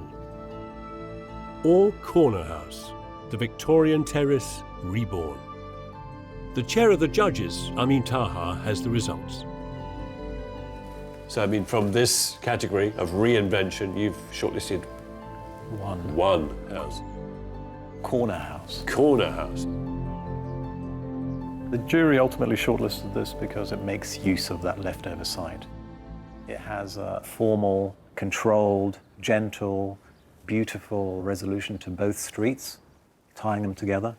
Or Corner House, the Victorian terrace reborn? The chair of the judges, Amin Taha, has the results. So, I mean, from this category of reinvention, you've shortlisted one house. Corner House. Corner House. The jury ultimately shortlisted this because it makes use of that leftover site. It has a formal, controlled, gentle, beautiful resolution to both streets, tying them together.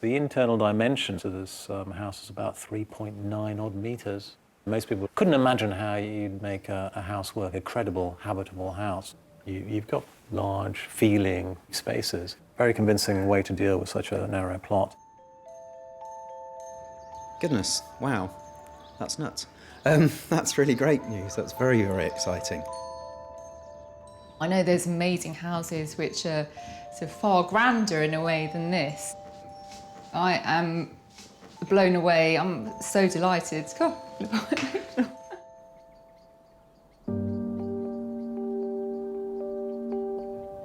The internal dimension to this house is about 3.9 odd meters. Most people couldn't imagine how you'd make a house work, a credible, habitable house. You've got large, feeling spaces. Very convincing way to deal with such a narrow plot. Goodness, wow, that's nuts. That's really great news. That's very, very exciting. I know there's amazing houses which are sort of far grander in a way than this. I am blown away. I'm so delighted. Come on.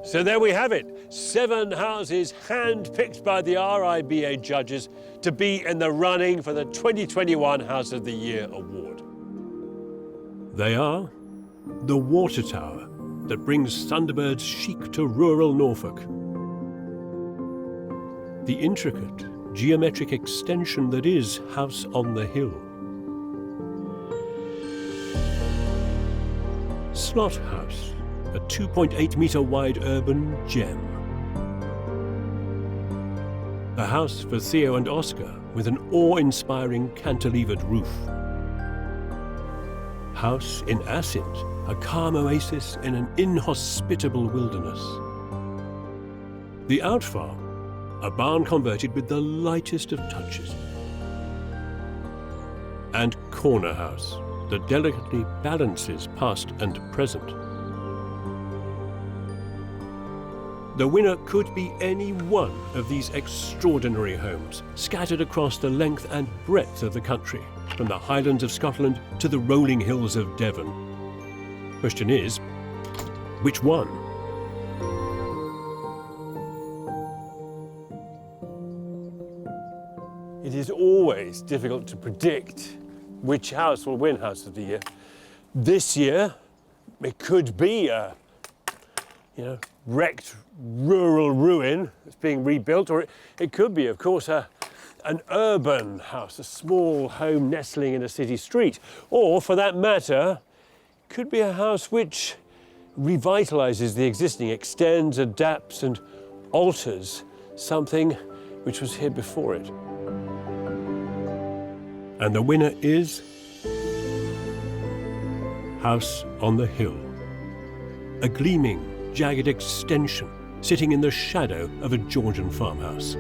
So there we have it, 7 houses hand-picked by the RIBA judges to be in the running for the 2021 House of the Year award. They are the Water Tower that brings Thunderbird's chic to rural Norfolk, the intricate geometric extension that is House on the Hill, Slot House, a 2.8-metre wide urban gem. A house for Theo and Oscar with an awe-inspiring cantilevered roof. House in Asent, a calm oasis in an inhospitable wilderness. The Outfarm, a barn converted with the lightest of touches. And Corner House, that delicately balances past and present. The winner could be any one of these extraordinary homes, scattered across the length and breadth of the country, from the Highlands of Scotland to the rolling hills of Devon. Question is, which one? It is always difficult to predict which house will win House of the Year. This year, it could be a, wrecked rural ruin that's being rebuilt, or it could be, of course, an urban house, a small home nestling in a city street. Or, for that matter, it could be a house which revitalises the existing, extends, adapts and alters something which was here before it. And the winner is House on the Hill, a gleaming, jagged extension sitting in the shadow of a Georgian farmhouse.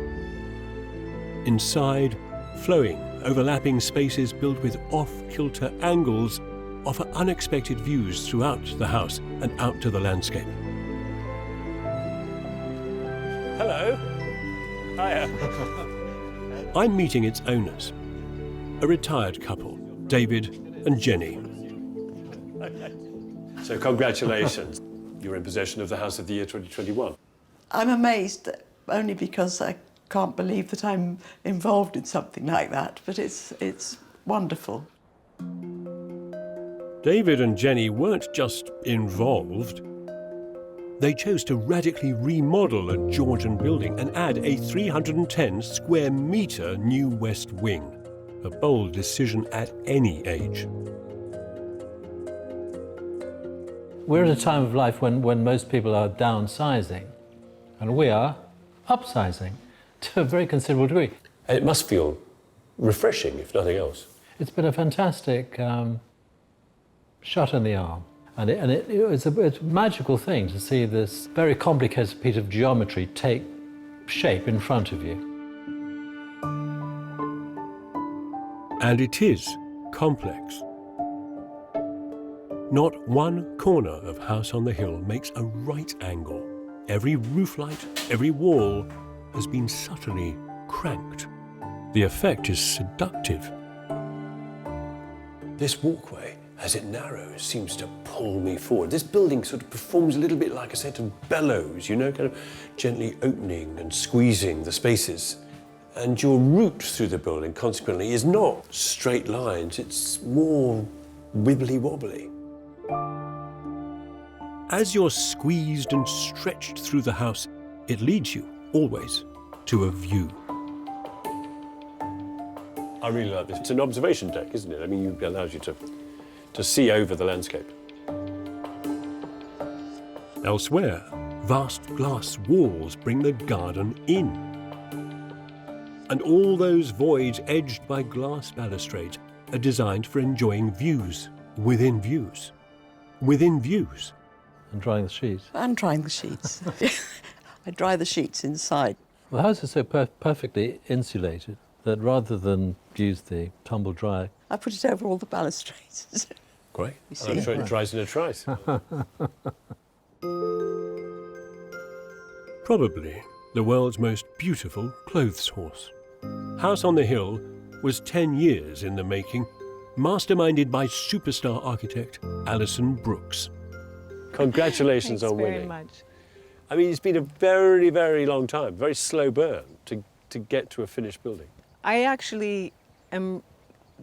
Inside, flowing, overlapping spaces built with off-kilter angles offer unexpected views throughout the house and out to the landscape. Hello. Hiya. I'm meeting its owners, a retired couple, David and Jenny. So congratulations. You're in possession of the House of the Year 2021. I'm amazed, only because I can't believe that I'm involved in something like that, but it's wonderful. David and Jenny weren't just involved. They chose to radically remodel a Georgian building and add a 310 square metre new west wing. A bold decision at any age. We're at a time of life when most people are downsizing, and we are upsizing to a very considerable degree. It must feel refreshing, if nothing else. It's been a fantastic shot in the arm, and it's a magical thing to see this very complicated piece of geometry take shape in front of you. And it is complex. Not one corner of House on the Hill makes a right angle. Every roof light, every wall has been subtly cranked. The effect is seductive. This walkway, as it narrows, seems to pull me forward. This building sort of performs a little bit like a set of bellows, kind of gently opening and squeezing the spaces. And your route through the building, consequently, is not straight lines, it's more wibbly-wobbly. As you're squeezed and stretched through the house, it leads you, always, to a view. I really like this. It's an observation deck, isn't it? I mean, it allows you to see over the landscape. Elsewhere, vast glass walls bring the garden in. And all those voids edged by glass balustrades are designed for enjoying views within views. Within views. And drying the sheets. And drying the sheets. I dry the sheets inside. Well, the house is so perfectly insulated that rather than use the tumble dry, I put it over all the balustrades. Great. You see? I'm sure it dries in a trice. Probably the world's most beautiful clothes horse. House on the Hill was 10 years in the making, masterminded by superstar architect Alison Brooks. Congratulations on winning. Thanks very much. I mean, it's been a very, very long time, very slow burn to get to a finished building. I actually am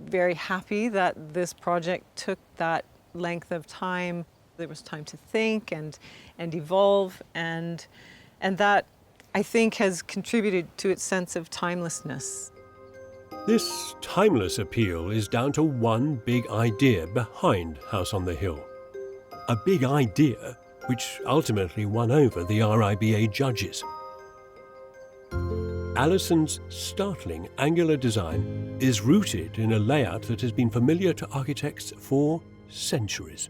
very happy that this project took that length of time. There was time to think and evolve, and that, I think, has contributed to its sense of timelessness. This timeless appeal is down to one big idea behind House on the Hill. A big idea which ultimately won over the RIBA judges. Alison's startling angular design is rooted in a layout that has been familiar to architects for centuries.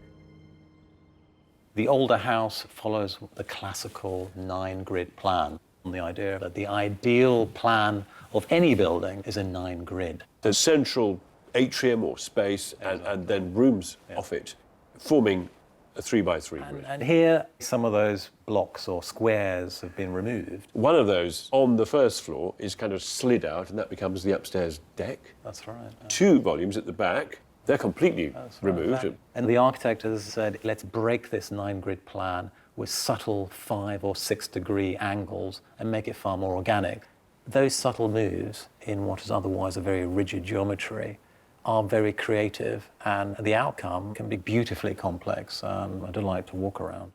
The older house follows the classical 9-grid plan. The idea that the ideal plan of any building is a 9-grid. The central atrium or space and then rooms off it, forming a 3x3 grid. And here, some of those blocks or squares have been removed. One of those on the first floor is kind of slid out, and that becomes the upstairs deck. That's right. 2 volumes at the back, they're completely removed. And the architect has said, let's break this 9-grid plan with subtle 5 or 6 degree angles and make it far more organic. Those subtle moves in what is otherwise a very rigid geometry are very creative, and the outcome can be beautifully complex and a delight to walk around.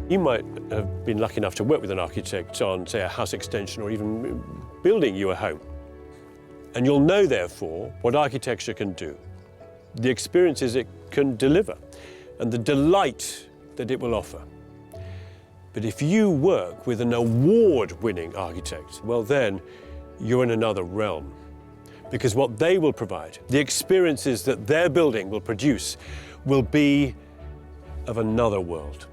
You might have been lucky enough to work with an architect on, say, a house extension or even building you a home. And you'll know, therefore, what architecture can do, the experiences it can deliver, and the delight that it will offer. But if you work with an award-winning architect, well then, you're in another realm. Because what they will provide, the experiences that their building will produce, will be of another world.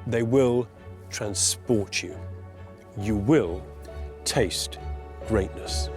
They will transport you. You will taste greatness.